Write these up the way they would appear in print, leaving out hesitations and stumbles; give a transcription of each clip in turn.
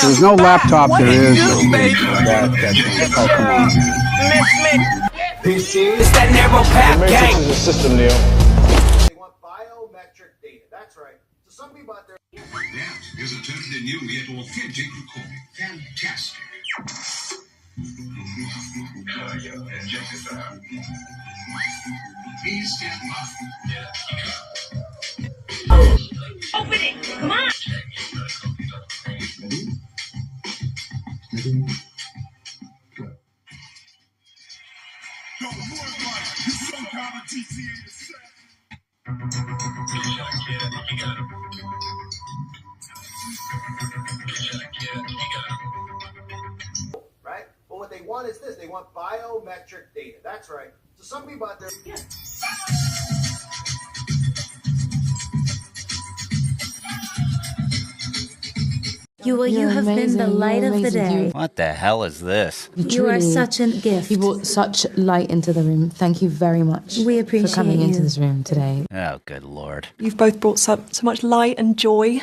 There's no laptop. There is. Oh, come on. This is that narrow path gang. This is a system, Neil. They want biometric data. That's right. So some people out there. That is a totally new yet authentic recording. Fantastic. Please stand by. Open it! Come on! Right? But what they want is this. They want biometric data. That's right. So some people out there. You have been the light of the day. What the hell is this? You are such a gift. You brought such light into the room. Thank you very much. We appreciate for coming you. into this room today. Oh, good Lord. You've both brought so much light and joy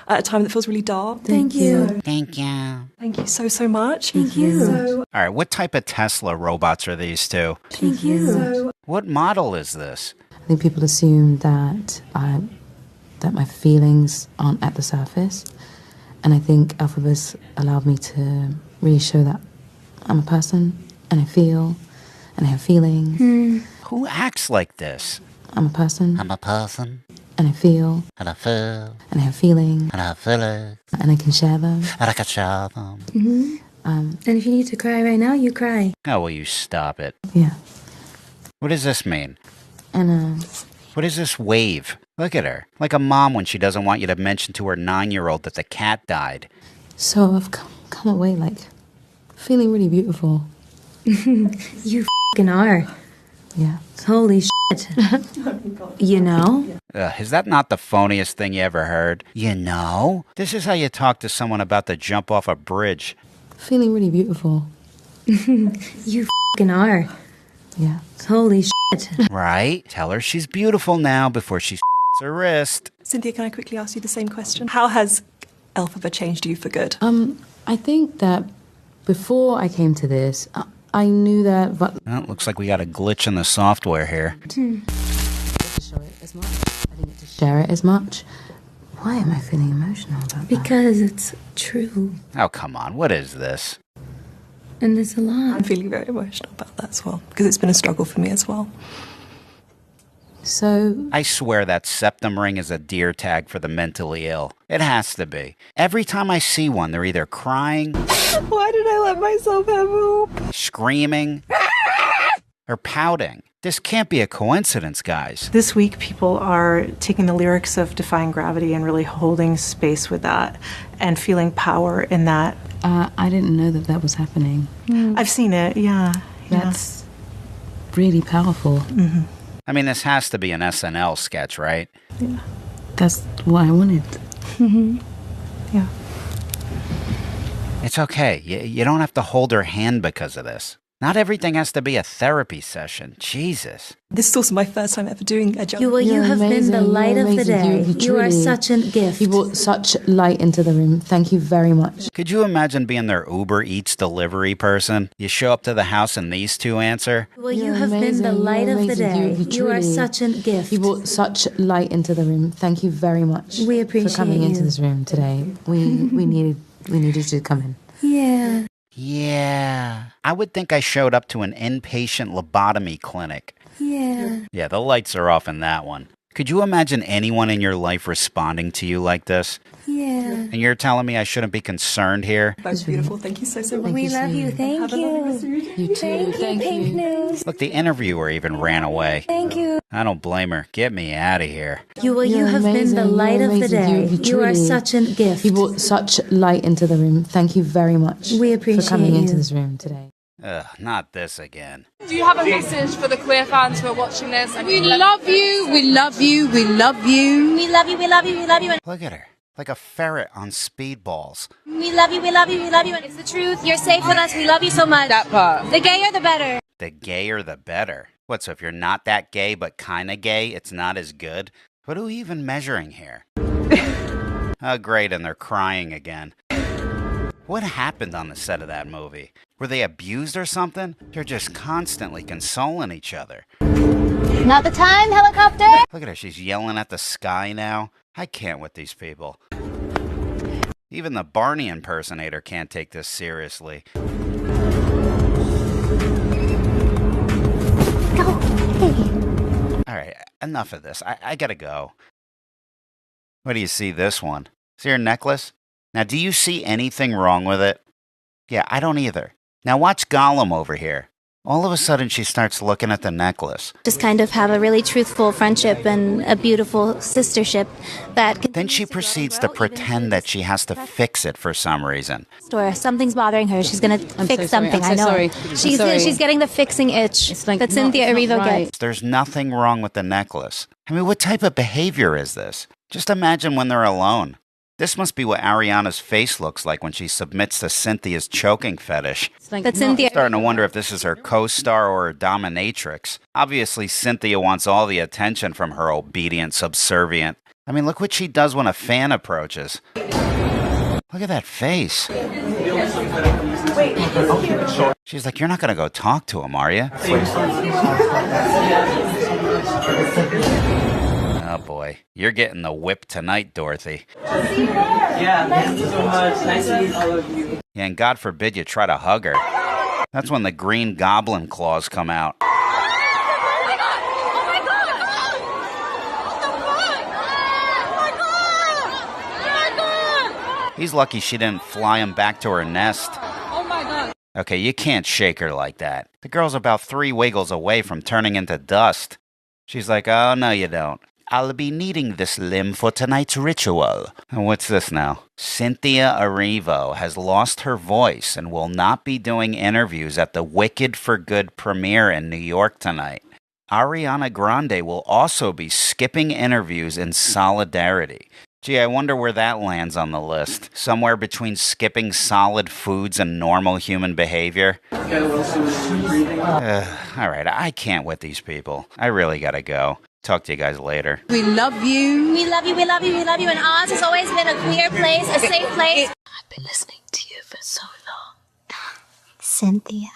at a time that feels really dark. Thank you. Thank you. Thank you so much. Thank you. All right, what type of Tesla robots are these two? Thank you. What model is this? I think people assume that that my feelings aren't at the surface. And I think Elphaba allowed me to really show that I'm a person, and I feel, and I have feelings. Who acts like this? I'm a person, I'm a person, and I feel, and I feel, and I have feelings, and I have feelings, and I can share them. and I can share them. And if you need to cry right now, you cry. Oh, will you stop it? Yeah. What does this mean? And What is this wave? Look at her. Like a mom when she doesn't want you to mention to her 9-year-old that the cat died. so I've come away like feeling really beautiful. You f***ing are. Yeah. Holy shit. You know? Is that not the phoniest thing you ever heard? You know? This is how you talk to someone about to jump off a bridge. Feeling really beautiful. You f***ing are. Yeah. Holy shit. Right? Tell her she's beautiful now before she her wrist. Cynthia, can I quickly ask you the same question? How has Elphaba changed you for good? I think that before I came to this, I knew that, but Well, it looks like we got a glitch in the software here. to show it as much. I didn't get to share it as much. Why am I feeling emotional about that? Because it's true. Oh, come on. What is this? And it's a I'm lot. feeling very emotional about that as well, because it's been a struggle for me as well. So, I swear that septum ring is a deer tag for the mentally ill. It has to be. Every time I see one, they're either crying, Why did I let myself have hope? screaming, or pouting. This can't be a coincidence, guys. This week, people are taking the lyrics of Defying Gravity and really holding space with that and feeling power in that. I didn't know that that was happening. I've seen it, yeah. That's really powerful. I mean, this has to be an SNL sketch, right? That's what I wanted. Yeah. It's okay. You don't have to hold her hand because of this. Not everything has to be a therapy session. Jesus. This is also my first time ever doing a job. You You're have been amazing. the light You're of the amazing. day. You are truly- such a gift. You brought such light into the room. Thank you very much. Could you imagine being their Uber Eats delivery person? You show up to the house and these two answer? You You're have been the amazing. light You're of the amazing. day. You You are truly- such a gift. You brought such light into the room. Thank you very much. We appreciate for coming into you. this room today. We needed you to come in. Yeah. Yeah. I would think I showed up to an inpatient lobotomy clinic. Yeah. Yeah, the lights are off in that one. Could you imagine anyone in your life responding to you like this? Yeah. And you're telling me I shouldn't be concerned here? Both beautiful. Thank you so much. We love you. Thank Have a lovely rest of you. your day. You too. Thank you, Thank Pink you. News. Look, the interviewer even ran away. Thank you. I don't blame her. Get me out of here. You You're have been amazing. the light You're of the amazing. day. You are truly- such a gift. You brought such light into the room. Thank you very much. We appreciate for coming into you. this room today. Ugh, not this again. Do you have a message for the queer fans who are watching this? We love you, we love you, we love you. We love you, we love you, we love you. Look at her. Like a ferret on speedballs. We love you, we love you, we love you. It's the truth. You're safe with us. We love you so much. That part. The gayer, the better. The gayer, the better. What, so if you're not that gay but kinda gay, it's not as good? What are we even measuring here? Oh, great, and they're crying again. What happened on the set of that movie? Were they abused or something? They're just constantly consoling each other. Not the time, helicopter! Look at her, she's yelling at the sky now. I can't with these people. Even the Barney impersonator can't take this seriously. Alright, enough of this. I gotta go. What do you see this one? See her necklace? Now, do you see anything wrong with it? Yeah, I don't either. Now watch Gollum over here. All of a sudden, she starts looking at the necklace. Just kind of have a really truthful friendship and a beautiful sistership that... Then she proceeds to pretend that she has to fix it for some reason. Or something's bothering her. She's going to fix something. I know. She's getting the fixing itch that Cynthia Erivo gets. There's nothing wrong with the necklace. I mean, what type of behavior is this? Just imagine when they're alone. This must be what Ariana's face looks like when she submits to Cynthia's choking fetish. That Cynthia... I'm starting to wonder if this is her co-star or her dominatrix. Obviously, Cynthia wants all the attention from her obedient subservient. I mean, look what she does when a fan approaches. Look at that face. She's like, you're not going to go talk to him, are you? Oh boy, you're getting the whip tonight, Dorothy. Yeah, thank you so much. Nice to meet all of you. Yeah, and God forbid you try to hug her. That's when the green goblin claws come out. He's lucky she didn't fly him back to her nest. Oh my god. Okay, you can't shake her like that. The girl's about 3 wiggles away from turning into dust. She's like, oh, no you don't. I'll be needing this limb for tonight's ritual. And what's this now? Cynthia Erivo has lost her voice and will not be doing interviews at the Wicked for Good premiere in New York tonight. Ariana Grande will also be skipping interviews in solidarity. Gee, I wonder where that lands on the list. Somewhere between skipping solid foods and normal human behavior. Alright, I can't with these people. I really gotta go. Talk to you guys later. We love you. We love you, we love you, we love you. And Oz has always been a queer place, a safe place. I've been listening to you for so long. Cynthia.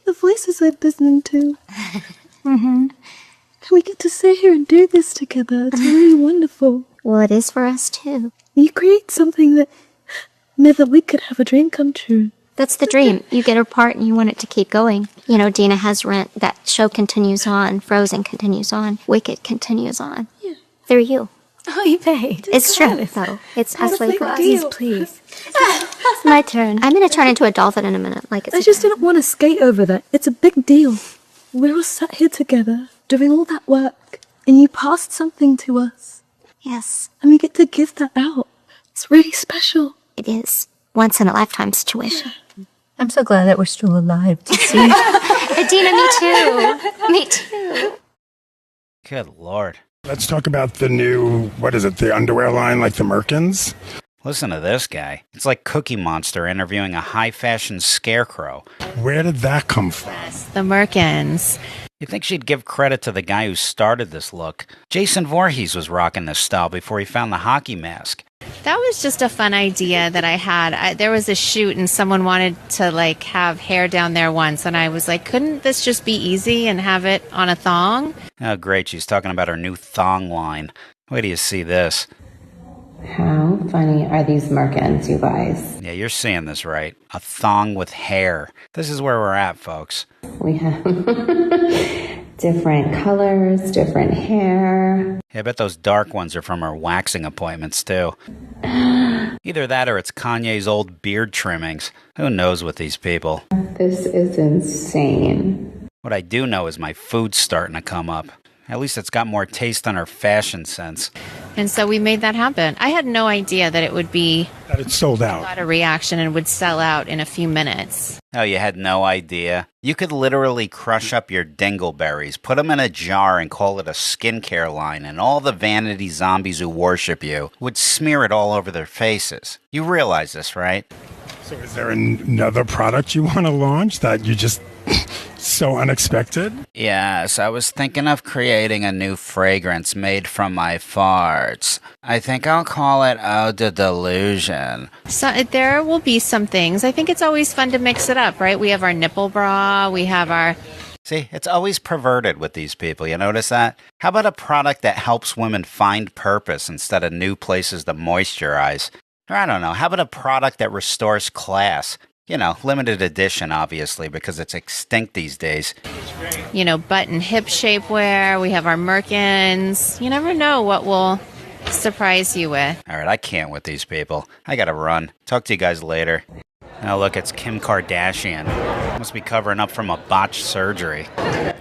The voices I've listened to. And we get to sit here and do this together. It's really wonderful. Well, it is for us, too. You create something that never we could have a dream come true. That's the dream. You get a part and you want it to keep going. You know, Dina has Rent. That show continues on. Frozen continues on. Wicked continues on. Yeah. Through you. Oh, you paid. It's true, though. It's actually for us. Please. It's my turn. I'm going to turn into a dolphin in a minute. I just didn't want to skate over that. It's a big deal. We're all sat here together, doing all that work, and you passed something to us. Yes. And we get to give that out. It's really special. It is. Once in a lifetime situation. I'm so glad that we're still alive to see. Dina, me too. Me too. Good Lord. Let's talk about the new, what is it, the underwear line, like the Merkins? Listen to this guy. It's like Cookie Monster interviewing a high-fashion scarecrow. Where did that come from? The Merkins. You'd think she'd give credit to the guy who started this look. Jason Voorhees was rocking this style before he found the hockey mask. That was just a fun idea that I had. There was a shoot and someone wanted to like have hair down there once, and I was like, couldn't this just be easy and have it on a thong? Oh great, she's talking about her new thong line. Wait till you see this. How funny are these Merkins, you guys? Yeah, you're seeing this right. A thong with hair. This is where we're at, folks. We have different colors, different hair. Yeah, I bet those dark ones are from her waxing appointments, too. Either that or it's Kanye's old beard trimmings. Who knows with these people? This is insane. What I do know is my food's starting to come up. At least it's got more taste on her fashion sense. And so we made that happen. I had no idea that it would be that it's sold out. A lot of reaction and would sell out in a few minutes. Oh, you had no idea? You could literally crush up your dingleberries, put them in a jar and call it a skincare line, and all the vanity zombies who worship you would smear it all over their faces. You realize this, right? So is there another product you want to launch that you just so unexpected? Yes, I was thinking of creating a new fragrance made from my farts. I think I'll call it Eau de Delusion. So there will be some things. I think it's always fun to mix it up, right? We have our nipple bra. We have our... See, it's always perverted with these people. You notice that? How about a product that helps women find purpose instead of new places to moisturize? Or I don't know, how about a product that restores class? You know, limited edition, obviously, because it's extinct these days. You know, butt and hip shapewear. We have our Merkins. You never know what will surprise you with. All right, I can't with these people. I gotta run. Talk to you guys later. Now look, it's Kim Kardashian. Must be covering up from a botched surgery.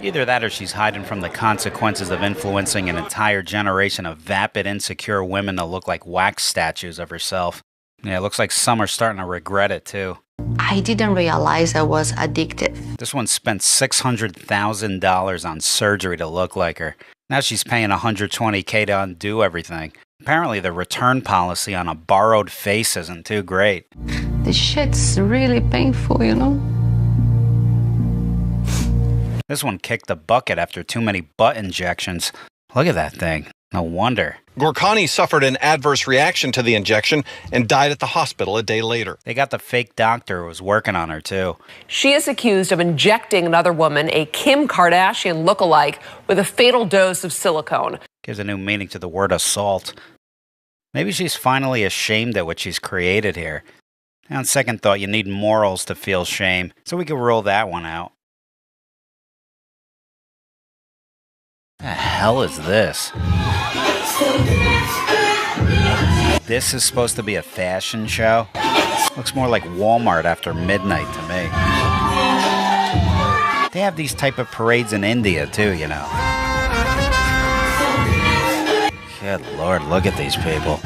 Either that or she's hiding from the consequences of influencing an entire generation of vapid, insecure women to look like wax statues of herself. Yeah, it looks like some are starting to regret it, too. I didn't realize I was addicted. This one spent $600,000 on surgery to look like her. Now she's paying $120K to undo everything. Apparently the return policy on a borrowed face isn't too great. The shit's really painful, you know? This one kicked the bucket after too many butt injections. Look at that thing. No wonder. Gorkani suffered an adverse reaction to the injection and died at the hospital a day later. They got the fake doctor who was working on her, too. She is accused of injecting another woman, a Kim Kardashian lookalike, with a fatal dose of silicone. Gives a new meaning to the word assault. Maybe she's finally ashamed at what she's created here. On second thought, you need morals to feel shame, so we can rule that one out. The hell is this? This is supposed to be a fashion show? Looks more like Walmart after midnight to me. They have these type of parades in India too, you know. Good Lord, look at these people.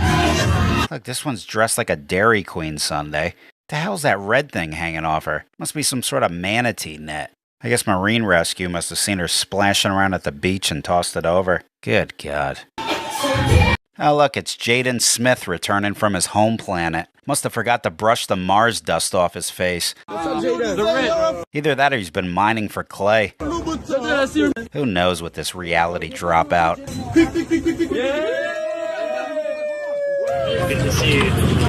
Look, this one's dressed like a Dairy Queen sundae. The hell's that red thing hanging off her? Must be some sort of manatee net. I guess Marine Rescue must have seen her splashing around at the beach and tossed it over. Good God. Oh, look, it's Jaden Smith returning from his home planet. Must have forgot to brush the Mars dust off his face. Either that or he's been mining for clay. Who knows with this reality dropout?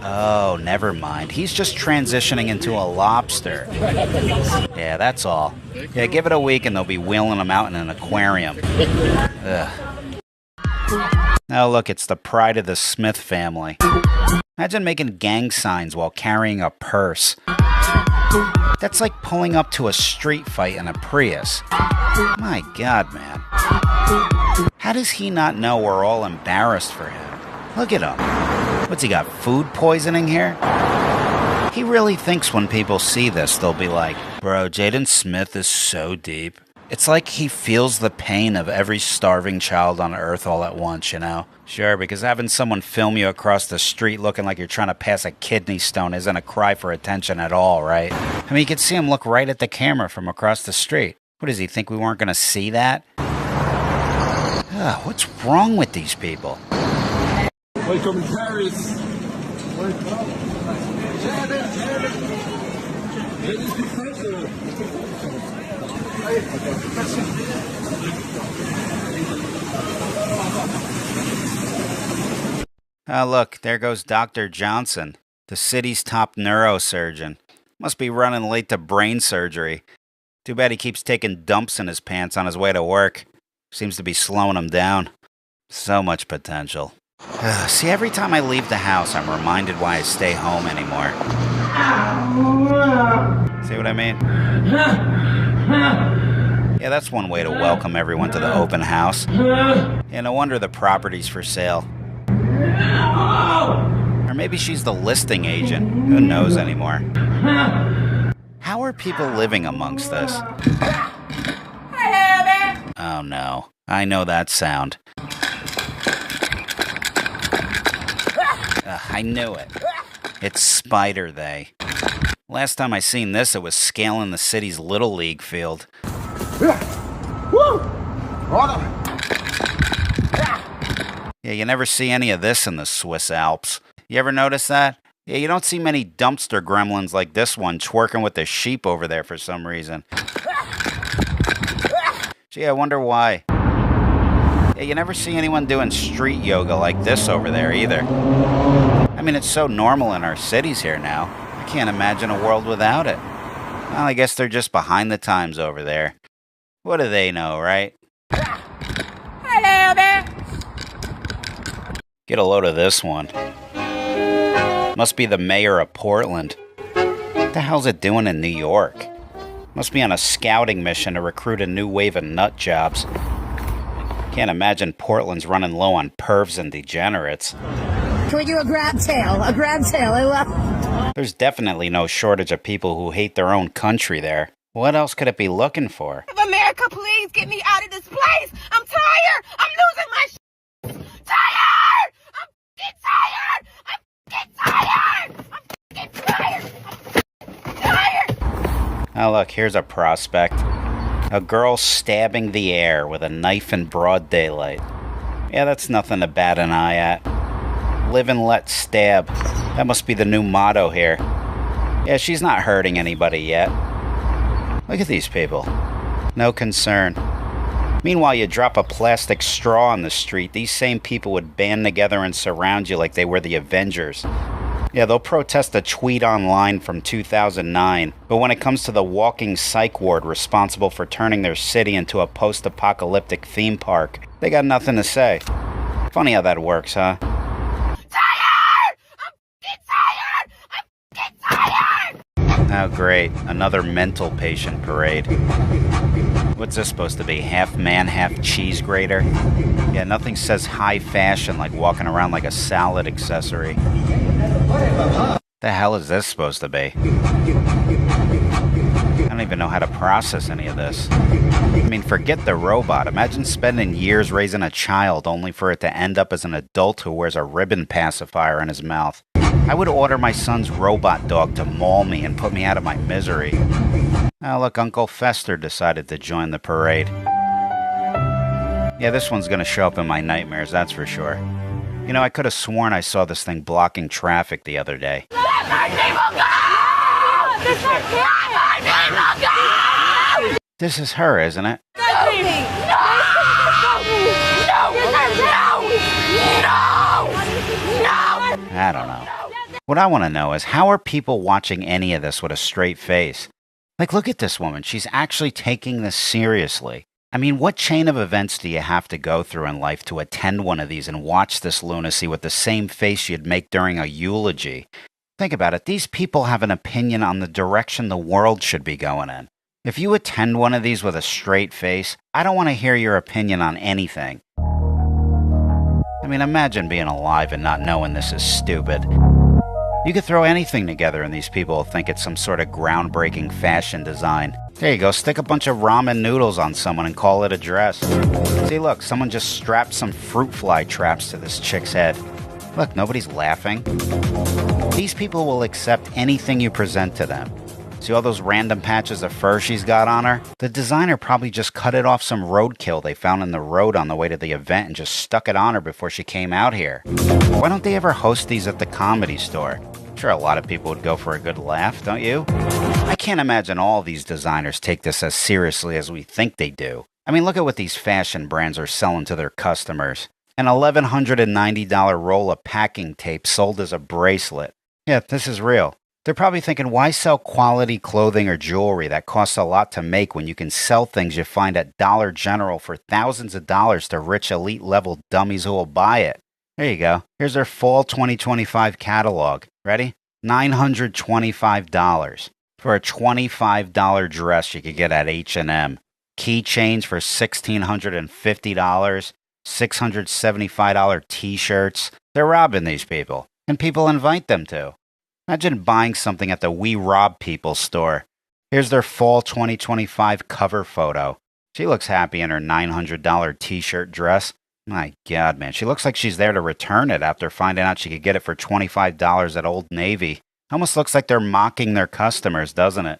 Oh, never mind. He's just transitioning into a lobster. Yeah, that's all. Yeah, give it a week and they'll be wheeling him out in an aquarium. Ugh. Oh, look, it's the pride of the Smith family. Imagine making gang signs while carrying a purse. That's like pulling up to a street fight in a Prius. My God, man. How does he not know we're all embarrassed for him? Look at him. What's he got, food poisoning here? He really thinks when people see this, they'll be like, bro, Jaden Smith is so deep. It's like he feels the pain of every starving child on earth all at once, you know? Sure, because having someone film you across the street looking like you're trying to pass a kidney stone isn't a cry for attention at all, right? I mean, you could see him look right at the camera from across the street. What does he think, we weren't going to see that? Ugh, what's wrong with these people? Welcome to Paris. Oh, look, there goes Dr. Johnson, the city's top neurosurgeon. Must be running late to brain surgery. Too bad he keeps taking dumps in his pants on his way to work. Seems to be slowing him down. So much potential. See, every time I leave the house, I'm reminded why I stay home anymore. See what I mean? Yeah, that's one way to welcome everyone to the open house. Yeah, no wonder the property's for sale. Or maybe she's the listing agent. Who knows anymore? How are people living amongst this? Oh no, I know that sound. I knew it. It's Spider They. Last time I seen this, it was scaling the city's Little League field. Yeah, you never see any of this in the Swiss Alps. You ever notice that? Yeah, you don't see many dumpster gremlins like this one twerking with the sheep over there for some reason. Gee, I wonder why. Yeah, you never see anyone doing street yoga like this over there either. I mean, it's so normal in our cities here now. I can't imagine a world without it. Well, I guess they're just behind the times over there. What do they know, right? Hello there. Get a load of this one. Must be the mayor of Portland. What the hell's it doing in New York? Must be on a scouting mission to recruit a new wave of nut jobs. Can't imagine Portland's running low on pervs and degenerates. Can we do a grab tail? A grab tail, I love. There's definitely no shortage of people who hate their own country there. What else could it be looking for? America, please get me out of this place. I'm tired. I'm losing my tired. I'm tired. I'm tired. I'm tired. Oh, look, here's a prospect. A girl stabbing the air with a knife in broad daylight. Yeah, that's nothing to bat an eye at. Live and let stab. That must be the new motto here. Yeah, she's not hurting anybody yet. Look at these people. No concern. Meanwhile, you drop a plastic straw on the street, these same people would band together and surround you like they were the Avengers. Yeah, they'll protest a tweet online from 2009, but when it comes to the walking psych ward responsible for turning their city into a post-apocalyptic theme park, they got nothing to say. Funny how that works, huh? Oh, great. Another mental patient parade. What's this supposed to be? Half man, half cheese grater? Yeah, nothing says high fashion like walking around like a salad accessory. The hell is this supposed to be? I don't even know how to process any of this. I mean, forget the robot. Imagine spending years raising a child only for it to end up as an adult who wears a ribbon pacifier in his mouth. I would order my son's robot dog to maul me and put me out of my misery. Oh, look, Uncle Fester decided to join the parade. Yeah, this one's gonna show up in my nightmares, that's for sure. You know, I could have sworn I saw this thing blocking traffic the other day. This is her, isn't it? I don't know. What I want to know is, how are people watching any of this with a straight face? Like, look at this woman. She's actually taking this seriously. I mean, what chain of events do you have to go through in life to attend one of these and watch this lunacy with the same face you'd make during a eulogy? Think about it. These people have an opinion on the direction the world should be going in. If you attend one of these with a straight face, I don't want to hear your opinion on anything. I mean, imagine being alive and not knowing this is stupid. You could throw anything together and these people will think it's some sort of groundbreaking fashion design. There you go, stick a bunch of ramen noodles on someone and call it a dress. See, look, someone just strapped some fruit fly traps to this chick's head. Look, nobody's laughing. These people will accept anything you present to them. See all those random patches of fur she's got on her? The designer probably just cut it off some roadkill they found in the road on the way to the event and just stuck it on her before she came out here. Why don't they ever host these at the Comedy Store? I'm sure a lot of people would go for a good laugh, don't you? I can't imagine all these designers take this as seriously as we think they do. I mean, look at what these fashion brands are selling to their customers. An $1,190 roll of packing tape sold as a bracelet. Yeah, this is real. They're probably thinking, why sell quality clothing or jewelry that costs a lot to make when you can sell things you find at Dollar General for thousands of dollars to rich elite level dummies who will buy it? There you go. Here's their fall 2025 catalog. Ready? $925. For a $25 dress you could get at H&M. Keychains for $1,650. $675 t-shirts. They're robbing these people. And people invite them to. Imagine buying something at the We Rob People store. Here's their fall 2025 cover photo. She looks happy in her $900 t-shirt dress. My God, man. She looks like she's there to return it after finding out she could get it for $25 at Old Navy. Almost looks like they're mocking their customers, doesn't it?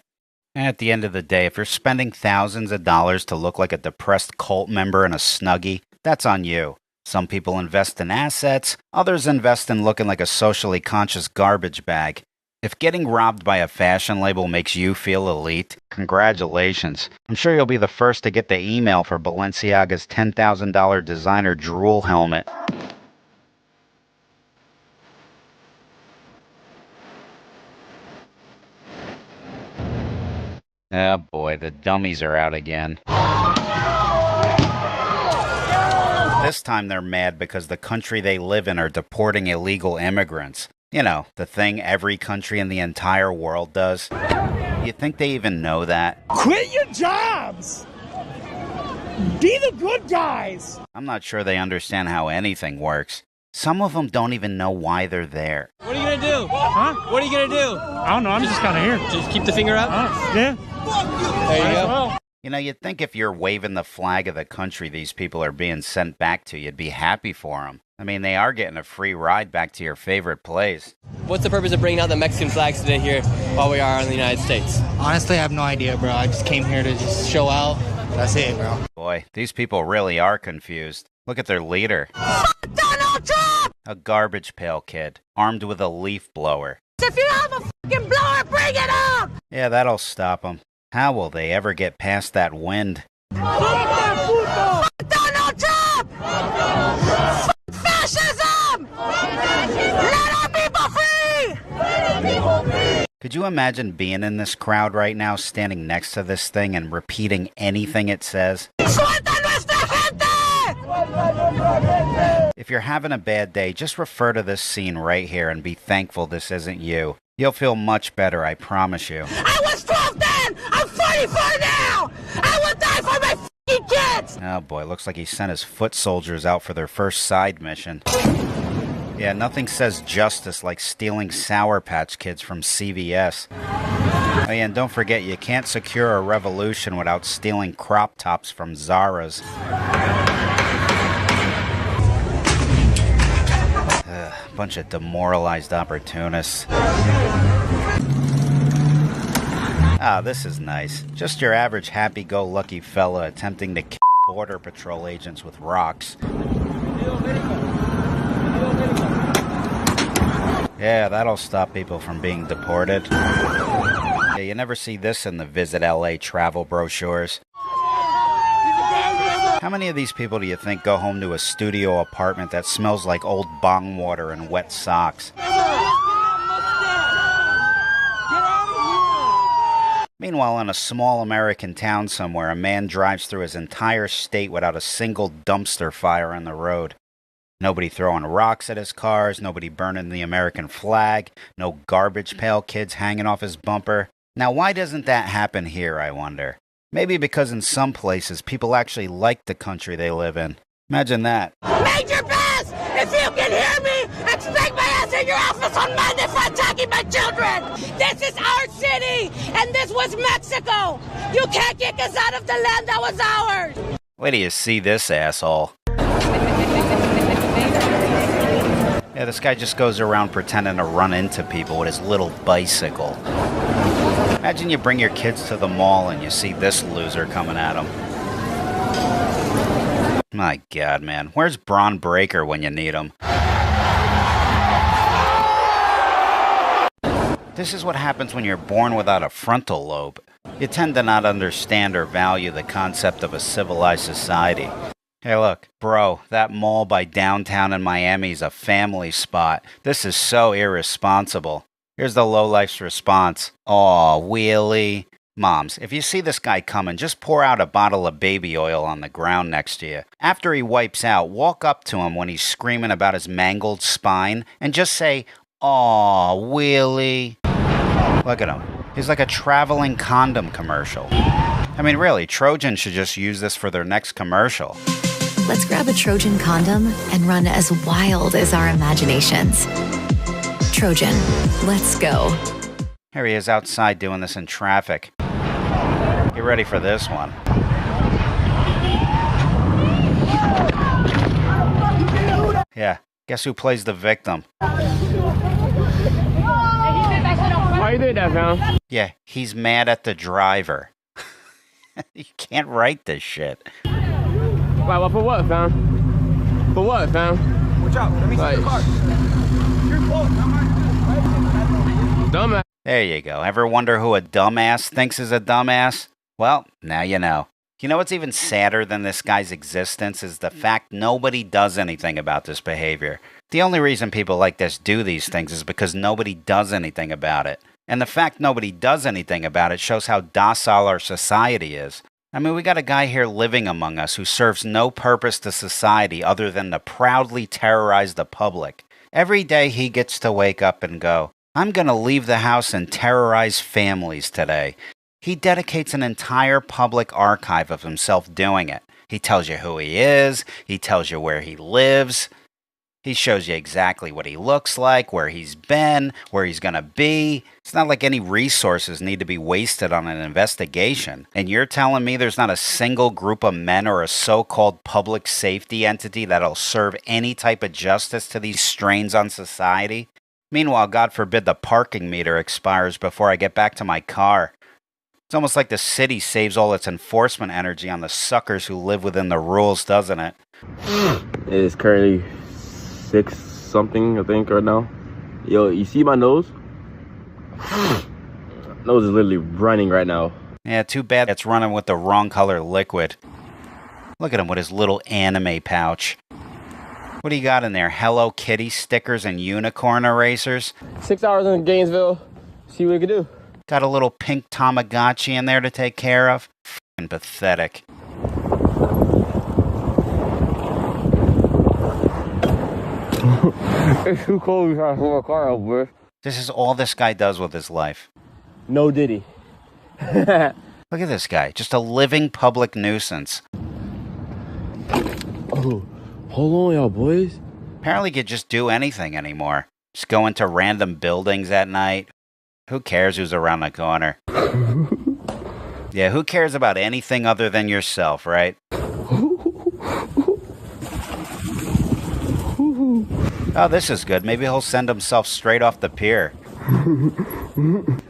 And at the end of the day, if you're spending thousands of dollars to look like a depressed cult member in a Snuggie, that's on you. Some people invest in assets, others invest in looking like a socially conscious garbage bag. If getting robbed by a fashion label makes you feel elite, congratulations. I'm sure you'll be the first to get the email for Balenciaga's $10,000 designer drool helmet. Oh boy, the dummies are out again. This time they're mad because the country they live in are deporting illegal immigrants. You know, the thing every country in the entire world does. You think they even know that? Quit your jobs! Be the good guys! I'm not sure they understand how anything works. Some of them don't even know why they're there. What are you gonna do? Huh? What are you gonna do? I don't know, I'm just kinda here. Just keep the finger up? Yeah. There you go. You know, you'd think if you're waving the flag of the country these people are being sent back to, you'd be happy for them. I mean, they are getting a free ride back to your favorite place. What's the purpose of bringing out the Mexican flags today here while we are in the United States? Honestly, I have no idea, bro. I just came here to just show out. That's it, bro. Boy, these people really are confused. Look at their leader. Donald Trump! A garbage pail kid, armed with a leaf blower. If you have a fucking blower, bring it up! Yeah, that'll stop them. How will they ever get past that wind? Donald Trump! Fascism! Let our people free! Could you imagine being in this crowd right now, standing next to this thing and repeating anything it says? If you're having a bad day, just refer to this scene right here and be thankful this isn't you. You'll feel much better, I promise you. I was 12 then! I'm 44 now! I will die for my f***ing kids! Oh boy, looks like he sent his foot soldiers out for their first side mission. Yeah, nothing says justice like stealing Sour Patch Kids from CVS. Oh yeah, and don't forget, you can't secure a revolution without stealing crop tops from Zara's. Bunch of demoralized opportunists. Ah, this is nice. Just your average happy-go-lucky fella attempting to kill Border Patrol agents with rocks. Yeah, that'll stop people from being deported. Yeah, you never see this in the Visit LA travel brochures. How many of these people do you think go home to a studio apartment that smells like old bong water and wet socks? Meanwhile, in a small American town somewhere, a man drives through his entire state without a single dumpster fire on the road. Nobody throwing rocks at his cars, nobody burning the American flag, no garbage pail kids hanging off his bumper. Now, why doesn't that happen here, I wonder? Maybe because in some places, people actually like the country they live in. Imagine that. Major Bass! If you can hear me, expect my ass in your office on Monday for attacking my children! This is our city, and this was Mexico! You can't kick us out of the land that was ours! Wait till you see this asshole. Yeah, this guy just goes around pretending to run into people with his little bicycle. Imagine you bring your kids to the mall and you see this loser coming at them. My God, man. Where's Braun Breaker when you need him? This is what happens when you're born without a frontal lobe. You tend to not understand or value the concept of a civilized society. Hey look, bro, that mall by downtown in Miami is a family spot. This is so irresponsible. Here's the lowlife's response. Aw, wheelie. Moms, if you see this guy coming, just pour out a bottle of baby oil on the ground next to you. After he wipes out, walk up to him when he's screaming about his mangled spine and just say, aw, wheelie. Look at him. He's like a traveling condom commercial. I mean, really, Trojan should just use this for their next commercial. Let's grab a Trojan condom and run as wild as our imaginations. Trojan, let's go. Here he is outside doing this in traffic. Get ready for this one. Yeah, guess who plays the victim? Why you doing that, fam? Yeah, he's mad at the driver. You can't write this shit. Well, for what, fam? For what, fam? Watch out. Let me see the car. You're close. Dumbass. There you go. Ever wonder who a dumbass thinks is a dumbass? Well, now you know. You know what's even sadder than this guy's existence is the fact nobody does anything about this behavior. The only reason people like this do these things is because nobody does anything about it. And the fact nobody does anything about it shows how docile our society is. I mean, we got a guy here living among us who serves no purpose to society other than to proudly terrorize the public. Every day he gets to wake up and go, I'm going to leave the house and terrorize families today. He dedicates an entire public archive of himself doing it. He tells you who he is. He tells you where he lives. He shows you exactly what he looks like, where he's been, where he's going to be. It's not like any resources need to be wasted on an investigation. And you're telling me there's not a single group of men or a so-called public safety entity that'll serve any type of justice to these strains on society? Meanwhile, God forbid the parking meter expires before I get back to my car. It's almost like the city saves all its enforcement energy on the suckers who live within the rules, doesn't it? It's currently 6 something, I think, right now. Yo, you see my nose? Nose is literally running right now. Yeah, too bad it's running with the wrong color liquid. Look at him with his little anime pouch. What do you got in there? Hello Kitty stickers and unicorn erasers? 6 hours in Gainesville. See what we can do. Got a little pink Tamagotchi in there to take care of? F***ing pathetic. It's too cold to try to pull my car out, bro. This is all this guy does with his life. No Diddy. Look at this guy. Just a living public nuisance. Oh, hold on, y'all boys. Apparently you could just do anything anymore. Just go into random buildings at night. Who cares who's around the corner? Yeah, who cares about anything other than yourself, right? Oh, this is good. Maybe he'll send himself straight off the pier. And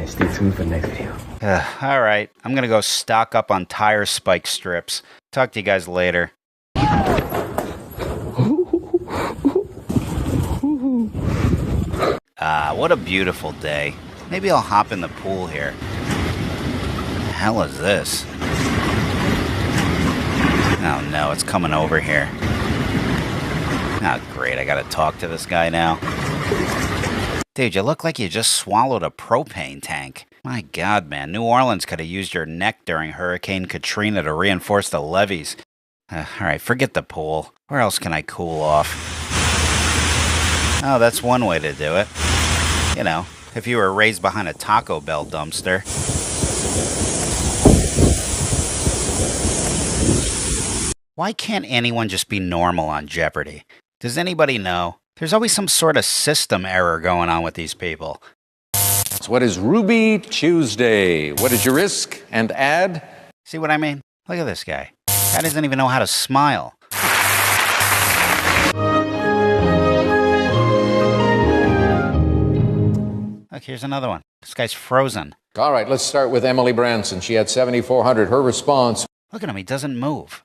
stay tuned for the next video. All right, I'm going to go stock up on tire spike strips. Talk to you guys later. What a beautiful day. Maybe I'll hop in the pool here. What the hell is this? Oh no, it's coming over here. Oh great, I gotta talk to this guy now. Dude, you look like you just swallowed a propane tank. My God, man, New Orleans could have used your neck during Hurricane Katrina to reinforce the levees. Alright, forget the pool. Where else can I cool off? Oh, that's one way to do it. You know, if you were raised behind a Taco Bell dumpster. Why can't anyone just be normal on Jeopardy? Does anybody know? There's always some sort of system error going on with these people. So what is Ruby Tuesday? What is your risk and add? See what I mean? Look at this guy. Guy doesn't even know how to smile. Look, here's another one. This guy's frozen. All right, let's start with Emily Branson. She had 7,400. Her response. Look at him. He doesn't move.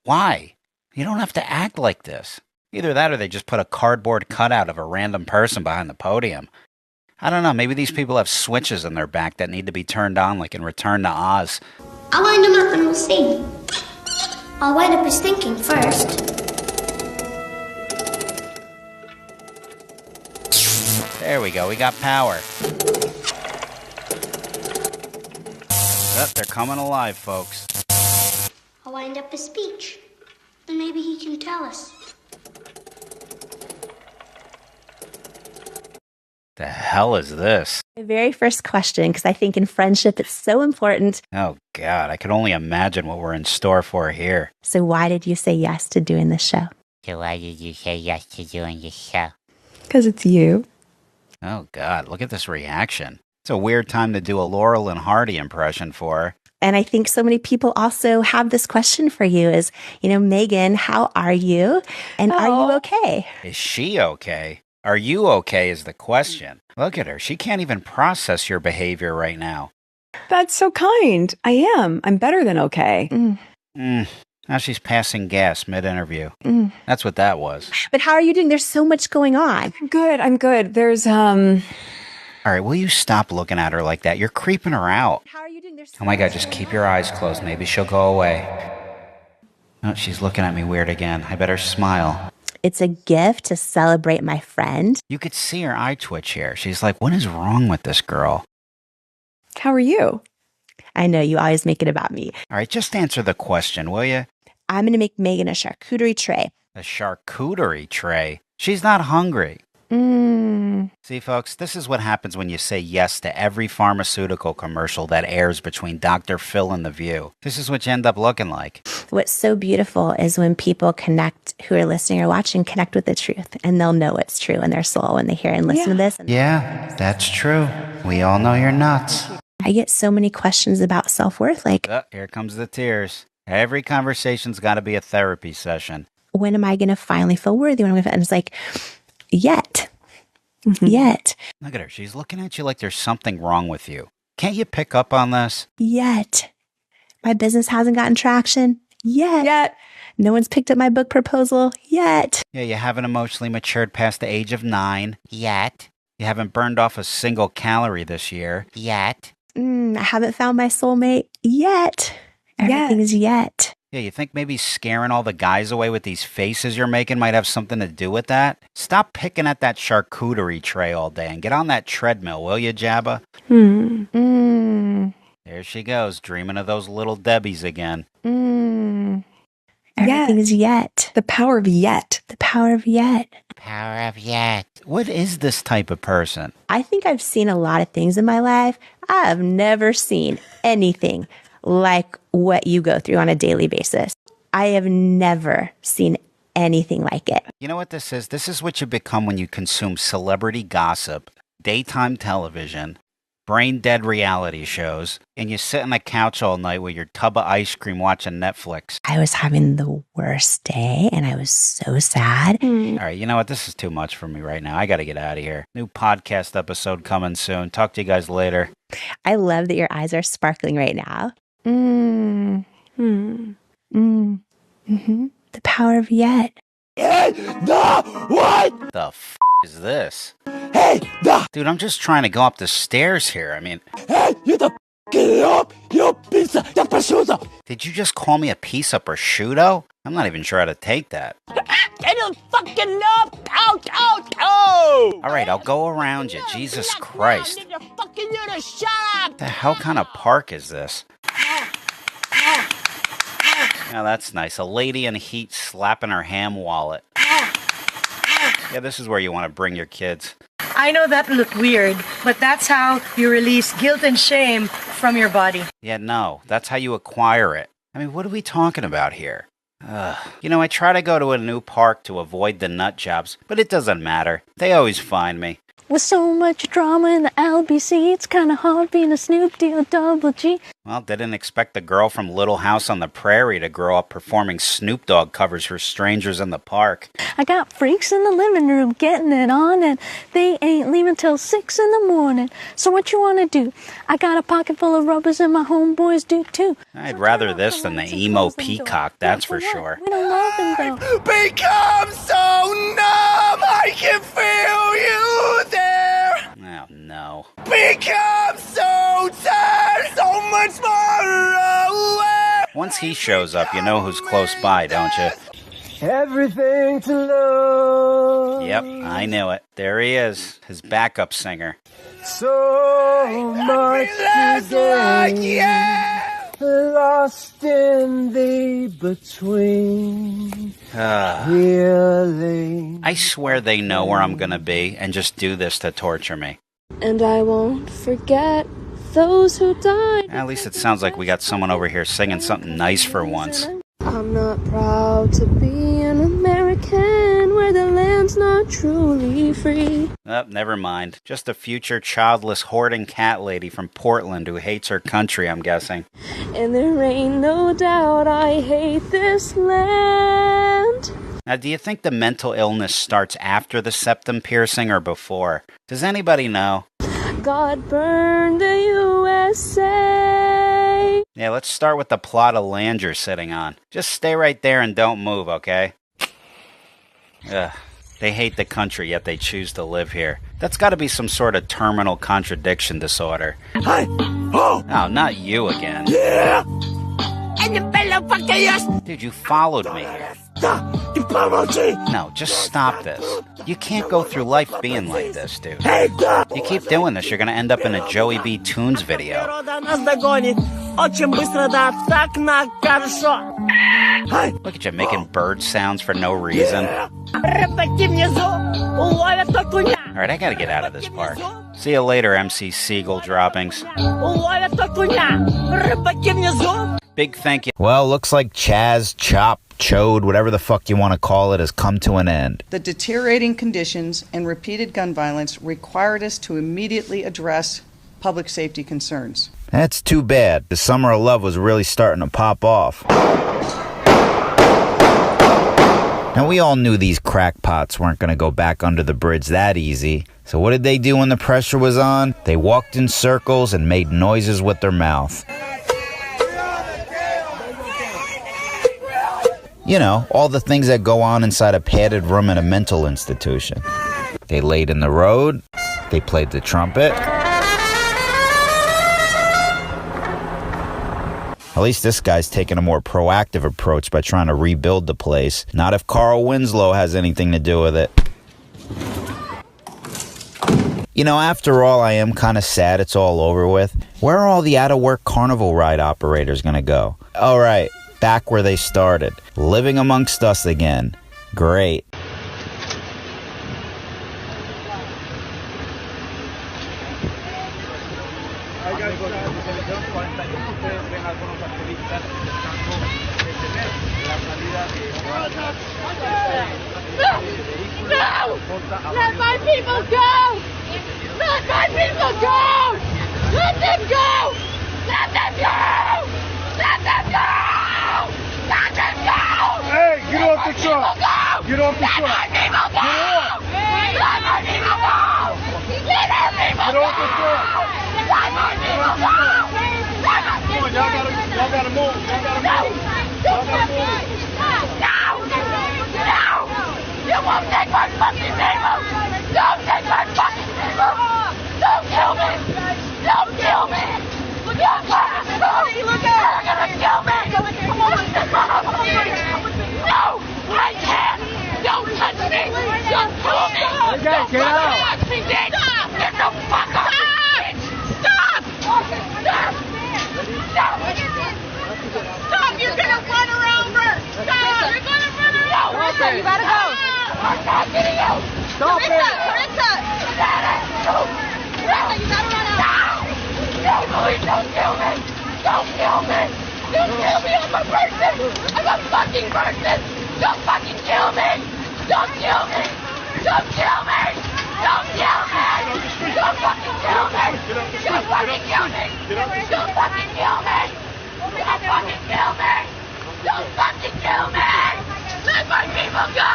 Why? You don't have to act like this. Either that or they just put a cardboard cutout of a random person behind the podium. I don't know. Maybe these people have switches in their back that need to be turned on like in Return to Oz. I'll wind him up and we'll see. I'll wind up his thinking first. There we go. We got power. Oh, they're coming alive, folks. I'll wind up his speech. And maybe he can tell us. The hell is this? My very first question, because I think in friendship it's so important. Oh, God. I could only imagine what we're in store for here. So why did you say yes to doing this show? So why did you say yes to doing this show? Because it's you. Oh, God. Look at this reaction. It's a weird time to do a Laurel and Hardy impression for her. And I think so many people also have this question for you is, Megan, how are you? And are you okay? Is she okay? Are you okay is the question. Look at her. She can't even process your behavior right now. That's so kind. I am. I'm better than okay. Now she's passing gas mid-interview. Mm. That's what that was. But how are you doing? There's so much going on. I'm good. There's, All right, will you stop looking at her like that? You're creeping her out. How are you doing? There's Oh my God, just keep your eyes closed. Maybe she'll go away. Oh, she's looking at me weird again. I better smile. It's a gift to celebrate my friend. You could see her eye twitch here. She's like, what is wrong with this girl? How are you? I know you always make it about me. All right, just answer the question, will you? I'm going to make Megan a charcuterie tray. A charcuterie tray? She's not hungry. See, folks, this is what happens when you say yes to every pharmaceutical commercial that airs between Dr. Phil and The View. This is what you end up looking like. What's so beautiful is when people connect, who are listening or watching, connect with the truth, and they'll know it's true in their soul when they hear and listen to this. Yeah, that's true. We all know you're nuts. I get so many questions about self-worth, like, Oh, here comes the tears. Every conversation's got to be a therapy session. when am I going to finally feel worthy? When am I gonna, and it's like, yet. Yet. Look at her. She's looking at you like there's something wrong with you. Can't you pick up on this? Yet. My business hasn't gotten traction. Yet. No one's picked up my book proposal. Yet. Yeah, you haven't emotionally matured past the age of 9. Yet. You haven't burned off a single calorie this year. Yet. I haven't found my soulmate. Yet. Everything's yet. Yeah, you think maybe scaring all the guys away with these faces you're making might have something to do with that? Stop picking at that charcuterie tray all day and get on that treadmill, will you, Jabba? There she goes, dreaming of those little Debbies again. Everything's yet. The power of yet. The power of yet. Power of yet. What is this type of person? I think I've seen a lot of things in my life. I have never seen anything like what you go through on a daily basis. I have never seen anything like it. You know what this is? This is what you become when you consume celebrity gossip, daytime television, brain-dead reality shows, and you sit on the couch all night with your tub of ice cream watching Netflix. I was having the worst day, and I was so sad. All right, you know what? This is too much for me right now. I got to get out of here. New podcast episode coming soon. Talk to you guys later. I love that your eyes are sparkling right now. The power of yet. What the f*** is this? Hey, Dude, I'm just trying to go up the stairs here. I mean... Hey, you the get up, you piece of prosciutto. Did you just call me a piece of prosciutto? I'm not even sure how to take that. Get the fucking up, out. All right, I'll go around you. Jesus Christ. Fucking you to shut up. The hell kind of park is this? Now that's nice. A lady in heat slapping her ham wallet. Yeah, this is where you want to bring your kids. I know that looked weird, but that's how you release guilt and shame from your body. Yeah, no, that's how you acquire it. I mean, what are we talking about here? You know, I try to go to a new park to avoid the nut jobs, but it doesn't matter. They always find me. With so much drama in the LBC, it's kind of hard being a Snoop Double G. Well, didn't expect the girl from Little House on the Prairie to grow up performing Snoop Dogg covers for strangers in the park. I got freaks in the living room getting it on, and they ain't leaving till 6 in the morning. So what you want to do? I got a pocket full of rubbers and my homeboys do too. I'd rather this than the emo peacock, that's for sure. We don't love them though. Become so numb, I can feel you there. Oh, no. Become so tired, so much more away. Once he shows up, you know who's close by, don't you? Everything to love. Yep, I knew it. There he is, his backup singer. So much today, lost in the between. Healing. I swear they know where I'm gonna be and just do this to torture me. And I won't forget those who died. At least it sounds like we got someone over here singing something nice for once. I'm not proud to be an American where the land's not truly free. Oh, never mind. Just a future childless hoarding cat lady from Portland who hates her country, I'm guessing. And there ain't no doubt I hate this land. Now, do you think the mental illness starts after the septum piercing or before? Does anybody know? God burn the USA. Bye. Yeah, let's start with the plot of land you're sitting on. Just stay right there and don't move, okay? Ugh. They hate the country, yet they choose to live here. That's got to be some sort of terminal contradiction disorder. Hi. Oh, not you again. yeah. Dude, you followed me here. No, just stop this. You can't go through life being like this, dude. You keep doing this, you're gonna end up in a Joey B. Tunes video. Look at you making bird sounds for no reason. Alright, I gotta get out of this park. See you later, MC Seagull droppings. Big thank you. Well, looks like Chaz, Chop, Chode, whatever the fuck you want to call it, has come to an end. The deteriorating conditions and repeated gun violence required us to immediately address public safety concerns. That's too bad. The summer of love was really starting to pop off. Now, we all knew these crackpots weren't going to go back under the bridge that easy. So what did they do when the pressure was on? They walked in circles and made noises with their mouth. You know, all the things that go on inside a padded room in a mental institution. They laid in the road. They played the trumpet. At least this guy's taking a more proactive approach by trying to rebuild the place. Not if Carl Winslow has anything to do with it. You know, after all, I am kind of sad it's all over with. Where are all the out-of-work carnival ride operators gonna go? All right, back where they started. Living amongst us again. Great. No! Let my people go! Let my people go! Let them go! Let them go! Let them go! Let them go! Hey, get off the truck! Get off the truck! Let my people go! Let my people go! Let our people go! Let my people go! Come on, y'all gotta move. Y'all gotta move. No! You won't take my fucking people! Don't take my fucking people! Don't kill me! Don't kill me! You're gonna kill me! You're gonna kill me! No! I can't! Don't touch me! Don't kill me! Okay, get out! Stop! Get the fuck off! Stop! Stop! Stop! Stop! You're gonna run her over! Stop! You're gonna run her over! Marissa, you gotta go! I'm talking to you! Stop it! Marissa! Marissa, you gotta run out! No, please don't kill me! Don't kill me! Don't kill me! I'm a person! I'm a fucking person! Don't fucking kill me! Don't kill me! Don't kill me! Don't kill me! Don't fucking kill me! Don't fucking kill me! Don't fucking kill me! Don't fucking kill me! Don't fucking kill me! Let my people go!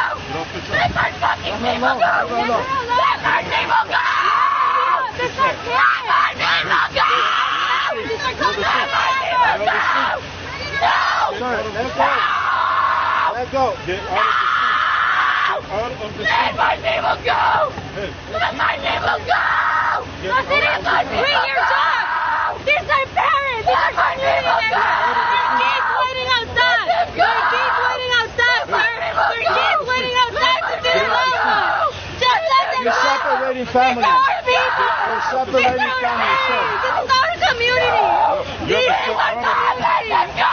Let my fucking people go! Let my people go! Let my people go! Let my people go! No! Let go. Get out of the Let my people go! Let my people go! Let my people go! Bring your dog! These are parents! These are community members! Their kids waiting outside! Their kids waiting outside! Their kids waiting outside to do local! Just let them go! You're separating families. You're separating families! This is our community! These are our community! Let them go!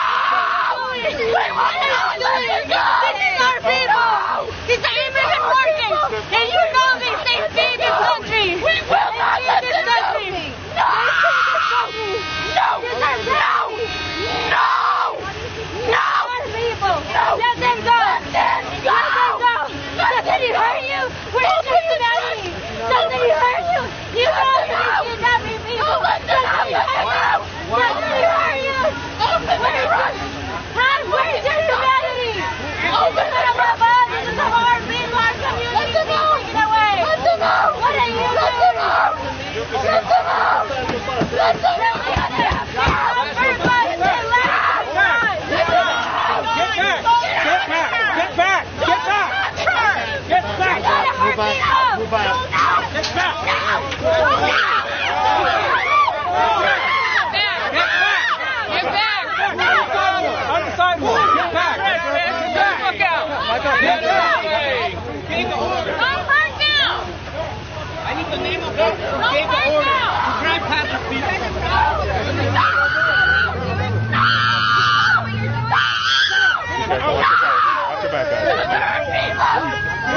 We want to let them go! This is our people! These are immigrant workers! And you know they feed this country! We will not let them go! No! No! No! No! No! Let them go! Let them go! Doesn't it hurt you? We're just humanity! Doesn't it hurt you? You know you're kidnapping people!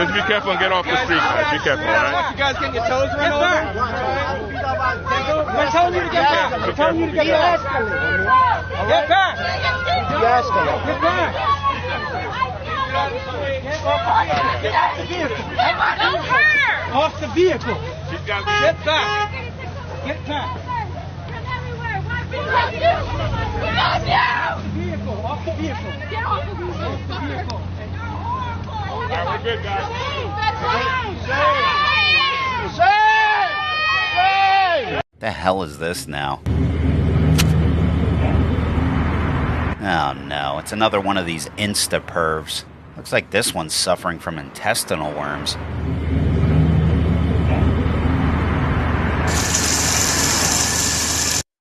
Just be careful and get off the street, guys. Be careful, all right? You guys getting your toes run over? We're telling you to get back. We're telling you to get back. Get back. Get back. Off the vehicle. Get back. Get back. Off the vehicle. Get off the vehicle. All right, we're good, guys. The hell is this now? Oh no, it's another one of these insta-pervs. Looks like this one's suffering from intestinal worms.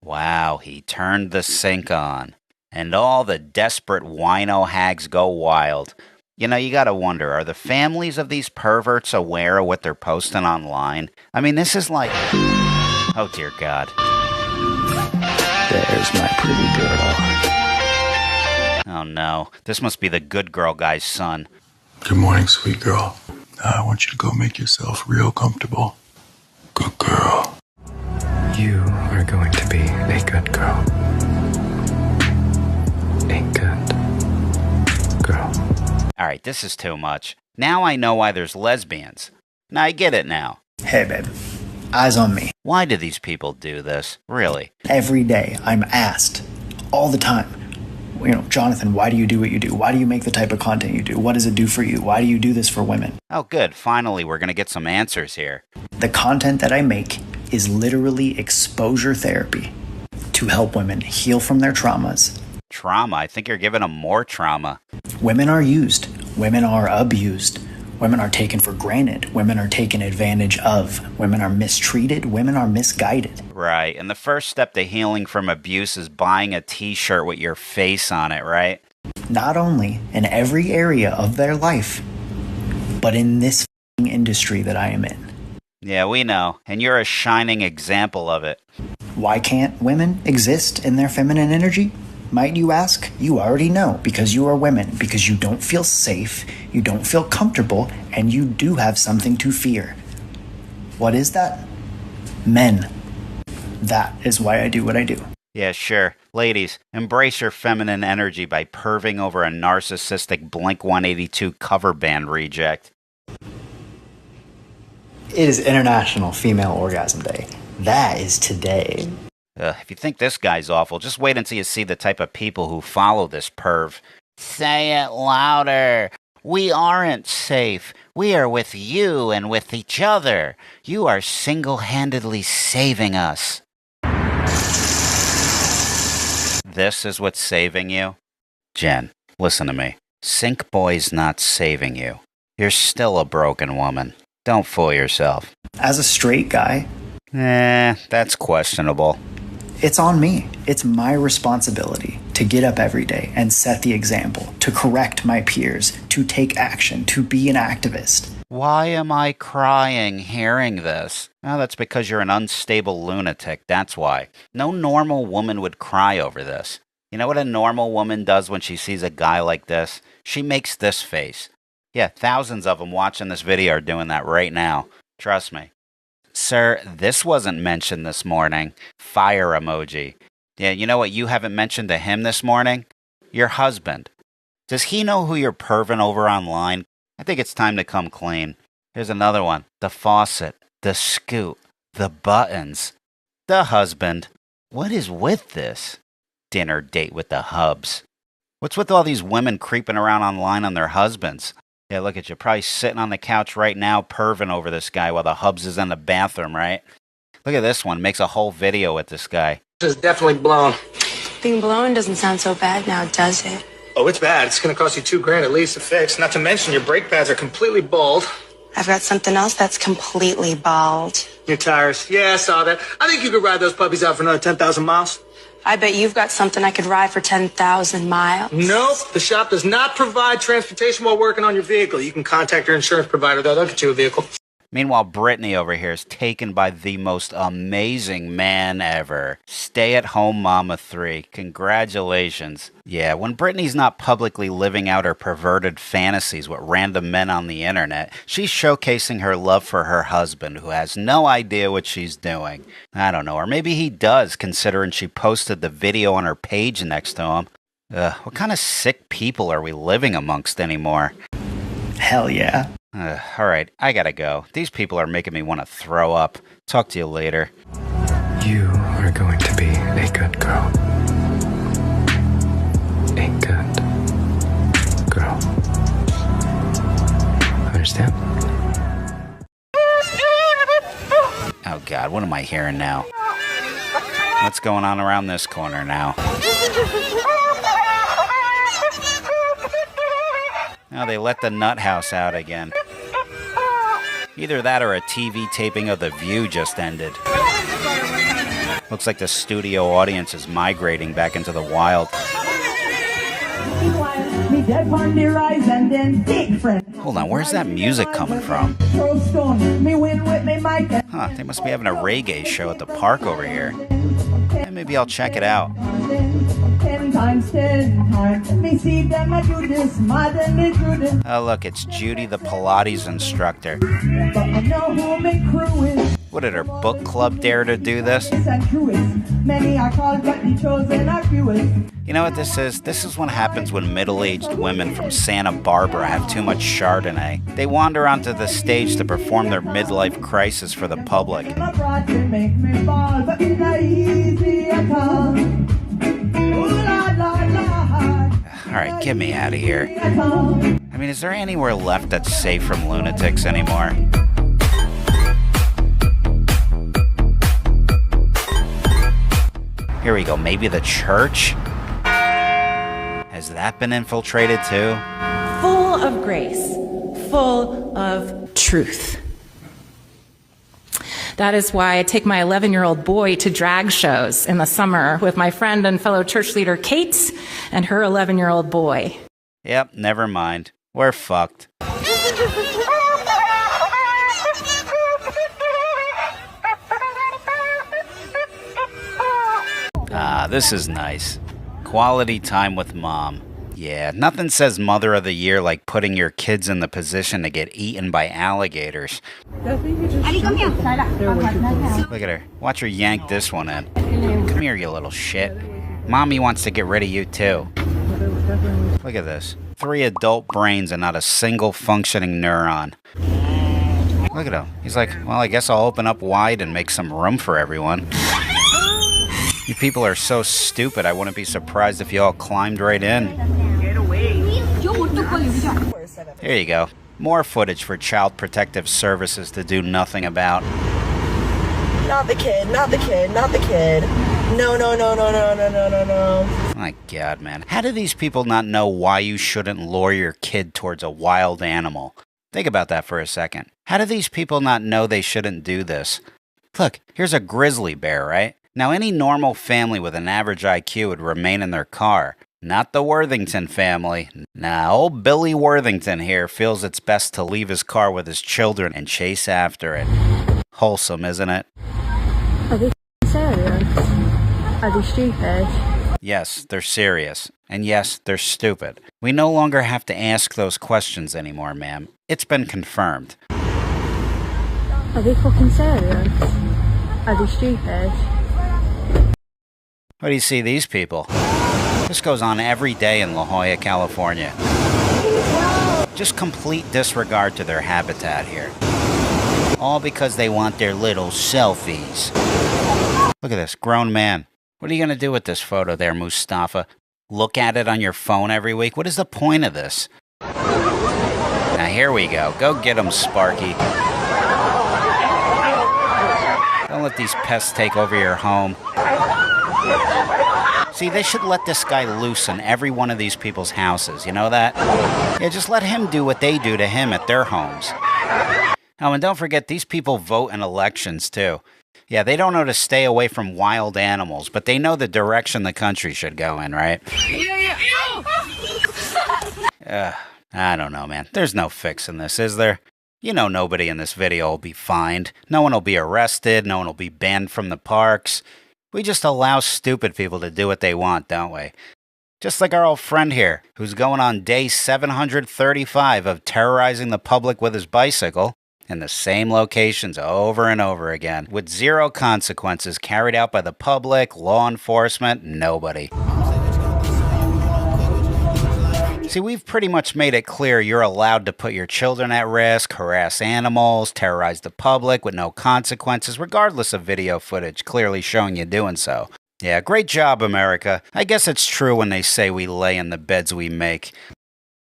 Wow, he turned the sink on. And all the desperate wino hags go wild. You know, you gotta wonder, are the families of these perverts aware of what they're posting online? I mean, this is like... Oh, dear God. There's my pretty girl. Oh, no. This must be the good girl guy's son. Good morning, sweet girl. I want you to go make yourself real comfortable. Good girl. You are going to be a good girl. A good girl. All right, this is too much. Now I know why there's lesbians. Now I get it now. Hey, babe. Eyes on me. Why do these people do this? Really? Every day I'm asked, all the time, you know, Jonathan, why do you do what you do? Why do you make the type of content you do? What does it do for you? Why do you do this for women? Oh, good. Finally, we're going to get some answers here. The content that I make is literally exposure therapy to help women heal from their traumas. Trauma? I think you're giving them more trauma. Women are used. Women are abused. Women are taken for granted. Women are taken advantage of. Women are mistreated. Women are misguided. Right. And the first step to healing from abuse is buying a t-shirt with your face on it, right? Not only in every area of their life, but in this industry that I am in. Yeah, we know. And you're a shining example of it. Why can't women exist in their feminine energy? Might you ask? You already know, because you are women, because you don't feel safe, you don't feel comfortable, and you do have something to fear. What is that? Men. That is why I do what I do. Yeah, sure. Ladies, embrace your feminine energy by perving over a narcissistic Blink-182 cover band reject. It is International Female Orgasm Day. That is today. If you think this guy's awful, just wait until you see the type of people who follow this perv. Say it louder. We aren't safe. We are with you and with each other. You are single-handedly saving us. This is what's saving you? Jen, listen to me. Sink Boy's not saving you. You're still a broken woman. Don't fool yourself. As a straight guy... that's questionable. It's on me. It's my responsibility to get up every day and set the example, to correct my peers, to take action, to be an activist. Why am I crying hearing this? Oh, that's because you're an unstable lunatic, that's why. No normal woman would cry over this. You know what a normal woman does when she sees a guy like this? She makes this face. Yeah, thousands of them watching this video are doing that right now. Trust me. Sir, this wasn't mentioned this morning. Fire emoji. Yeah, you know what you haven't mentioned to him this morning? Your husband. Does he know who you're perving over online? I think it's time to come clean. Here's another one. The faucet. The scoot. The buttons. The husband. What is with this? Dinner date with the hubs. What's with all these women creeping around online on their husbands? Yeah, look at you. Probably sitting on the couch right now perving over this guy while the hubs is in the bathroom, right? Look at this one. Makes a whole video with this guy. This is definitely blown. Being blown doesn't sound so bad now, does it? Oh, it's bad. It's going to cost you $2,000 at least to fix. Not to mention your brake pads are completely bald. I've got something else that's completely bald. Your tires. Yeah, I saw that. I think you could ride those puppies out for another 10,000 miles. I bet you've got something I could ride for 10,000 miles. Nope. The shop does not provide transportation while working on your vehicle. You can contact your insurance provider, though. They'll get you a vehicle. Meanwhile, Brittany over here is taken by the most amazing man ever. Stay-at-home mama 3. Congratulations. Yeah, when Brittany's not publicly living out her perverted fantasies with random men on the internet, she's showcasing her love for her husband, who has no idea what she's doing. I don't know, or maybe he does, considering she posted the video on her page next to him. What kind of sick people are we living amongst anymore? Hell yeah. Alright, I gotta go. These people are making me want to throw up. Talk to you later. You are going to be a good girl. A good girl. Understand? Oh god, what am I hearing now? What's going on around this corner now? Oh, they let the nut house out again. Either that or a TV taping of The View just ended. Looks like the studio audience is migrating back into the wild. Hold on, where's that music coming from? Huh, they must be having a reggae show at the park over here. Yeah, maybe I'll check it out. 10 times, 10 times. Me see them, I do this, mad and me do this. Oh, look, it's Judy, the Pilates instructor. But I know who my crew is. What did her book club dare to do this? Many are called, but the chosen are fewest. You know what this is? This is what happens when middle-aged women from Santa Barbara have too much Chardonnay. They wander onto the stage to perform their midlife crisis for the public. Alright, get me out of here. I mean, is there anywhere left that's safe from lunatics anymore? Here we go, maybe the church? Has that been infiltrated too? Full of grace, full of truth. That is why I take my 11-year-old boy to drag shows in the summer with my friend and fellow church leader Kate and her 11-year-old boy. Yep, never mind. We're fucked. Ah, this is nice. Quality time with mom. Yeah, nothing says Mother of the Year like putting your kids in the position to get eaten by alligators. Look at her. Watch her yank this one in. Come here, you little shit. Mommy wants to get rid of you too. Look at this. 3 adult brains and not a single functioning neuron. Look at him. He's like, well, I guess I'll open up wide and make some room for everyone. You people are so stupid, I wouldn't be surprised if you all climbed right in. Here you go. More footage for Child Protective Services to do nothing about. Not the kid, not the kid, not the kid. No, no, no, no, no, no, no, no, no. My God, man. How do these people not know why you shouldn't lure your kid towards a wild animal? Think about that for a second. How do these people not know they shouldn't do this? Look, here's a grizzly bear, right? Now, any normal family with an average IQ would remain in their car. Not the Worthington family. Nah, old Billy Worthington here feels it's best to leave his car with his children and chase after it. Wholesome, isn't it? Are they serious? Are they stupid? Yes, they're serious. And yes, they're stupid. We no longer have to ask those questions anymore, ma'am. It's been confirmed. Are they fucking serious? Are they stupid? What do you see these people? This goes on every day in La Jolla, California. Just complete disregard to their habitat here. All because they want their little selfies. Look at this, grown man. What are you going to do with this photo there, Mustafa? Look at it on your phone every week? What is the point of this? Now here we go. Go get them, Sparky. Don't let these pests take over your home. See, they should let this guy loose in every one of these people's houses, you know that? Yeah, just let him do what they do to him at their homes. Oh, and don't forget, these people vote in elections, too. Yeah, they don't know to stay away from wild animals, but they know the direction the country should go in, right? I don't know, man. There's no fixing this, is there? You know nobody in this video will be fined. No one will be arrested. No one will be banned from the parks. We just allow stupid people to do what they want, don't we? Just like our old friend here, who's going on day 735 of terrorizing the public with his bicycle in the same locations over and over again, with zero consequences carried out by the public, law enforcement, nobody. See, we've pretty much made it clear you're allowed to put your children at risk, harass animals, terrorize the public with no consequences, regardless of video footage clearly showing you doing so. Yeah, great job, America. I guess it's true when they say we lay in the beds we make.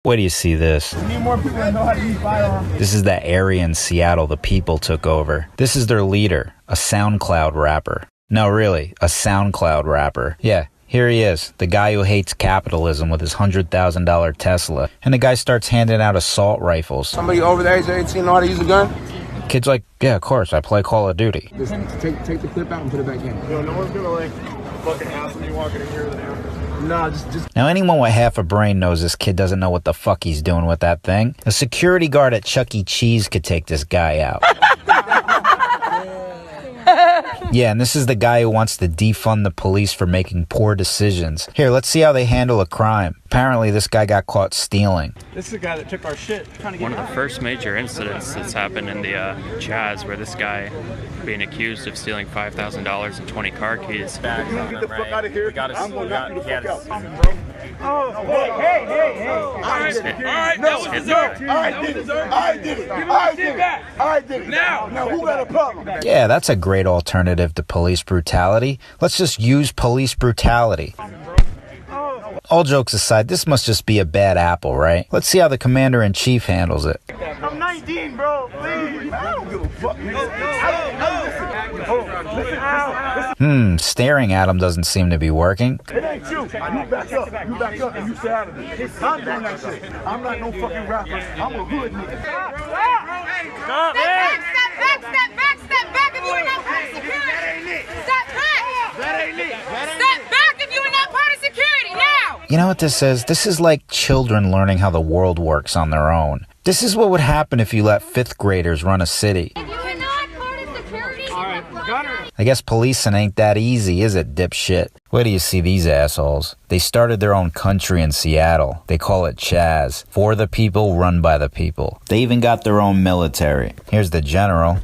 Wait do you see this? We need more people that know how to use firearms. This is that area in Seattle the people took over. This is their leader, a SoundCloud rapper. No, really, a SoundCloud rapper. Yeah, here he is, the guy who hates capitalism with his $100,000 Tesla. And the guy starts handing out assault rifles. Somebody over the age of 18 know how to use a gun? Kid's like, yeah, of course, I play Call of Duty. Just take the clip out and put it back in. Yo, no one's gonna fucking hassle you walking in here with an after. Nah, just... Now, anyone with half a brain knows this kid doesn't know what the fuck he's doing with that thing. A security guard at Chuck E. Cheese could take this guy out. Yeah, and this is the guy who wants to defund the police for making poor decisions. Here, let's see how they handle a crime. Apparently, this guy got caught stealing. This is the guy that took our shit. One of the first major incidents that's happened in the Chaz, where this guy being accused of stealing $5,000 and 20 car keys. Get the fuck out of here. I'm going to knock you the fuck out. Oh, hey. All right, that was dessert. I did it. Now who got a problem? Yeah, that's a great alternative to police brutality. Let's just use police brutality. All jokes aside, this must just be a bad apple, right? Let's see how the commander-in-chief handles it. I'm 19, bro. Please. I don't give a fuck. Staring at him doesn't seem to be working. It ain't you. You back up. And you stay out of it. I'm doing that shit. I'm not no fucking rapper. I'm a hood nigga. Stop back if you are not part of security. Step back if you are not part of security now. You know what this is? This is like children learning how the world works on their own. This is what would happen if you let 5th graders run a city. If you are not part of security, I guess policing ain't that easy, is it, dipshit? Where do you see these assholes? They started their own country in Seattle. They call it Chaz. For the people, run by the people. They even got their own military. Here's the general.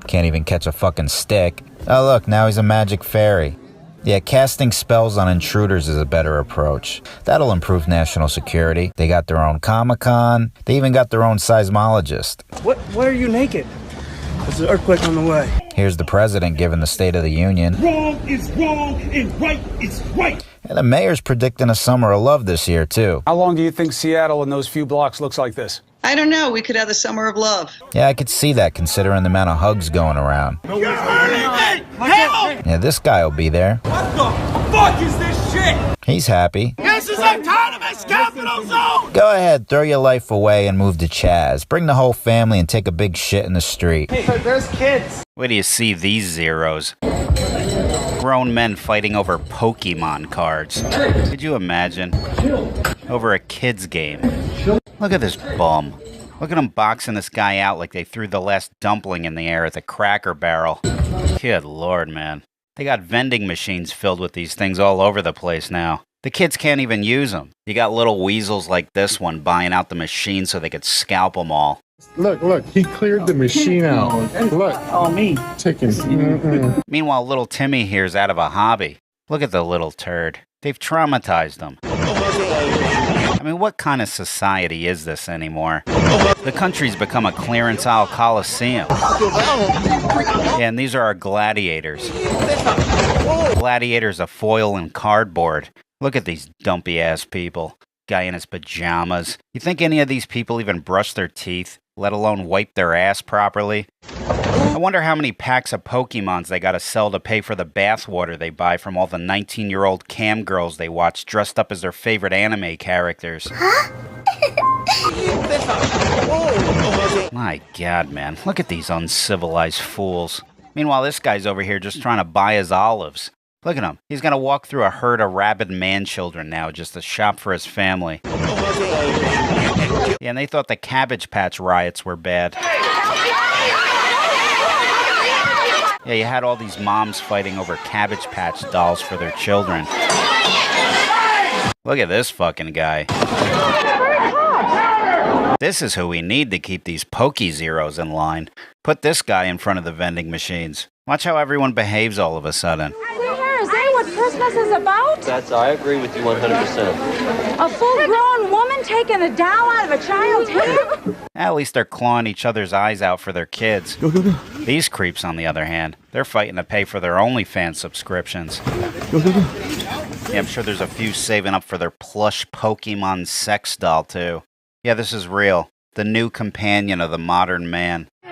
Can't even catch a fucking stick. Oh look, now he's a magic fairy. Yeah, casting spells on intruders is a better approach. That'll improve national security. They got their own Comic-Con. They even got their own seismologist. What are you naked? There's an earthquake on the way. Here's the president giving the State of the Union. Wrong is wrong and right is right. And the mayor's predicting a summer of love this year, too. How long do you think Seattle in those few blocks looks like this? I don't know. We could have the summer of love. Yeah, I could see that considering the amount of hugs going around. Yeah, this guy will be there. What the fuck is this shit? He's happy. This is autonomous capital zone! Go ahead, throw your life away and move to Chaz. Bring the whole family and take a big shit in the street. Hey, there's kids. Where do you see these zeros? Grown men fighting over Pokemon cards. Could you imagine? Over a kid's game. Look at this bum. Look at him boxing this guy out like they threw the last dumpling in the air at the Cracker Barrel. Good lord, man. They got vending machines filled with these things all over the place now. The kids can't even use them. You got little weasels like this one buying out the machine so they could scalp them all. Look, he cleared the machine out. Look. Oh, me. Taking. Meanwhile, little Timmy here's out of a hobby. Look at the little turd. They've traumatized him. I mean, what kind of society is this anymore? The country's become a clearance aisle coliseum. Yeah, and these are our gladiators. Gladiators of foil and cardboard. Look at these dumpy-ass people. Guy in his pajamas. You think any of these people even brush their teeth, let alone wipe their ass properly? I wonder how many packs of Pokemons they gotta sell to pay for the bathwater they buy from all the 19-year-old cam girls they watch dressed up as their favorite anime characters. My god, man. Look at these uncivilized fools. Meanwhile, this guy's over here just trying to buy his olives. Look at him. He's gonna walk through a herd of rabid man-children now just to shop for his family. Yeah, and they thought the Cabbage Patch riots were bad. Yeah, you had all these moms fighting over Cabbage Patch dolls for their children. Look at this fucking guy. This is who we need to keep these Pokey Zeros in line. Put this guy in front of the vending machines. Watch how everyone behaves all of a sudden. Is that what Christmas is about? I agree with you 100%. A full-grown woman taking a doll out of a child's hand? At least they're clawing each other's eyes out for their kids. Go. These creeps, on the other hand, they're fighting to pay for their OnlyFans subscriptions. Go. Yeah, I'm sure there's a few saving up for their plush Pokemon sex doll, too. Yeah, this is real. The new companion of the modern man. Oh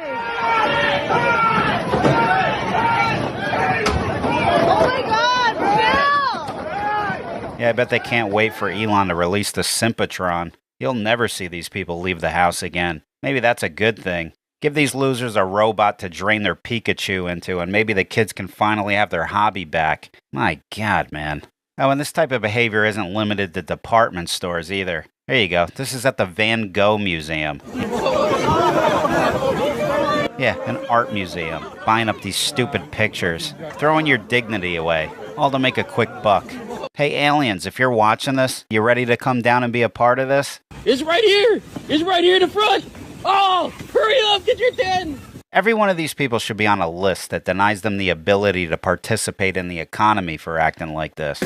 my God, Bill! Yeah, I bet they can't wait for Elon to release the Sympatron. You'll never see these people leave the house again. Maybe that's a good thing. Give these losers a robot to drain their Pikachu into, and maybe the kids can finally have their hobby back. My God, man. Oh, and this type of behavior isn't limited to department stores either. There you go. This is at the Van Gogh Museum. Yeah, an art museum. Buying up these stupid pictures. Throwing your dignity away. All to make a quick buck. Hey, aliens, if you're watching this, you ready to come down and be a part of this? It's right here. It's right here in the front. Oh, hurry up. Get your 10. Every one of these people should be on a list that denies them the ability to participate in the economy for acting like this.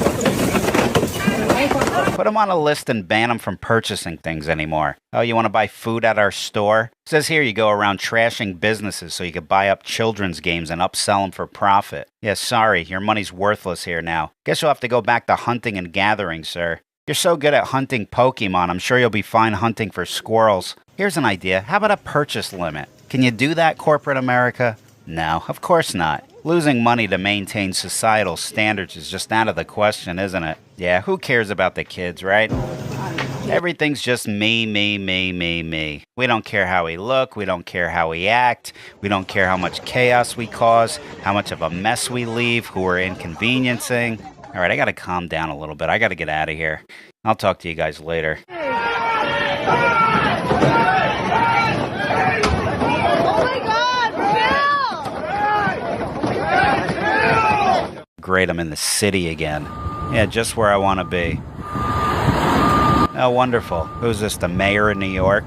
Put them on a list and ban them from purchasing things anymore. Oh, you want to buy food at our store? It says here you go around trashing businesses so you can buy up children's games and upsell them for profit. Yeah, sorry, your money's worthless here now. Guess you'll have to go back to hunting and gathering, sir. You're so good at hunting Pokemon, I'm sure you'll be fine hunting for squirrels. Here's an idea. How about a purchase limit? Can you do that, corporate America? No, of course not. Losing money to maintain societal standards is just out of the question, isn't it? Yeah, who cares about the kids, right? Everything's just me. We don't care how we look. We don't care how we act. We don't care how much chaos we cause, how much of a mess we leave, who we're inconveniencing. All right, I got to calm down a little bit. I got to get out of here. I'll talk to you guys later. Great, I'm in the city again. Yeah, just where I want to be. Oh, wonderful. Who's this, the mayor of New York?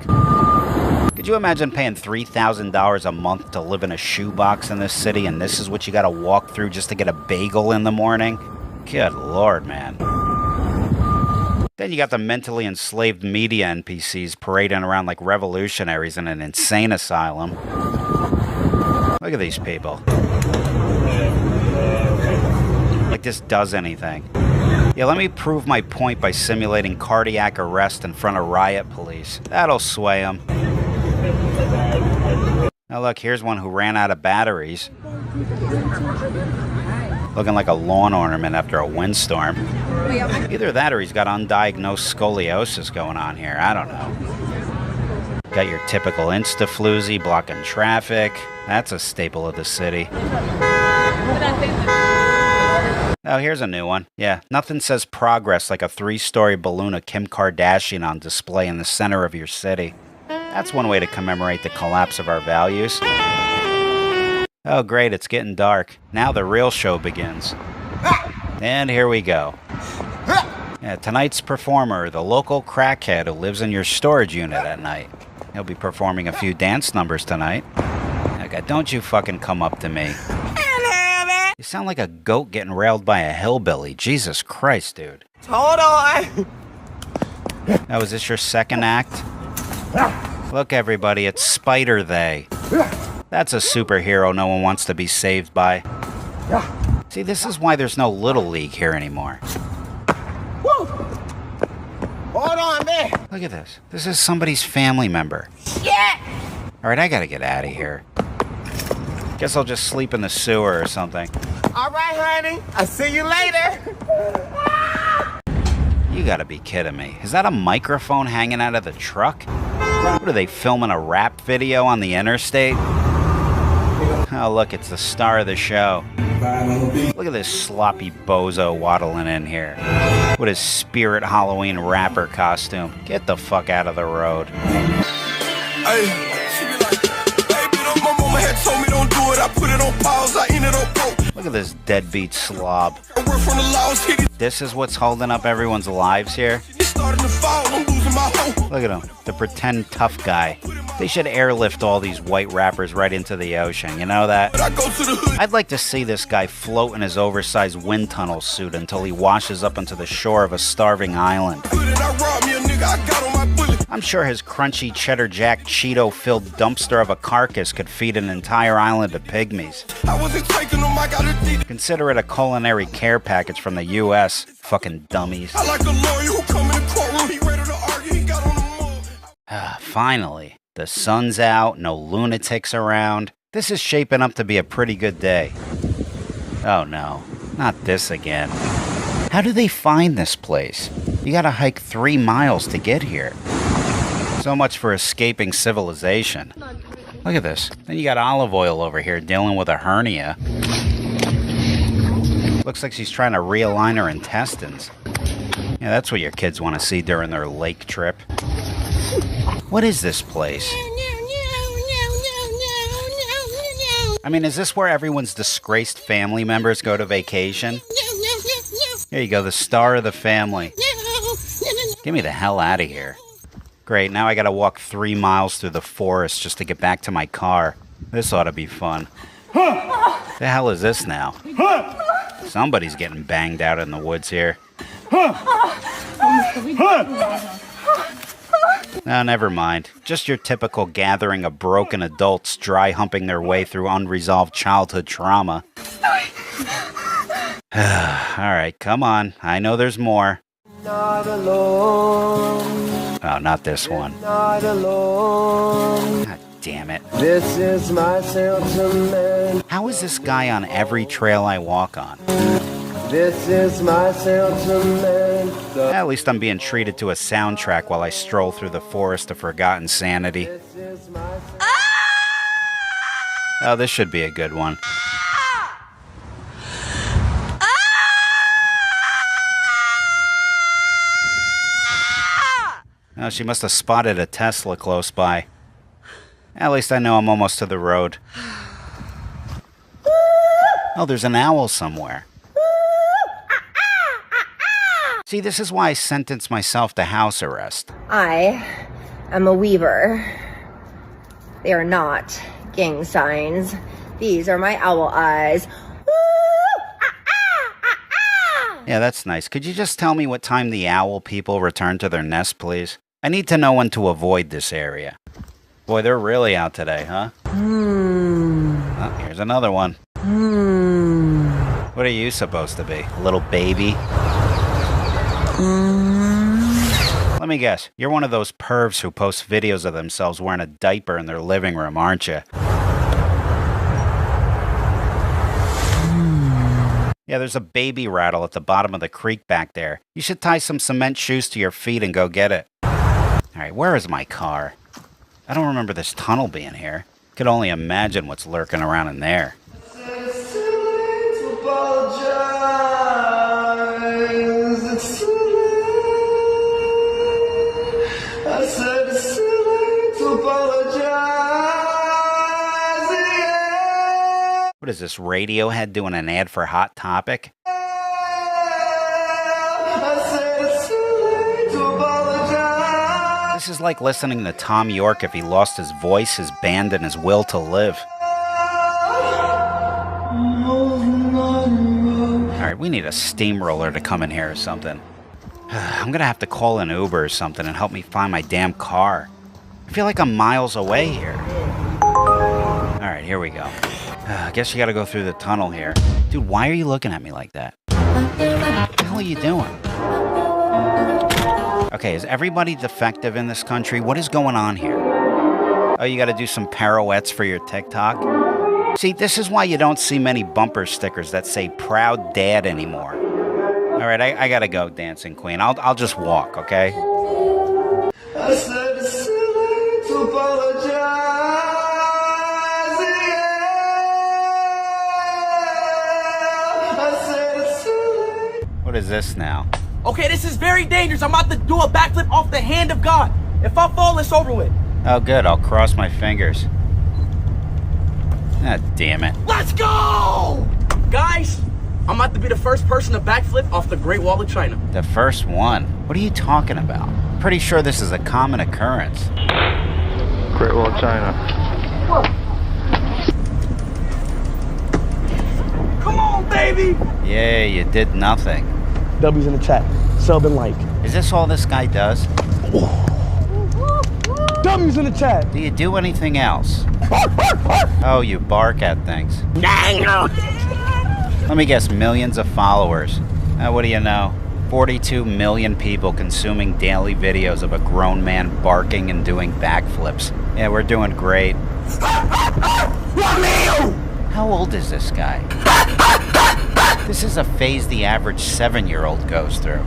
Could you imagine paying $3,000 a month to live in a shoebox in this city, and this is what you gotta walk through just to get a bagel in the morning? Good Lord, man. Then you got the mentally enslaved media NPCs parading around like revolutionaries in an insane asylum. Look at these people. Like this does anything. Yeah, let me prove my point by simulating cardiac arrest in front of riot police. That'll sway them. Now look, here's one who ran out of batteries. Looking like a lawn ornament after a windstorm. Either that or he's got undiagnosed scoliosis going on here. I don't know. Got your typical Insta-floozy blocking traffic. That's a staple of the city. Oh, here's a new one. Yeah, nothing says progress like a 3-story balloon of Kim Kardashian on display in the center of your city. That's one way to commemorate the collapse of our values. Oh, great, it's getting dark. Now the real show begins. And here we go. Yeah, tonight's performer, the local crackhead who lives in your storage unit at night. He'll be performing a few dance numbers tonight. Okay, don't you fucking come up to me. You sound like a goat getting railed by a hillbilly. Jesus Christ, dude. Hold on. Now, is this your second act? Look, everybody, it's Spider-They. That's a superhero no one wants to be saved by. See, this is why there's no Little League here anymore. Woo. Hold on, man. Look at this. This is somebody's family member. Yeah. All right, I gotta get out of here. Guess I'll just sleep in the sewer or something. All right, honey. I'll see you later. You gotta be kidding me. Is that a microphone hanging out of the truck? What are they, filming a rap video on the interstate? Oh, look, it's the star of the show. Look at this sloppy bozo waddling in here with his Spirit Halloween rapper costume. Get the fuck out of the road. Hey, she be like, baby, my mama had told me don't do it. I put it on pause, I ended up broke. Look at this deadbeat slob. This is what's holding up everyone's lives here. Look at him, the pretend tough guy. They should airlift all these white rappers right into the ocean, you know that? I'd like to see this guy float in his oversized wind tunnel suit until he washes up onto the shore of a starving island. I'm sure his crunchy cheddar jack Cheeto-filled dumpster of a carcass could feed an entire island of pygmies. Consider it a culinary care package from the U.S., fucking dummies. I like a lawyer who come in the courtroom, he ready to argue, he got on the mall. Finally, the sun's out, no lunatics around. This is shaping up to be a pretty good day. Oh no, not this again. How do they find this place? You gotta hike 3 miles to get here. So much for escaping civilization. Look at this. Then you got Olive Oil over here dealing with a hernia. Looks like she's trying to realign her intestines. Yeah, that's what your kids want to see during their lake trip. What is this place? I mean, is this where everyone's disgraced family members go to vacation? Here you go, the star of the family. Get me the hell out of here. Great, now I gotta walk 3 miles through the forest just to get back to my car. This ought to be fun. The hell is this now? Somebody's getting banged out in the woods here. No, never mind. Just your typical gathering of broken adults dry humping their way through unresolved childhood trauma. Alright, come on. I know there's more. Not alone. Oh, not this one. Not alone. God damn it. This is my sentiment. How is this guy on every trail I walk on? This is my sentiment. At least I'm being treated to a soundtrack while I stroll through the forest of forgotten sanity. Oh, this should be a good one. Oh, she must have spotted a Tesla close by. At least I know I'm almost to the road. Oh, there's an owl somewhere. See, this is why I sentenced myself to house arrest. I am a weaver. They are not gang signs. These are my owl eyes. Yeah, that's nice. Could you just tell me what time the owl people return to their nest, please? I need to know when to avoid this area. Boy, they're really out today, huh? Oh, here's another one. What are you supposed to be? A little baby? Let me guess. You're one of those pervs who post videos of themselves wearing a diaper in their living room, aren't you? Yeah, there's a baby rattle at the bottom of the creek back there. You should tie some cement shoes to your feet and go get it. Alright, where is my car? I don't remember this tunnel being here. Could only imagine what's lurking around in there. What is this, Radiohead doing an ad for Hot Topic? This is like listening to Tom York if he lost his voice, his band, and his will to live. Alright, we need a steamroller to come in here or something. I'm gonna have to call an Uber or something and help me find my damn car. I feel like I'm miles away here. Alright, here we go. I guess you gotta go through the tunnel here. Dude, why are you looking at me like that? What the hell are you doing? Okay, is everybody defective in this country? What is going on here? Oh, you gotta do some pirouettes for your TikTok? See, this is why you don't see many bumper stickers that say Proud Dad anymore. Alright, I gotta go, Dancing Queen. I'll just walk, okay? I said it's too late to apologize. What is this now? Okay, this is very dangerous. I'm about to do a backflip off the hand of God. If I fall, it's over with. Oh, good. I'll cross my fingers. Ah, damn it. Let's go! Guys, I'm about to be the first person to backflip off the Great Wall of China. The first one? What are you talking about? Pretty sure this is a common occurrence. Great Wall of China. Come on, baby! Yeah, you did nothing. W's in the chat. Sub and like. Is this all this guy does? W's in the chat. Do you do anything else? Oh, you bark at things. Let me guess, millions of followers. What do you know? 42 million people consuming daily videos of a grown man barking and doing backflips. Yeah, we're doing great. How old is this guy? This is a phase the average 7-year-old goes through.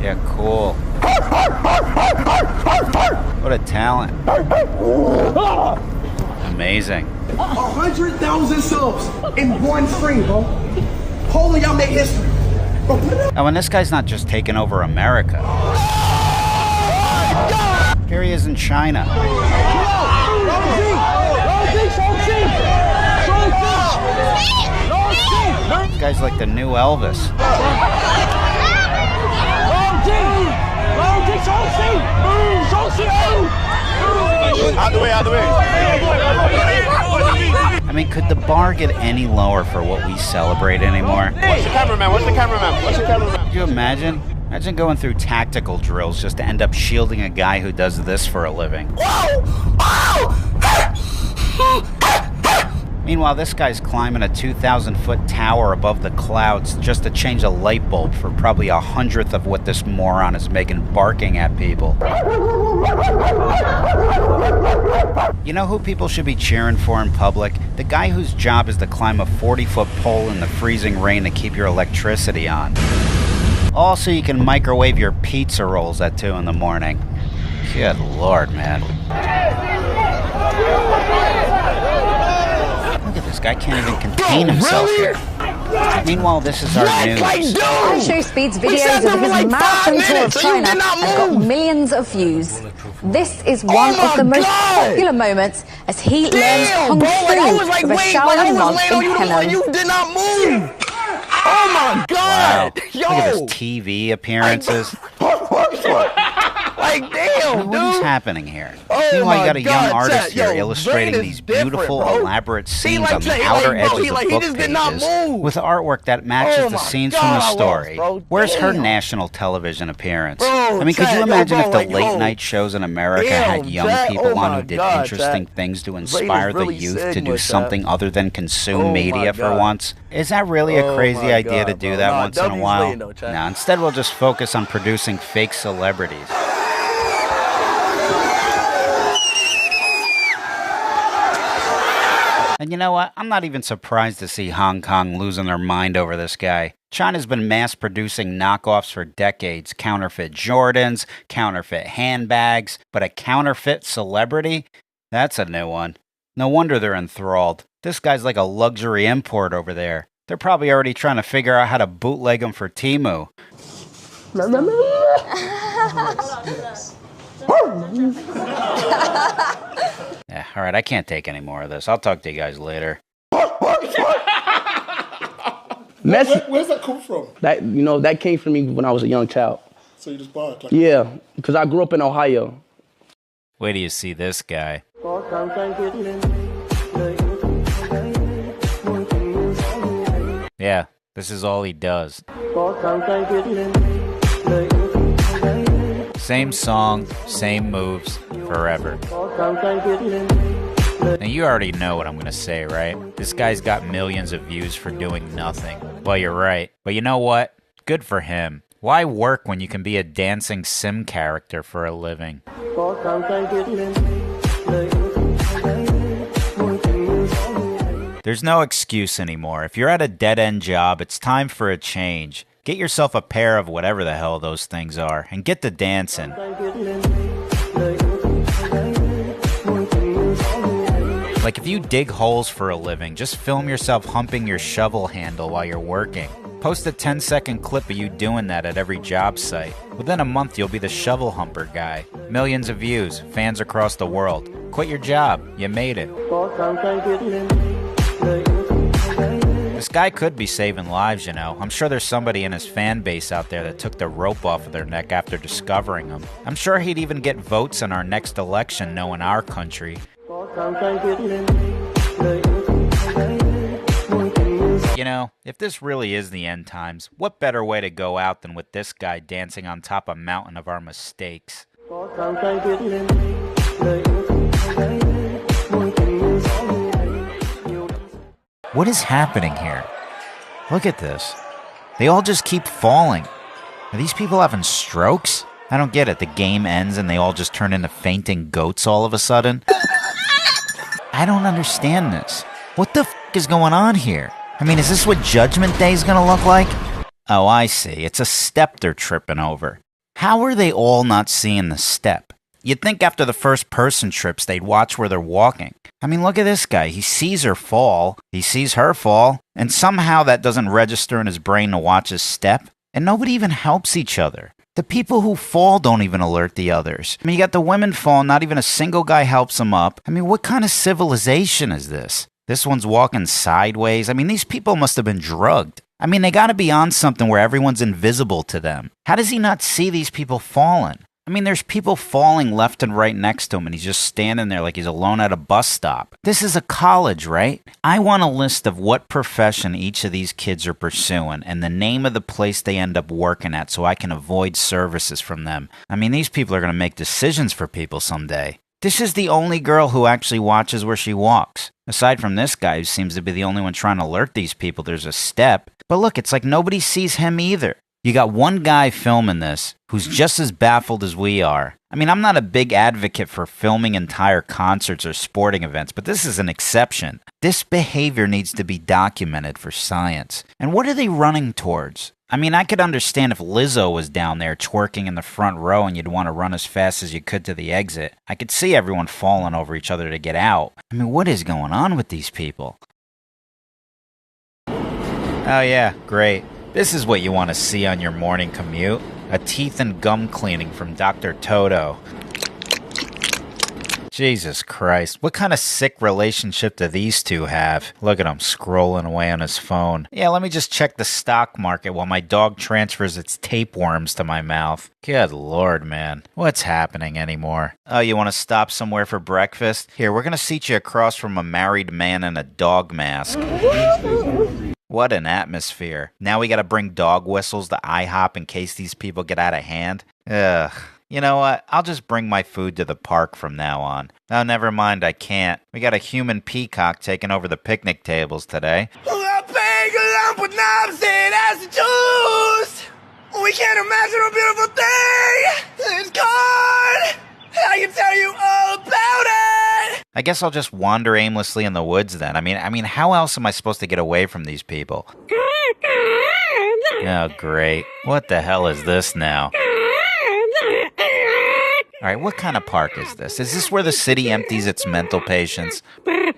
Yeah, cool. What a talent. Amazing. 100,000 subs in one stream, bro. Holy, y'all make history. Oh, and this guy's not just taking over America. Here he is in China. This guy's like the new Elvis. Out the way, out the way. I mean, could the bar get any lower for what we celebrate anymore? What's the cameraman? What's the cameraman? What's the cameraman? Could you imagine? Imagine going through tactical drills just to end up shielding a guy who does this for a living. Meanwhile, this guy's climbing a 2,000-foot tower above the clouds just to change a light bulb for probably 100th of what this moron is making barking at people. You know who people should be cheering for in public? The guy whose job is to climb a 40-foot pole in the freezing rain to keep your electricity on. Also, you can microwave your pizza rolls at 2 in the morning. Good Lord, man. Look at this guy, can't even contain himself here. Meanwhile, this is our news. Show Speed's videos of his marathon tour of China has got millions of views. This is one of the most popular moments as he learns Kung Fu with a Shaolin monk in Henan. You did not move! Oh my God! Wow. Look at his TV appearances. Like, damn, What is happening here? Oh Meanwhile, you got a my young God, artist chat. here Yo, illustrating Brain these is different, beautiful, bro. elaborate See, scenes like, on the Jay, outer like, edges bro, of he book just did not pages move. with artwork that matches Oh the my scenes God, from the I story. lost, bro. Where's her Damn. national television appearance? Bro, I mean, could chat, you yo, imagine bro, if the like, late yo. night shows in America Damn, had young chat. people Oh on my who did God, interesting chat. things to Brain inspire is the really youth to Sigma, do chat. something other than consume Oh my media for God. once? Is that really a Oh crazy my idea to God, do bro. that Nah, once in a W's while? laying though, chat. No, instead we'll just focus on producing fake celebrities. And you know what? I'm not even surprised to see Hong Kong losing their mind over this guy. China's been mass-producing knockoffs for decades. Counterfeit Jordans, counterfeit handbags, but a counterfeit celebrity? That's a new one. No wonder they're enthralled. This guy's like a luxury import over there. They're probably already trying to figure out how to bootleg him for Temu. Yeah, all right, I can't take any more of this. I'll talk to you guys later. Where's that come from? That came from me when I was a young child. So you just bark like Yeah, because I grew up in Ohio. Wait till you see this guy. Yeah, this is all he does. Same song, same moves, forever. Now you already know what I'm gonna say, right? This guy's got millions of views for doing nothing. Well, you're right. But you know what? Good for him. Why work when you can be a dancing sim character for a living? There's no excuse anymore. If you're at a dead-end job, it's time for a change. Get yourself a pair of whatever the hell those things are, and get to dancing. Like if you dig holes for a living, just film yourself humping your shovel handle while you're working. Post a 10-second clip of you doing that at every job site. Within a month, you'll be the shovel humper guy. Millions of views, fans across the world. Quit your job. You made it. This guy could be saving lives, you know. I'm sure there's somebody in his fan base out there that took the rope off of their neck after discovering him. I'm sure he'd even get votes in our next election knowing our country. You know, if this really is the end times, what better way to go out than with this guy dancing on top of a mountain of our mistakes? What is happening here? Look at this. They all just keep falling. Are these people having strokes? I don't get it. The game ends and they all just turn into fainting goats all of a sudden? I don't understand this. What the f*** is going on here? I mean, is this what Judgment Day is going to look like? Oh, I see. It's a step they're tripping over. How are they all not seeing the step? You'd think after the first person trips, they'd watch where they're walking. I mean, look at this guy. He sees her fall. He sees her fall. And somehow that doesn't register in his brain to watch his step. And nobody even helps each other. The people who fall don't even alert the others. I mean, you got the women fall, not even a single guy helps them up. I mean, what kind of civilization is this? This one's walking sideways. I mean, these people must have been drugged. I mean, they got to be on something where everyone's invisible to them. How does he not see these people falling? I mean, there's people falling left and right next to him, and he's just standing there like he's alone at a bus stop. This is a college, right? I want a list of what profession each of these kids are pursuing and the name of the place they end up working at so I can avoid services from them. I mean, these people are going to make decisions for people someday. This is the only girl who actually watches where she walks. Aside from this guy who seems to be the only one trying to alert these people there's a step. But look, it's like nobody sees him either. You got one guy filming this who's just as baffled as we are. I mean, I'm not a big advocate for filming entire concerts or sporting events, but this is an exception. This behavior needs to be documented for science. And what are they running towards? I mean, I could understand if Lizzo was down there twerking in the front row and you'd want to run as fast as you could to the exit. I could see everyone falling over each other to get out. I mean, what is going on with these people? Oh yeah, great. This is what you want to see on your morning commute. A teeth and gum cleaning from Dr. Toto. Jesus Christ, what kind of sick relationship do these two have? Look at him scrolling away on his phone. Yeah, let me just check the stock market while my dog transfers its tapeworms to my mouth. Good Lord, man. What's happening anymore? Oh, you want to stop somewhere for breakfast? Here, we're going to seat you across from a married man in a dog mask. What an atmosphere. Now we gotta bring dog whistles to IHOP in case these people get out of hand? Ugh. You know what? I'll just bring my food to the park from now on. Oh, never mind, I can't. We got a human peacock taking over the picnic tables today. With knobs and acid juice. We can't imagine a beautiful thing. It's gone. I can tell you all about it. I guess I'll just wander aimlessly in the woods then. I mean, how else am I supposed to get away from these people? Oh, great. What the hell is this now? All right, what kind of park is this? Is this where the city empties its mental patients? I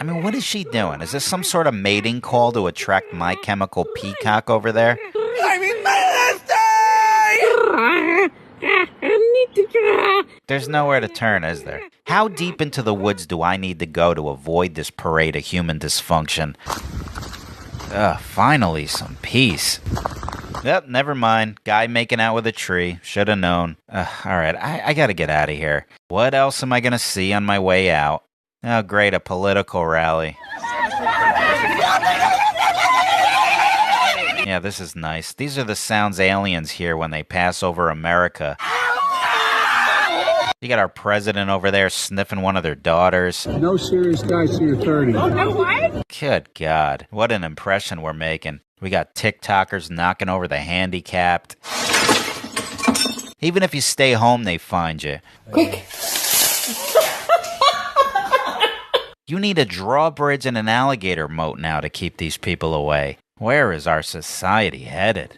mean, what is she doing? Is this some sort of mating call to attract My Chemical Peacock over there? I mean, my last day! There's nowhere to turn, is there? How deep into the woods do I need to go to avoid this parade of human dysfunction? Finally, some peace. Yep, never mind. Guy making out with a tree. Should have known. Alright, I gotta get out of here. What else am I gonna see on my way out? Oh, great, a political rally. Yeah, this is nice. These are the sounds aliens hear when they pass over America. You got our president over there sniffing one of their daughters. No serious guys till you're 30. What? Good God. What an impression we're making. We got TikTokers knocking over the handicapped. Even if you stay home, they find you. Quick. You need a drawbridge and an alligator moat now to keep these people away. Where is our society headed?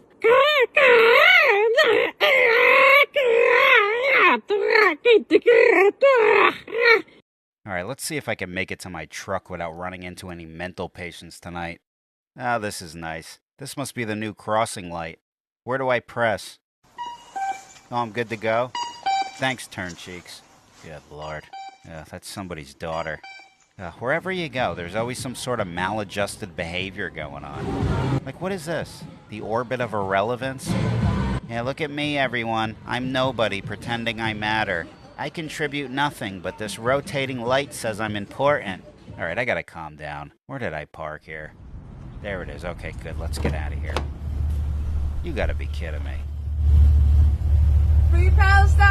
Alright, let's see if I can make it to my truck without running into any mental patients tonight. Ah, this is nice. This must be the new crossing light. Where do I press? Oh, I'm good to go? Thanks, Turn Cheeks. Good lord. That's somebody's daughter. Wherever you go, there's always some sort of maladjusted behavior going on. Like, what is this? The orbit of irrelevance? Yeah, look at me, everyone. I'm nobody, pretending I matter. I contribute nothing, but this rotating light says I'm important. Alright, I gotta calm down. Where did I park here? There it is. Okay, good. Let's get out of here. You gotta be kidding me. Free Palestine!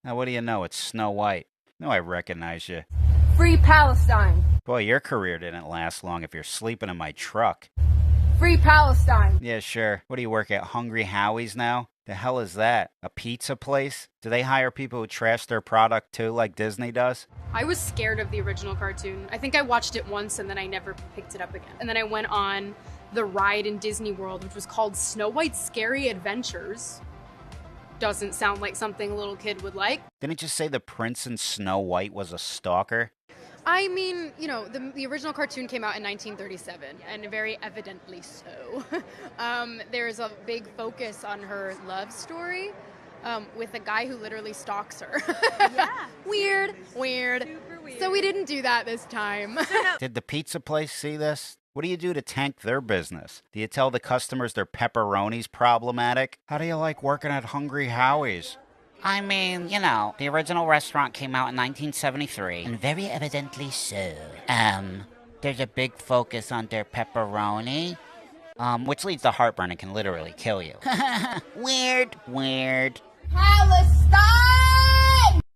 Now, what do you know? It's Snow White. No, I recognize you. Free Palestine! Boy, your career didn't last long if you're sleeping in my truck. Free Palestine! Yeah, sure. What do you work at, Hungry Howie's now? The hell is that? A pizza place? Do they hire people who trash their product too, like Disney does? I was scared of the original cartoon. I think I watched it once and then I never picked it up again. And then I went on the ride in Disney World, which was called Snow White's Scary Adventures. Doesn't sound like something a little kid would like. Didn't you say the prince in Snow White was a stalker? I mean, you know, the original cartoon came out in 1937, and very evidently so. There's a big focus on her love story with a guy who literally stalks her. Yeah. Weird. Super weird. So we didn't do that this time. Did the pizza place see this? What do you do to tank their business? Do you tell the customers their pepperoni's problematic? How do you like working at Hungry Howie's? I mean, you know, the original restaurant came out in 1973, and very evidently so. There's a big focus on their pepperoni, which leads to heartburn and can literally kill you. Weird. Palestine!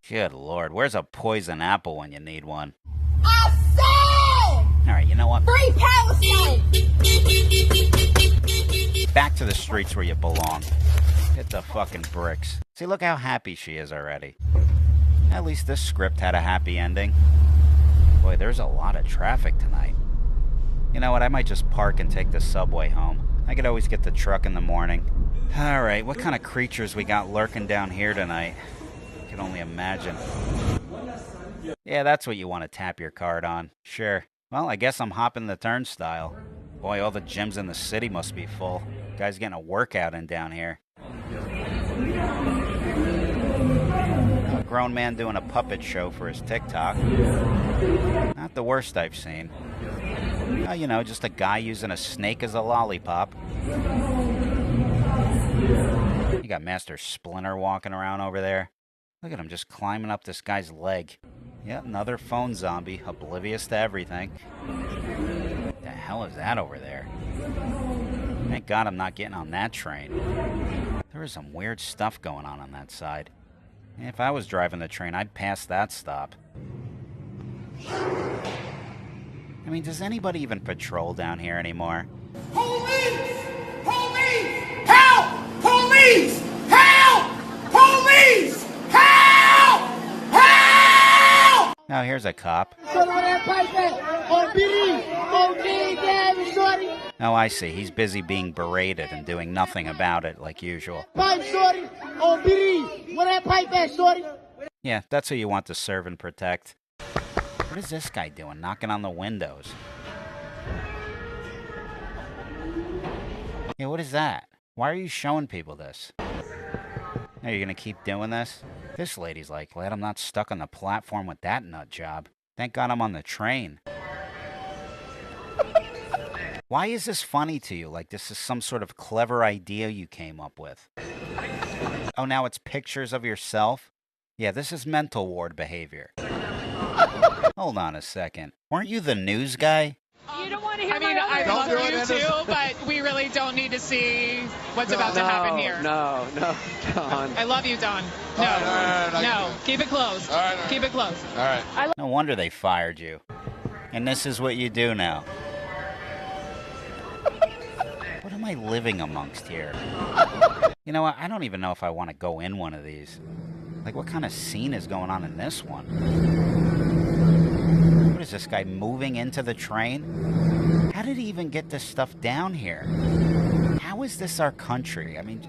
Good lord, where's a poison apple when you need one? I said! Alright, you know what? Free Palestine! Back to the streets where you belong. Hit the fucking bricks. See, look how happy she is already. At least this script had a happy ending. Boy, there's a lot of traffic tonight. You know what, I might just park and take the subway home. I could always get the truck in the morning. Alright, what kind of creatures we got lurking down here tonight? I can only imagine. Yeah, that's what you want to tap your card on. Sure. Well, I guess I'm hopping the turnstile. Boy, all the gyms in the city must be full. Guy's getting a workout in down here. A grown man doing a puppet show for his TikTok. Not the worst I've seen. You know, just a guy using a snake as a lollipop. You got Master Splinter walking around over there. Look at him just climbing up this guy's leg. Yeah, another phone zombie, oblivious to everything. What the hell is that over there? Thank God I'm not getting on that train. There is some weird stuff going on that side. If I was driving the train, I'd pass that stop. I mean, does anybody even patrol down here anymore? Police! Police! Help! Police! Help! Police! Help! Help! Now here's a cop. Oh, I see. He's busy being berated and doing nothing about it, like usual. Yeah, that's who you want to serve and protect. What is this guy doing, knocking on the windows? Yeah, what is that? Why are you showing people this? Are you gonna keep doing this? This lady's like, glad I'm not stuck on the platform with that nut job. Thank God I'm on the train. Why is this funny to you? Like this is some sort of clever idea you came up with. Oh, now it's pictures of yourself? Yeah, this is mental ward behavior. Hold on a second. Weren't you the news guy? You don't want to hear I love you too, but we really don't need to see what's about to happen here. No, Don. I love you, Don. No, no. Keep it close. Keep it close. All right. No wonder they fired you. And this is what you do now. What am I living amongst here? You know what? I don't even know if I want to go in one of these. Like, what kind of scene is going on in this one? What is this guy moving into the train? How did he even get this stuff down here? How is this our country? I mean,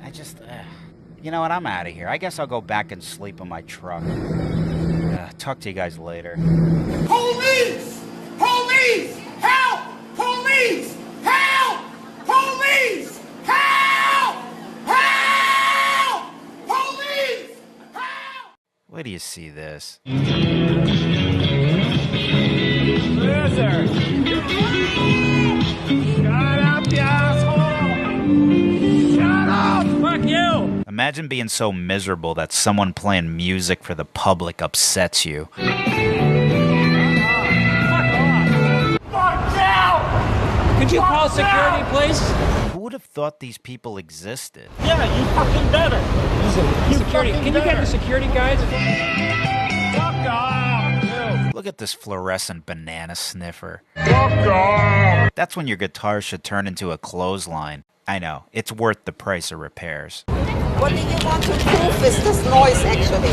You know what? I'm out of here. I guess I'll go back and sleep in my truck. talk to you guys later. Police! Police! Help! Police! Help! Police! Help! Help! Police! Where do you see this? Loser! Shut up, you asshole! Shut up! Fuck you! Imagine being so miserable that someone playing music for the public upsets you. Could you call security, please? Who would have thought these people existed? Yeah, you fucking better. Security, can you get the security guys? Fuck off! Look at this fluorescent banana sniffer. Fuck off! That's when your guitar should turn into a clothesline. I know, it's worth the price of repairs. What do you want to prove with this noise, actually?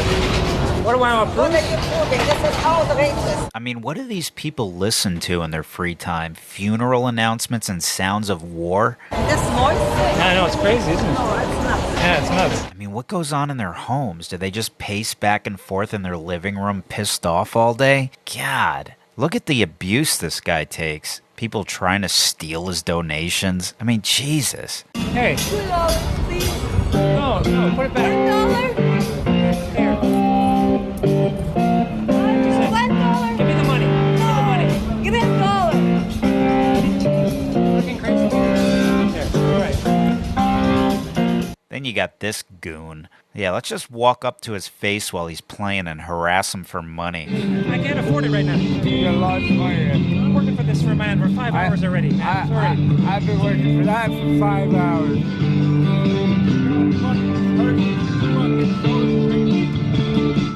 What do I want to prove? What are you proving? This is outrageous. I mean, what do these people listen to in their free time? Funeral announcements and sounds of war? This noise? I know, it's crazy, isn't it? No, it's nuts. Yeah, it's nuts. I mean, what goes on in their homes? Do they just pace back and forth in their living room pissed off all day? God, look at the abuse this guy takes. People trying to steal his donations. I mean, Jesus. Hey. $2, please. No, put it back. $1. Here. $1. Give me the money. Give me $1. Looking crazy. There, all right. Then you got this goon. Yeah, let's just walk up to his face while he's playing and harass him for money. I can't afford it right now. You got a lot of money. I'm working for this for a man for 5 hours already. Sorry. I've been working for that for 5 hours.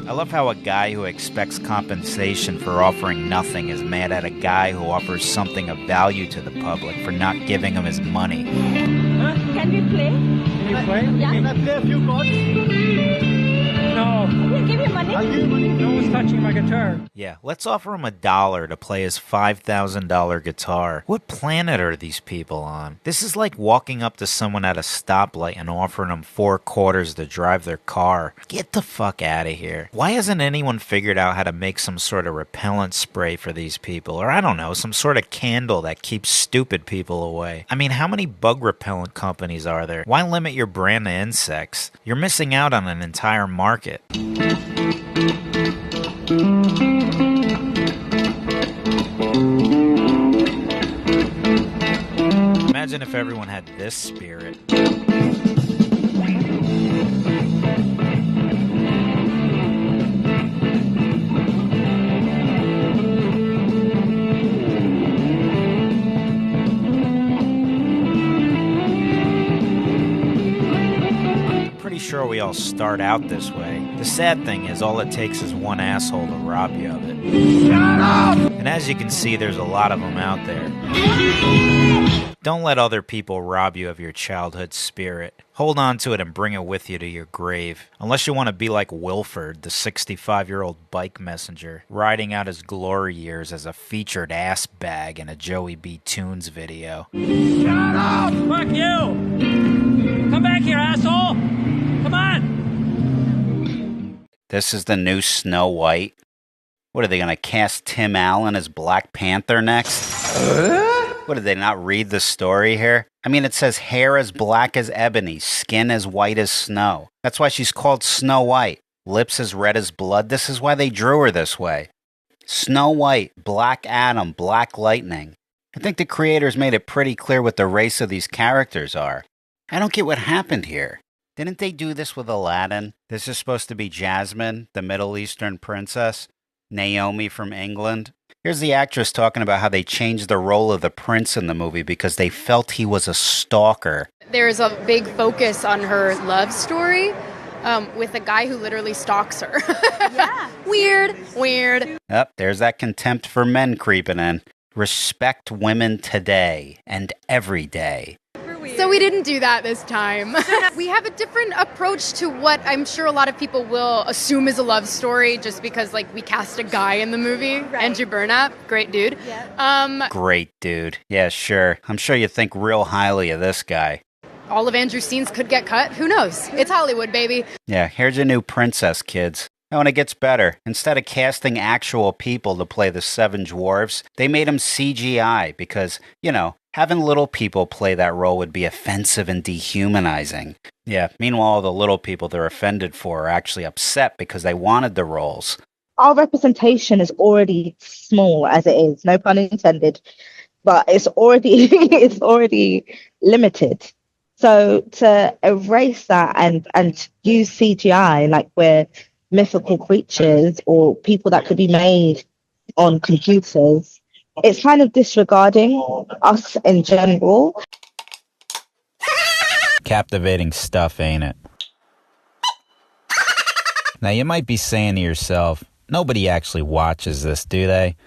I love how a guy who expects compensation for offering nothing is mad at a guy who offers something of value to the public for not giving him his money. Huh? Can we play? Can you play? Yeah. Can I play a few chords? No. We'll give you money. I'll give you money. No one's touching my guitar. Yeah, let's offer him $1 to play his $5,000 guitar. What planet are these people on? This is like walking up to someone at a stoplight and offering them 4 quarters to drive their car. Get the fuck out of here. Why hasn't anyone figured out how to make some sort of repellent spray for these people? Or I don't know, some sort of candle that keeps stupid people away. I mean, how many bug repellent companies are there? Why limit your brand to insects? You're missing out on an entire market. Imagine if everyone had this spirit. Sure, we all start out this way. The sad thing is, all it takes is one asshole to rob you of it. Shut up! And as you can see, there's a lot of them out there. Don't let other people rob you of your childhood spirit. Hold on to it and bring it with you to your grave. Unless you want to be like Wilford, the 65-year-old bike messenger, riding out his glory years as a featured ass bag in a Joey B. Tunes video. Shut up! Fuck you! Come back here, asshole! Come on! This is the new Snow White. What, are they going to cast Tim Allen as Black Panther next? What, did they not read the story here? I mean, it says hair as black as ebony, skin as white as snow. That's why she's called Snow White. Lips as red as blood. This is why they drew her this way. Snow White, Black Adam, Black Lightning. I think the creators made it pretty clear what the race of these characters are. I don't get what happened here. Didn't they do this with Aladdin? This is supposed to be Jasmine, the Middle Eastern princess. Naomi from England. Here's the actress talking about how they changed the role of the prince in the movie because they felt he was a stalker. There's a big focus on her love story with a guy who literally stalks her. Yeah. Weird. Yep, there's that contempt for men creeping in. Respect women today and every day. So we didn't do that this time. We have a different approach to what I'm sure a lot of people will assume is a love story just because, like, we cast a guy in the movie. Right. Andrew Burnap, great dude. Yeah. Great dude. Yeah, sure. I'm sure you think real highly of this guy. All of Andrew's scenes could get cut. Who knows? It's Hollywood, baby. Yeah, here's your new princess, kids. Oh, and it gets better. Instead of casting actual people to play the 7 dwarves, they made them CGI because, you know, having little people play that role would be offensive and dehumanizing. Yeah, meanwhile, the little people they're offended for are actually upset because they wanted the roles. Our representation is already small as it is, no pun intended, but it's already limited. So to erase that and use CGI like we're mythical creatures or people that could be made on computers, it's kind of disregarding us in general. Captivating stuff, ain't it? Now you might be saying to yourself, nobody actually watches this, do they?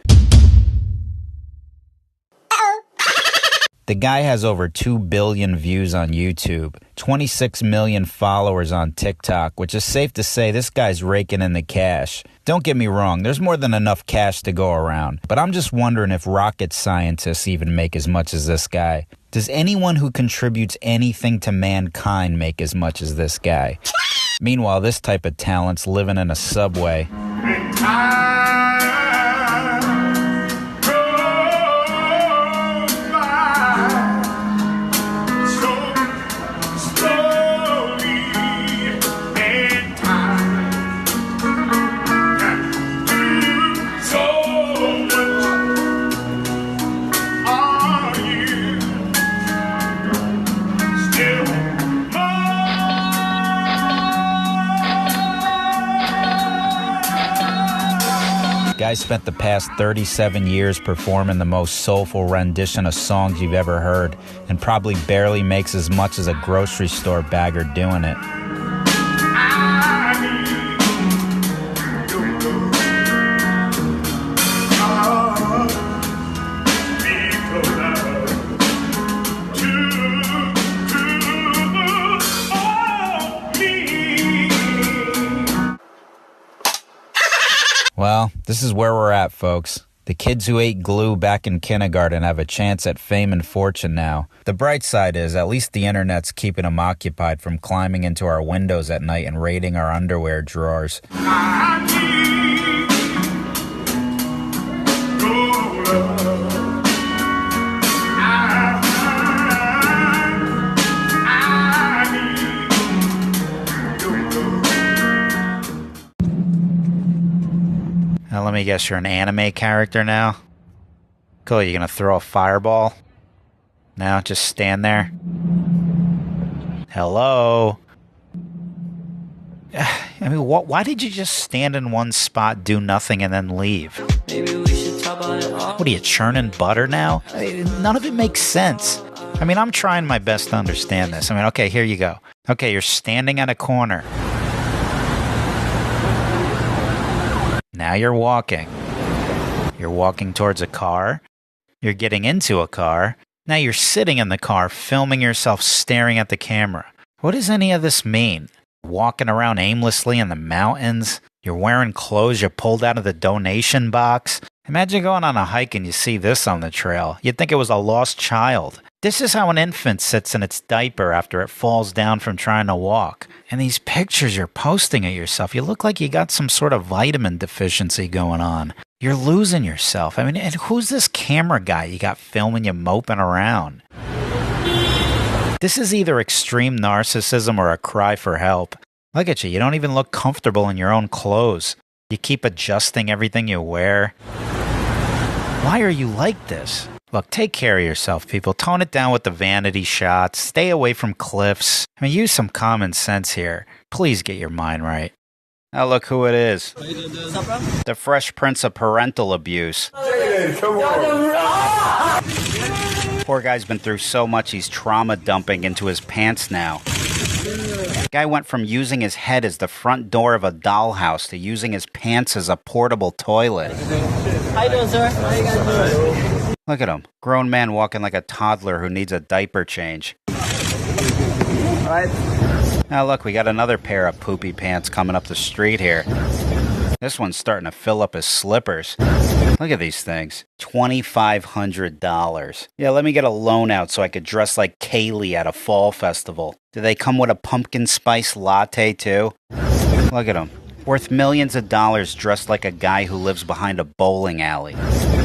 The guy has over 2 billion views on YouTube, 26 million followers on TikTok, which is safe to say this guy's raking in the cash. Don't get me wrong, there's more than enough cash to go around, but I'm just wondering if rocket scientists even make as much as this guy. Does anyone who contributes anything to mankind make as much as this guy? Meanwhile, this type of talent's living in a subway. Guy spent the past 37 years performing the most soulful rendition of songs you've ever heard, and probably barely makes as much as a grocery store bagger doing it. Well, this is where we're at, folks. The kids who ate glue back in kindergarten have a chance at fame and fortune now. The bright side is, at least the internet's keeping them occupied from climbing into our windows at night and raiding our underwear drawers. Now let me guess, you're an anime character now? Cool, you gonna throw a fireball? Now, just stand there? Hello? I mean, why did you just stand in one spot, do nothing, and then leave? Maybe we should top it off. What are you, churning butter now? None of it makes sense. I mean, I'm trying my best to understand this. I mean, okay, here you go. Okay, you're standing at a corner. Now you're walking. You're walking towards a car. You're getting into a car. Now you're sitting in the car, filming yourself staring at the camera. What does any of this mean? Walking around aimlessly in the mountains? You're wearing clothes you pulled out of the donation box? Imagine going on a hike and you see this on the trail. You'd think it was a lost child. This is how an infant sits in its diaper after it falls down from trying to walk. And these pictures you're posting of yourself, you look like you got some sort of vitamin deficiency going on. You're losing yourself. I mean, and who's this camera guy you got filming you moping around? This is either extreme narcissism or a cry for help. Look at you, you don't even look comfortable in your own clothes. You keep adjusting everything you wear. Why are you like this? Look, take care of yourself, people. Tone it down with the vanity shots. Stay away from cliffs. I mean, use some common sense here. Please get your mind right. Now look who it is. The Fresh Prince of Parental Abuse. Poor guy's been through so much he's trauma dumping into his pants now. Guy went from using his head as the front door of a dollhouse to using his pants as a portable toilet. How you doing, sir? How you guys doing? Look at him. Grown man walking like a toddler who needs a diaper change. Alright. Now look, we got another pair of poopy pants coming up the street here. This one's starting to fill up his slippers. Look at these things. $2,500. Yeah, let me get a loan out so I could dress like Kaylee at a fall festival. Do they come with a pumpkin spice latte too? Look at them. Worth millions of dollars dressed like a guy who lives behind a bowling alley.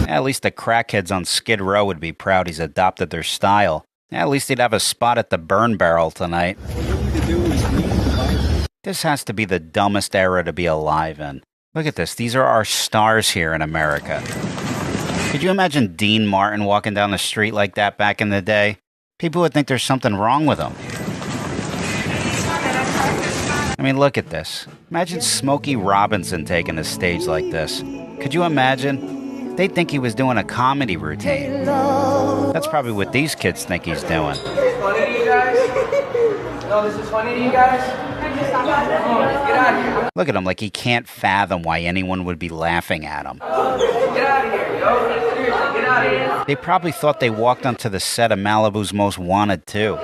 At least the crackheads on Skid Row would be proud he's adopted their style. At least he'd have a spot at the burn barrel tonight. This has to be the dumbest era to be alive in. Look at this. These are our stars here in America. Could you imagine Dean Martin walking down the street like that back in the day? People would think there's something wrong with him. I mean, look at this. Imagine Smokey Robinson taking the stage like this. Could you imagine? They'd think he was doing a comedy routine. That's probably what these kids think he's doing. Funny to you guys? No, this is funny to you guys? Get out of here. Look at him like he can't fathom why anyone would be laughing at him. Get out of here, yo. Seriously, get out of here. They probably thought they walked onto the set of Malibu's Most Wanted, too.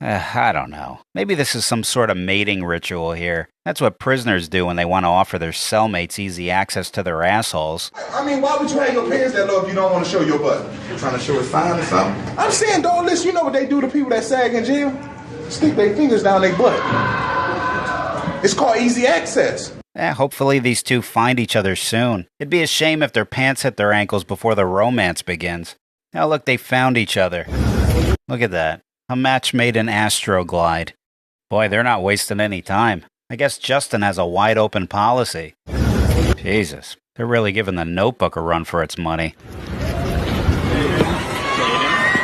I don't know. Maybe this is some sort of mating ritual here. That's what prisoners do when they want to offer their cellmates easy access to their assholes. I mean, why would you have your pants that low if you don't want to show your butt? Trying to show it's fine or something? I'm saying, don't listen. You know what they do to people that sag in jail? Stick their fingers down their butt. It's called easy access. Hopefully these two find each other soon. It'd be a shame if their pants hit their ankles before the romance begins. Now look, they found each other. Look at that. A match made in Astroglide. Boy, they're not wasting any time. I guess Justin has a wide open policy. Jesus, they're really giving The Notebook a run for its money.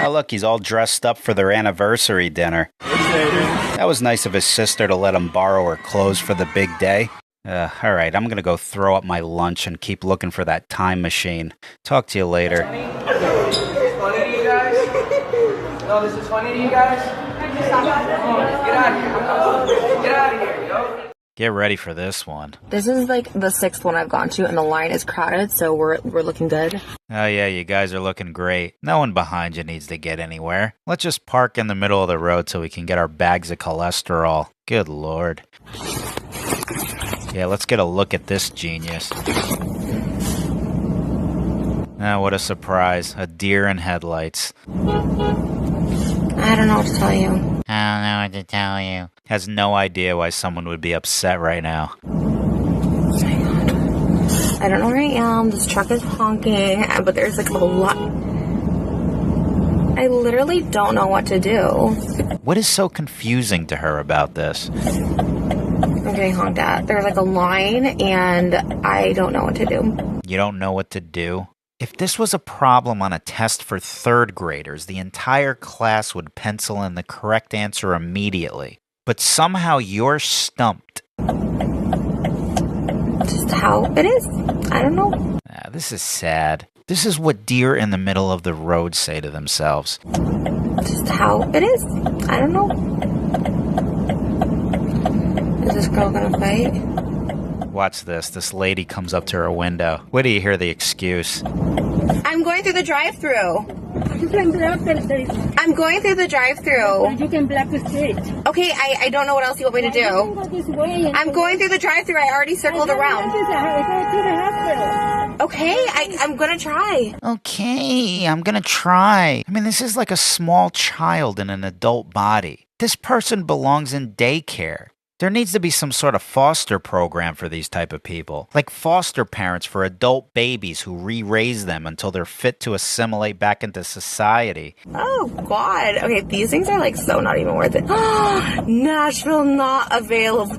Oh look, he's all dressed up for their anniversary dinner. That was nice of his sister to let him borrow her clothes for the big day. Alright, I'm gonna go throw up my lunch and keep looking for that time machine. Talk to you later. Funny to you guys? No, this is funny to you guys? Get out of here. Get out of here, yo. Get ready for this one. This is like the 6th one I've gone to, and the line is crowded, so we're looking good. Oh yeah, you guys are looking great. No one behind you needs to get anywhere. Let's just park in the middle of the road so we can get our bags of cholesterol. Good lord. Yeah, let's get a look at this genius. Ah, what a surprise. A deer in headlights. I don't know what to tell you. I don't know what to tell you. Has no idea why someone would be upset right now. Oh my god. I don't know where I am. This truck is honking, but there's like a lot. I literally don't know what to do. What is so confusing to her about this? I'm getting honked at. There's like a line, and I don't know what to do. You don't know what to do? If this was a problem on a test for 3rd graders, the entire class would pencil in the correct answer immediately. But somehow you're stumped. Just how it is. I don't know. This is sad. This is what deer in the middle of the road say to themselves. Just how it is. I don't know. Is this girl gonna fight? Watch this. This lady comes up to her window. Wait till you hear the excuse. I'm going through the drive-thru. You can block the I'm going through the drive-thru. You can block the street. Okay, I don't know what else you want me to do. I'm going through the drive-thru. I already circled around. Okay, I'm gonna try. Okay, I'm gonna try. I mean, this is like a small child in an adult body. This person belongs in daycare. There needs to be some sort of foster program for these type of people. Like foster parents for adult babies who re-raise them until they're fit to assimilate back into society. Oh, God. Okay, these things are like so not even worth it. Nashville not available.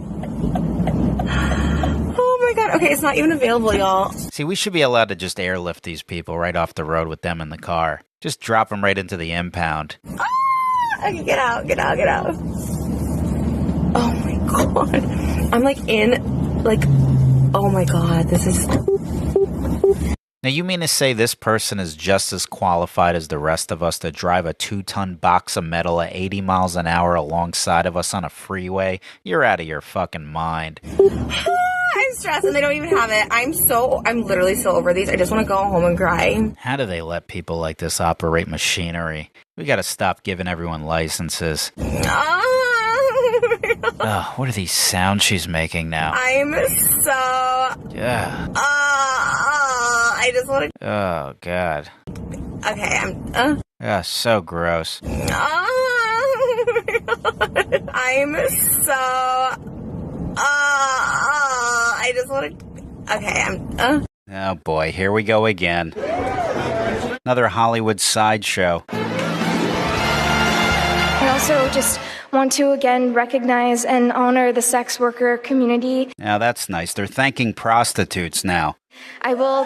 Oh my God. Okay, it's not even available, y'all. See, we should be allowed to just airlift these people right off the road with them in the car. Just drop them right into the impound. Okay, get out. Oh my God. I'm like oh my God, this is... Now you mean to say this person is just as qualified as the rest of us to drive a 2-ton box of metal at 80 miles an hour alongside of us on a freeway? You're out of your fucking mind. I'm stressed and they don't even have it. I'm literally so over these. I just want to go home and cry. How do they let people like this operate machinery? We gotta stop giving everyone licenses. What are these sounds she's making now? I'm so... Yeah. I just want to... Oh, God. Okay, So gross. I'm so... I just want to. Okay, Oh boy, here we go again. Another Hollywood sideshow. I also just want to again recognize and honor the sex worker community. Now that's nice. They're thanking prostitutes now. I will.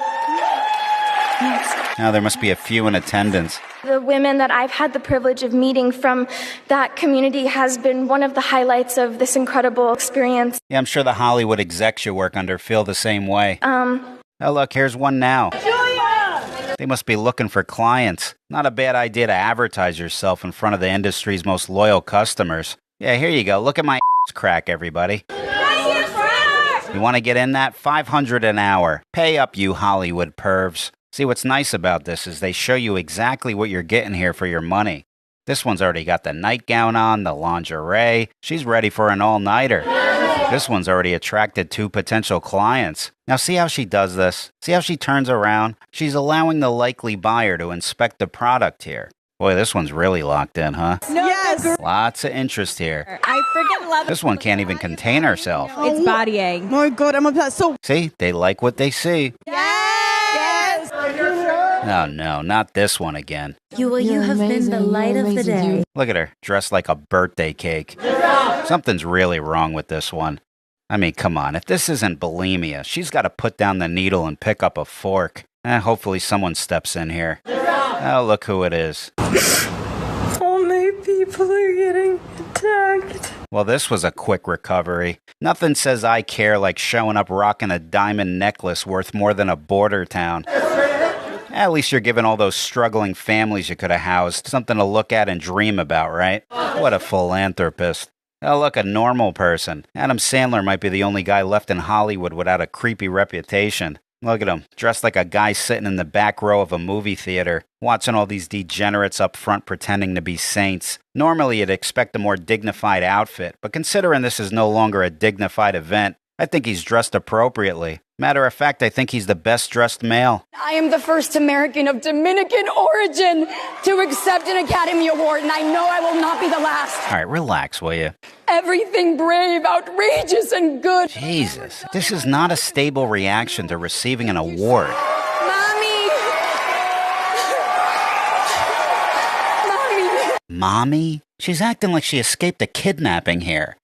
Now there must be a few in attendance. The women that I've had the privilege of meeting from that community has been one of the highlights of this incredible experience. Yeah, I'm sure the Hollywood execs you work under feel the same way. Oh, look, here's one now. Julia! They must be looking for clients. Not a bad idea to advertise yourself in front of the industry's most loyal customers. Yeah, here you go. Look at my crack, everybody. You want to get in that? $500 an hour. Pay up, you Hollywood pervs. See, what's nice about this is they show you exactly what you're getting here for your money. This one's already got the nightgown on, the lingerie. She's ready for an all-nighter. This one's already attracted 2 potential clients. Now see how she does this? See how she turns around? She's allowing the likely buyer to inspect the product here. Boy, this one's really locked in, huh? No, yes. Lots of interest here. I freaking love it. This one can't even contain herself. It's bodying. Oh my god, I'm obsessed. So See, they like what they see. yes. Oh no, not this one again. You have been the light of the day. Look at her, dressed like a birthday cake. Something's really wrong with this one. I mean, come on, if this isn't bulimia, she's got to put down the needle and pick up a fork. Hopefully someone steps in here. Oh, look who it is. So many people are getting attacked. Well, this was a quick recovery. Nothing says I care like showing up rocking a diamond necklace worth more than a border town. At least you're giving all those struggling families you could have housed something to look at and dream about, right? What a philanthropist. Oh, look, a normal person. Adam Sandler might be the only guy left in Hollywood without a creepy reputation. Look at him, dressed like a guy sitting in the back row of a movie theater, watching all these degenerates up front pretending to be saints. Normally, you'd expect a more dignified outfit, but considering this is no longer a dignified event, I think he's dressed appropriately. Matter of fact, I think he's the best dressed male. I am the first American of Dominican origin to accept an Academy Award, and I know I will not be the last. All right, relax, will you? Everything brave, outrageous, and good. Jesus, this is not a stable reaction to receiving an award. Mommy! Mommy! Mommy? She's acting like she escaped a kidnapping here.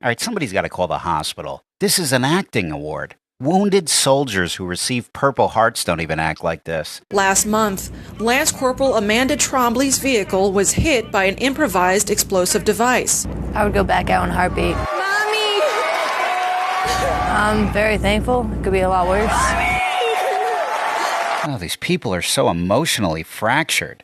All right, somebody's got to call the hospital. This is an acting award. Wounded soldiers who receive Purple Hearts don't even act like this. Last month, Lance Corporal Amanda Trombley's vehicle was hit by an improvised explosive device. I would go back out in a heartbeat. Mommy! I'm very thankful. It could be a lot worse. Oh, these people are so emotionally fractured.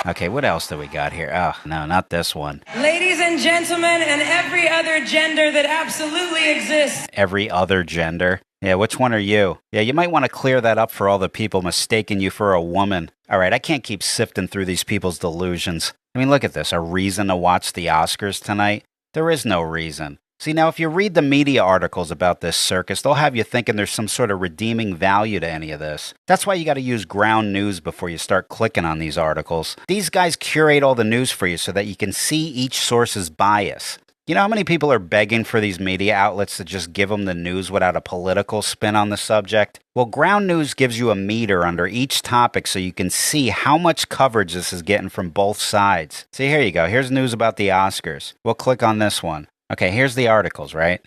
Okay, what else do we got here? Oh, no, not this one. Ladies and gentlemen, and every other gender that absolutely exists. Every other gender? Yeah, which one are you? Yeah, you might want to clear that up for all the people mistaking you for a woman. All right, I can't keep sifting through these people's delusions. I mean, look at this. A reason to watch the Oscars tonight? There is no reason. See, now, if you read the media articles about this circus, they'll have you thinking there's some sort of redeeming value to any of this. That's why you got to use ground news before you start clicking on these articles. These guys curate all the news for you so that you can see each source's bias. You know how many people are begging for these media outlets to just give them the news without a political spin on the subject? Well, ground news gives you a meter under each topic so you can see how much coverage this is getting from both sides. See, here you go. Here's news about the Oscars. We'll click on this one. Okay, here's the articles, right?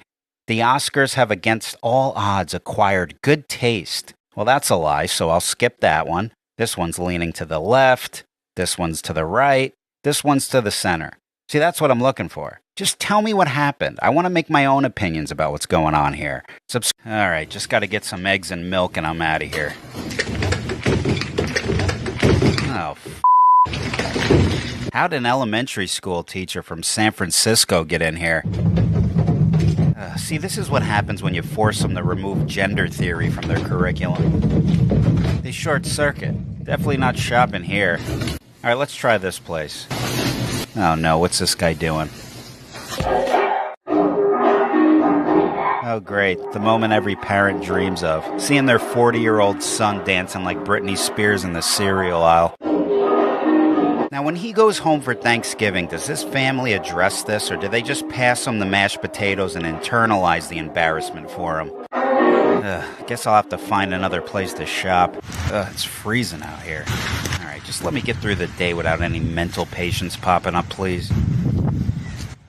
The Oscars have against all odds acquired good taste. Well, that's a lie, so I'll skip that one. This one's leaning to the left. This one's to the right. This one's to the center. See, that's what I'm looking for. Just tell me what happened. I want to make my own opinions about what's going on here. All right, just got to get some eggs and milk and I'm out of here. Oh, How'd an elementary school teacher from San Francisco get in here? See, this is what happens when you force them to remove gender theory from their curriculum. They short circuit. Definitely not shopping here. All right, let's try this place. Oh no, what's this guy doing? Oh great, the moment every parent dreams of. Seeing their 40-year-old son dancing like Britney Spears in the cereal aisle. Now, when he goes home for Thanksgiving, does his family address this, or do they just pass him the mashed potatoes and internalize the embarrassment for him? Guess I'll have to find another place to shop. It's freezing out here. All right, just let me get through the day without any mental patients popping up, please.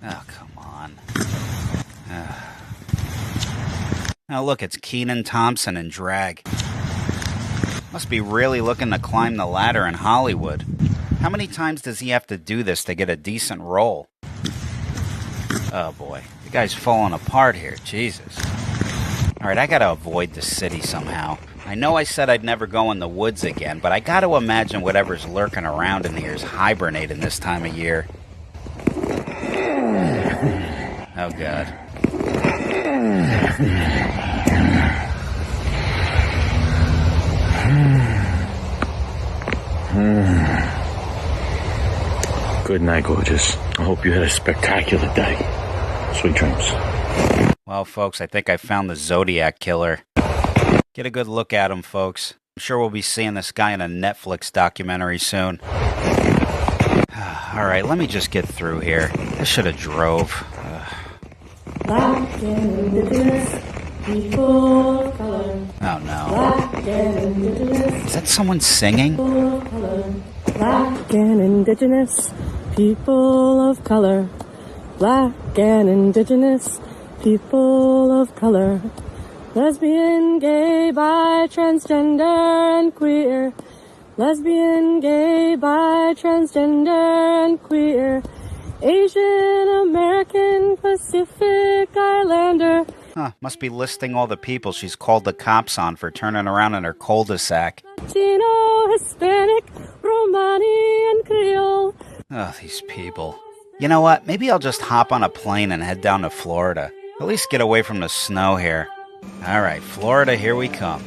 Oh, come on. Now look, it's Kenan Thompson in drag. Must be really looking to climb the ladder in Hollywood. How many times does he have to do this to get a decent role? Oh boy, the guy's falling apart here, Jesus. Alright, I gotta avoid the city somehow. I know I said I'd never go in the woods again, but I gotta imagine whatever's lurking around in here is hibernating this time of year. Oh God. Good night, gorgeous. I hope you had a spectacular day. Sweet dreams. Well, folks, I think I found the Zodiac Killer. Get a good look at him, folks. I'm sure we'll be seeing this guy in a Netflix documentary soon. Alright, let me just get through here. I should have drove. Black and indigenous people of color. Oh no. Black and indigenous Is that someone singing? people of color. Black and indigenous people of color. Black and indigenous people of color. Lesbian, gay, bi, transgender, and queer. Lesbian, gay, bi, transgender, and queer. Asian American Pacific Islander. Huh, must be listing all the people she's called the cops on for turning around in her cul-de-sac. Latino, Hispanic, Romani, and Creole. Oh, these people. You know what? Maybe I'll just hop on a plane and head down to Florida. At least get away from the snow here. Alright, Florida, here we come.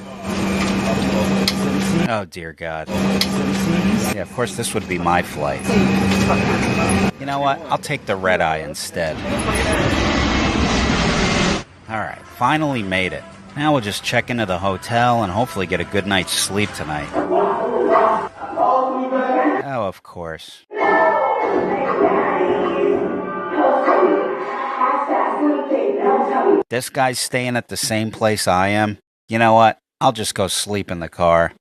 Oh, dear God. Yeah, of course this would be my flight. You know what? I'll take the red eye instead. Alright, finally made it. Now we'll just check into the hotel and hopefully get a good night's sleep tonight. Oh, of course. This guy's staying at the same place I am. You know what? I'll just go sleep in the car.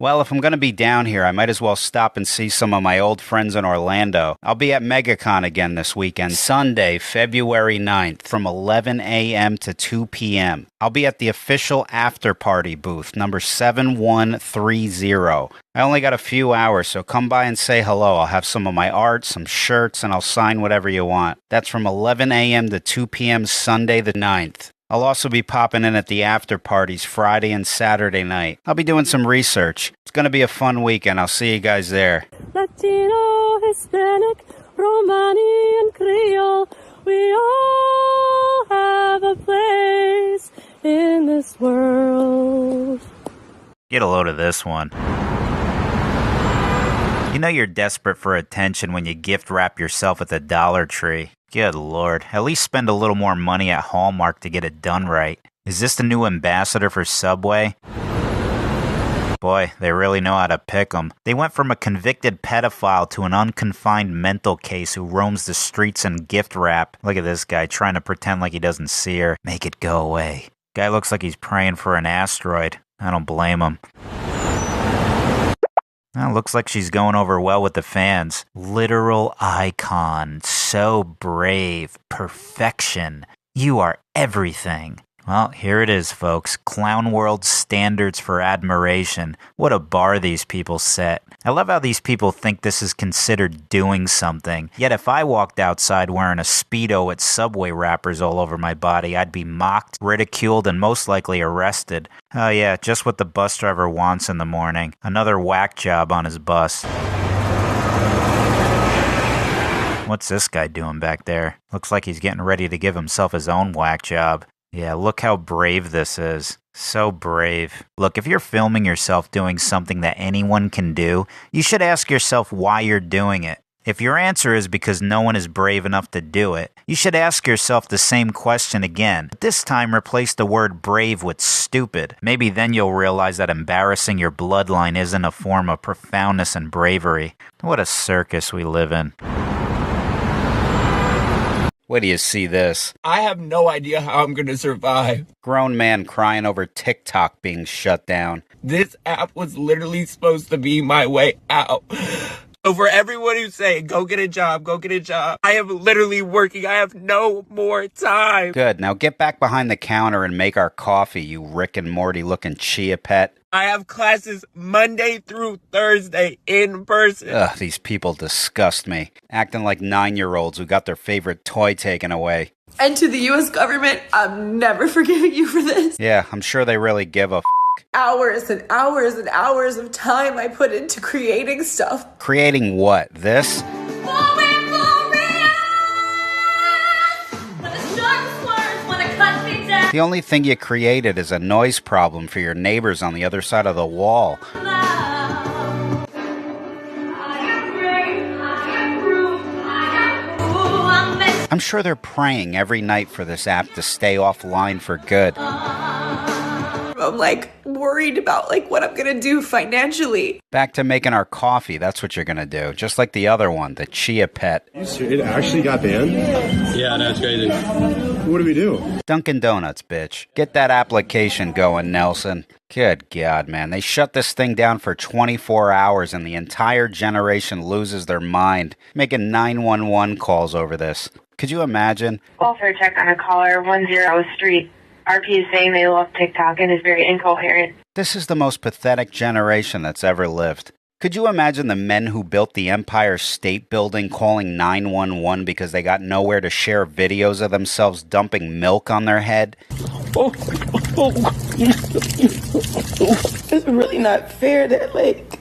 Well, if I'm going to be down here, I might as well stop and see some of my old friends in Orlando. I'll be at MegaCon again this weekend, Sunday, February 9th, from 11 a.m. to 2 p.m. I'll be at the official after party booth, number 7130. I only got a few hours, so come by and say hello. I'll have some of my art, some shirts, and I'll sign whatever you want. That's from 11 a.m. to 2 p.m. Sunday the 9th. I'll also be popping in at the after parties Friday and Saturday night. I'll be doing some research. It's going to be a fun weekend. I'll see you guys there. Latino, Hispanic, Romani, and Creole. We all have a place in this world. Get a load of this one. You know you're desperate for attention when you gift wrap yourself at the Dollar Tree. Good Lord, at least spend a little more money at Hallmark to get it done right. Is this the new ambassador for Subway? Boy, they really know how to pick 'em. They went from a convicted pedophile to an unconfined mental case who roams the streets in gift wrap. Look at this guy trying to pretend like he doesn't see her. Make it go away. Guy looks like he's praying for an asteroid. I don't blame him. Well, looks like she's going over well with the fans. Literal icon. So brave. Perfection. You are everything. Well, here it is, folks. Clown World standards for admiration. What a bar these people set. I love how these people think this is considered doing something. Yet if I walked outside wearing a Speedo with Subway wrappers all over my body, I'd be mocked, ridiculed, and most likely arrested. Oh yeah, just what the bus driver wants in the morning. Another whack job on his bus. What's this guy doing back there? Looks like he's getting ready to give himself his own whack job. Yeah, look how brave this is. So brave. Look, if you're filming yourself doing something that anyone can do, you should ask yourself why you're doing it. If your answer is because no one is brave enough to do it, you should ask yourself the same question again. But this time, replace the word brave with stupid. Maybe then you'll realize that embarrassing your bloodline isn't a form of profoundness and bravery. What a circus we live in. Wait till you see this. I have no idea how I'm gonna survive. Grown man crying over TikTok being shut down. This app was literally supposed to be my way out. So for everyone who's saying, go get a job, I am literally working. I have no more time. Good. Now get back behind the counter and make our coffee, you Rick and Morty looking chia pet. I have classes Monday through Thursday in person. Ugh, these people disgust me. Acting like 9-year-olds who got their favorite toy taken away. And to the U.S. government, I'm never forgiving you for this. Yeah, I'm sure they really give a Hours and hours and hours of time I put into creating stuff. Creating what? This? The only thing you created is a noise problem for your neighbors on the other side of the wall. I'm sure they're praying every night for this app to stay offline for good. I'm like worried about like what I'm gonna do financially. Back to making our coffee, that's what you're gonna do. Just like the other one, the chia pet. It actually got banned? Yeah, that's crazy. What do we do? Dunkin' Donuts, bitch. Get that application going, Nelson. Good God, man. They shut this thing down for 24 hours and the entire generation loses their mind, making 911 calls over this. Could you imagine? Welfare check on a caller 10 Street. RP is saying they love TikTok and is very incoherent. This is the most pathetic generation that's ever lived. Could you imagine the men who built the Empire State Building calling 911 because they got nowhere to share videos of themselves dumping milk on their head? It's really not fair that like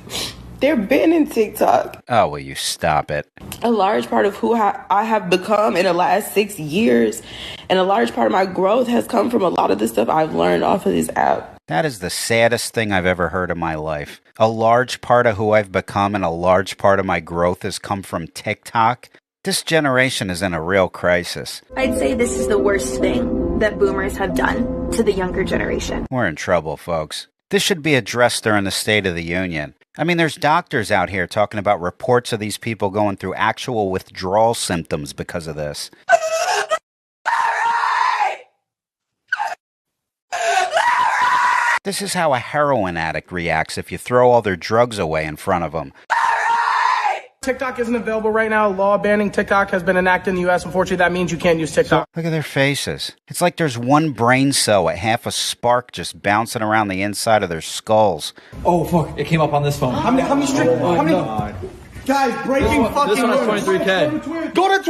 they're banning TikTok. Oh, will you stop it? A large part of who I have become in the last 6 years and a large part of my growth has come from a lot of the stuff I've learned off of this app. That is the saddest thing I've ever heard in my life. A large part of who I've become and a large part of my growth has come from TikTok. This generation is in a real crisis. I'd say this is the worst thing that boomers have done to the younger generation. We're in trouble, folks. This should be addressed during the State of the Union. I mean, there's doctors out here talking about reports of these people going through actual withdrawal symptoms because of this. This is how a heroin addict reacts if you throw all their drugs away in front of them. TikTok isn't available right now. Law banning TikTok has been enacted in the U.S. Unfortunately, that means you can't use TikTok. Look at their faces. It's like there's one brain cell at half a spark just bouncing around the inside of their skulls. Oh, fuck. It came up on this phone. How many Guys, breaking fucking this one news. has 23K. Go to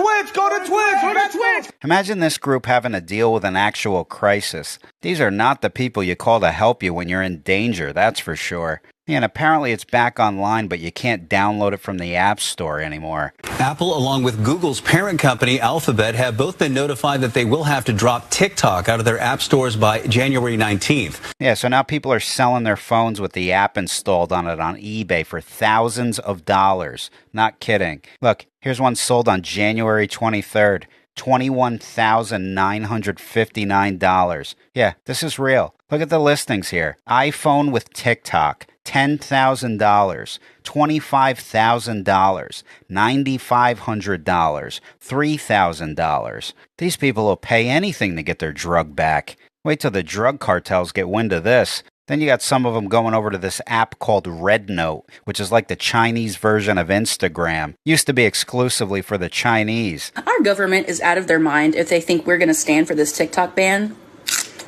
Twitch. Imagine this group having to deal with an actual crisis. These are not the people you call to help you when you're in danger, that's for sure. And apparently it's back online, but you can't download it from the App Store anymore. Apple, along with Google's parent company, Alphabet, have both been notified that they will have to drop TikTok out of their app stores by January 19th. Yeah, so now people are selling their phones with the app installed on it on eBay for thousands of dollars. Not kidding. Look, here's one sold on January 23rd. $21,959. Yeah, this is real. Look at the listings here. iPhone with TikTok, $10,000, $25,000, $9,500, $3,000. These people will pay anything to get their drug back. Wait till the drug cartels get wind of this. Then you got some of them going over to this app called Red Note, which is like the Chinese version of Instagram. Used to be exclusively for the Chinese. Our government is out of their mind if they think we're going to stand for this TikTok ban.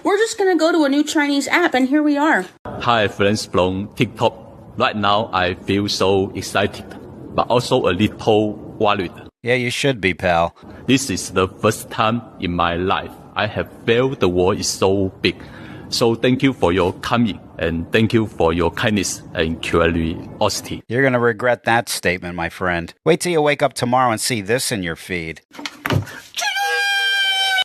We're just going to go to a new Chinese app, and here we are. Hi, friends from TikTok. Right now, I feel so excited, but also a little worried. Yeah, you should be, pal. This is the first time in my life I have felt the world is so big. So thank you for your coming, and thank you for your kindness and curiosity. You're going to regret that statement, my friend. Wait till you wake up tomorrow and see this in your feed.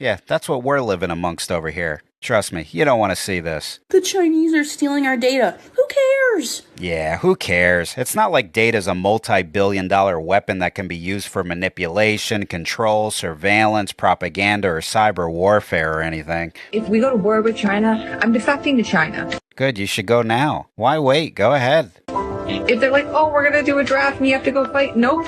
Yeah, that's what we're living amongst over here. Trust me, you don't want to see this. The Chinese are stealing our data. Who cares? cares? Yeah, who cares? It's not like data's a multi-billion-dollar weapon that can be used for manipulation, control, surveillance, propaganda, or cyber warfare or anything. If we go to war with China, I'm defecting to China. Good, you should go now. Why wait? Go ahead. If they're like, oh, we're going to do a draft and you have to go fight, nope.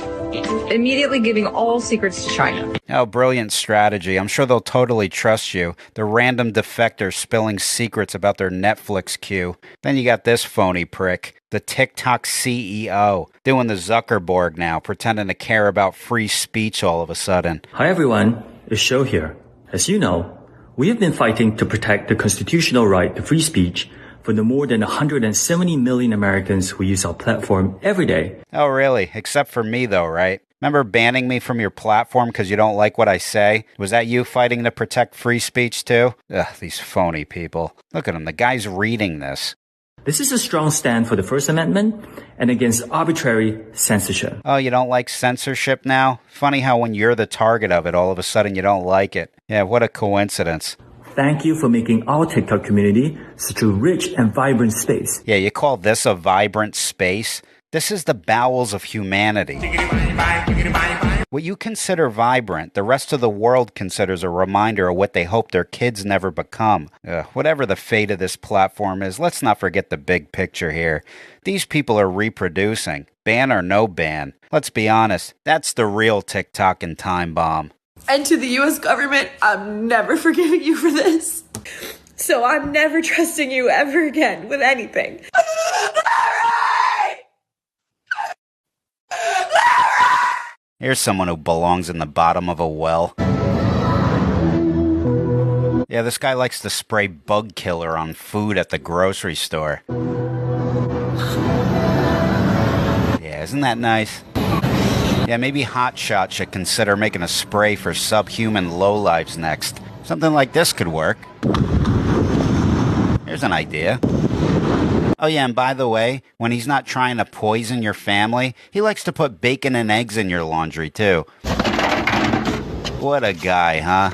Immediately giving all secrets to China. Oh, brilliant strategy. I'm sure they'll totally trust you. The random defector spilling secrets about their Netflix queue. Then you got this phony prick, the TikTok CEO, doing the Zuckerberg now, pretending to care about free speech all of a sudden. Hi everyone, it's Show here. As you know, we have been fighting to protect the constitutional right to free speech for the more than 170 million Americans who use our platform every day. Oh, really? Except for me, though, right? Remember banning me from your platform because you don't like what I say? Was that you fighting to protect free speech, too? Ugh, these phony people. Look at him. The guy's reading this. This is a strong stand for the First Amendment and against arbitrary censorship. Oh, you don't like censorship now? Funny how when you're the target of it, all of a sudden you don't like it. Yeah, what a coincidence. Thank you for making our TikTok community such a rich and vibrant space. Yeah, you call this a vibrant space? This is the bowels of humanity. What you consider vibrant, the rest of the world considers a reminder of what they hope their kids never become. Whatever the fate of this platform is, let's not forget the big picture here. These people are reproducing. Ban or no ban. Let's be honest, that's the real TikTok and time bomb. And to the U.S. government, I'm never forgiving you for this. So I'm never trusting you ever again with anything. Here's someone who belongs in the bottom of a well. Yeah, this guy likes to spray bug killer on food at the grocery store. Yeah, isn't that nice? Yeah, maybe Hotshot should consider making a spray for subhuman lowlifes next. Something like this could work. Here's an idea. Oh yeah, and by the way, when he's not trying to poison your family, he likes to put bacon and eggs in your laundry too. What a guy, huh?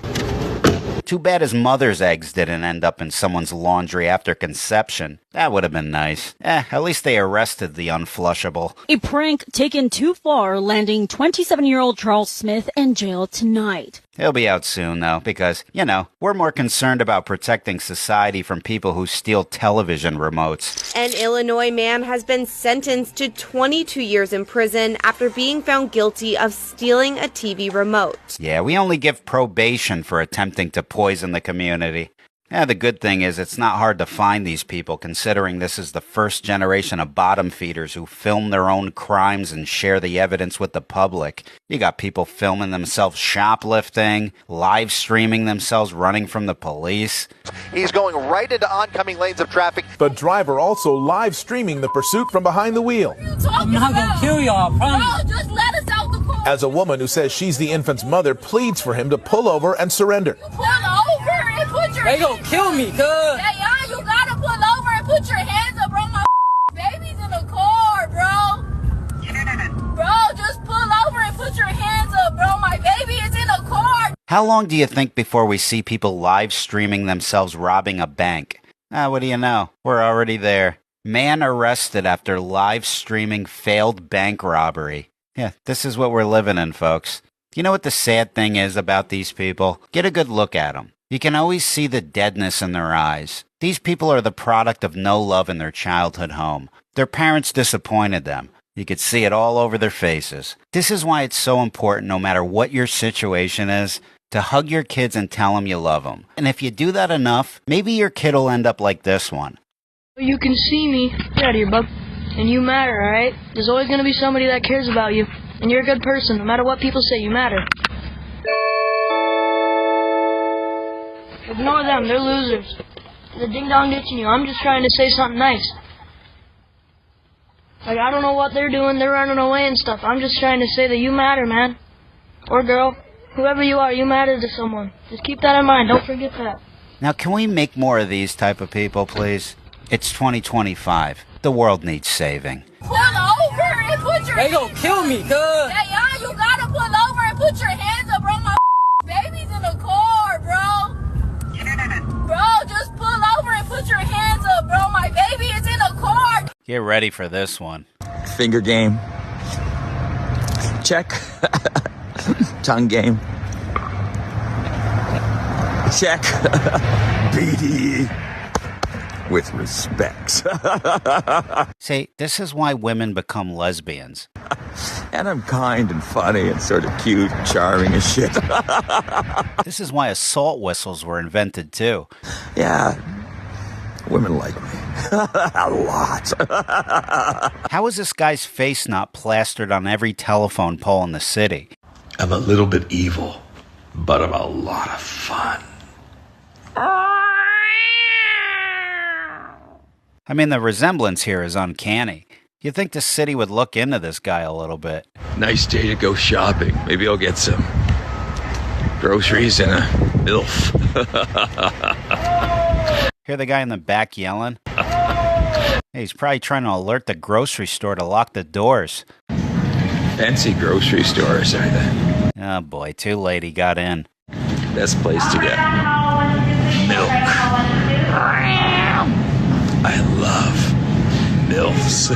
Too bad his mother's eggs didn't end up in someone's laundry after conception. That would have been nice. At least they arrested the unflushable. A prank taken too far, landing 27-year-old Charles Smith in jail tonight. He'll be out soon, though, because, you know, we're more concerned about protecting society from people who steal television remotes. An Illinois man has been sentenced to 22 years in prison after being found guilty of stealing a TV remote. Yeah, we only give probation for attempting to poison the community. Yeah, the good thing is it's not hard to find these people, considering this is the first generation of bottom feeders who film their own crimes and share the evidence with the public. You got people filming themselves shoplifting, live streaming themselves running from the police. He's going right into oncoming lanes of traffic. The driver also live streaming the pursuit from behind the wheel. I'm not gonna kill y'all, I promise. Bro, just let us out the car. As a woman who says she's the infant's mother pleads for him to pull over and surrender. Pull over and put your They gonna kill me, cuz. Hey, you gotta pull over and put your hands up, bro. My baby's in the car, bro. Bro, just pull over and put your hands up, bro. My baby is in the car. How long do you think before we see people live streaming themselves robbing a bank? What do you know? We're already there. Man arrested after live streaming failed bank robbery. Yeah, this is what we're living in, folks. You know what the sad thing is about these people? Get a good look at them. You can always see the deadness in their eyes. These people are the product of no love in their childhood home. Their parents disappointed them. You could see it all over their faces. This is why it's so important, no matter what your situation is, to hug your kids and tell them you love them. And if you do that enough, maybe your kid will end up like this one. You can see me. Get out of here, bub. And you matter, alright? There's always going to be somebody that cares about you. And you're a good person. No matter what people say, you matter. Ignore them. They're losers. They're ding-dong ditching you. I'm just trying to say something nice. Like, I don't know what they're doing. They're running away and stuff. I'm just trying to say that you matter, man. Or girl. Whoever you are, you matter to someone. Just keep that in mind. Don't forget that. Now, can we make more of these type of people, please? It's 2025. The world needs saving. Pull over and put your They gonna kill me, cuz. Hey, you gotta pull over and put your hands up, bro. My baby's in the car, bro. Bro, just pull over and put your hands up, bro. My baby is in the car. Get ready for this one. Finger game. Check. Tongue game. Check. BD. With respect. See, this is why women become lesbians. And I'm kind and funny and sort of cute, charming and shit. This is why assault whistles were invented, too. Yeah. Women like me. A lot. How is this guy's face not plastered on every telephone pole in the city? I'm a little bit evil, but I'm a lot of fun. I mean, the resemblance here is uncanny. You'd think the city would look into this guy a little bit. Nice day to go shopping. Maybe I'll get some groceries and a MILF. Hear the guy in the back yelling? Hey, he's probably trying to alert the grocery store to lock the doors. Fancy grocery stores, are they? Oh boy, too late, he got in. Best place to get milk. I love MILFs.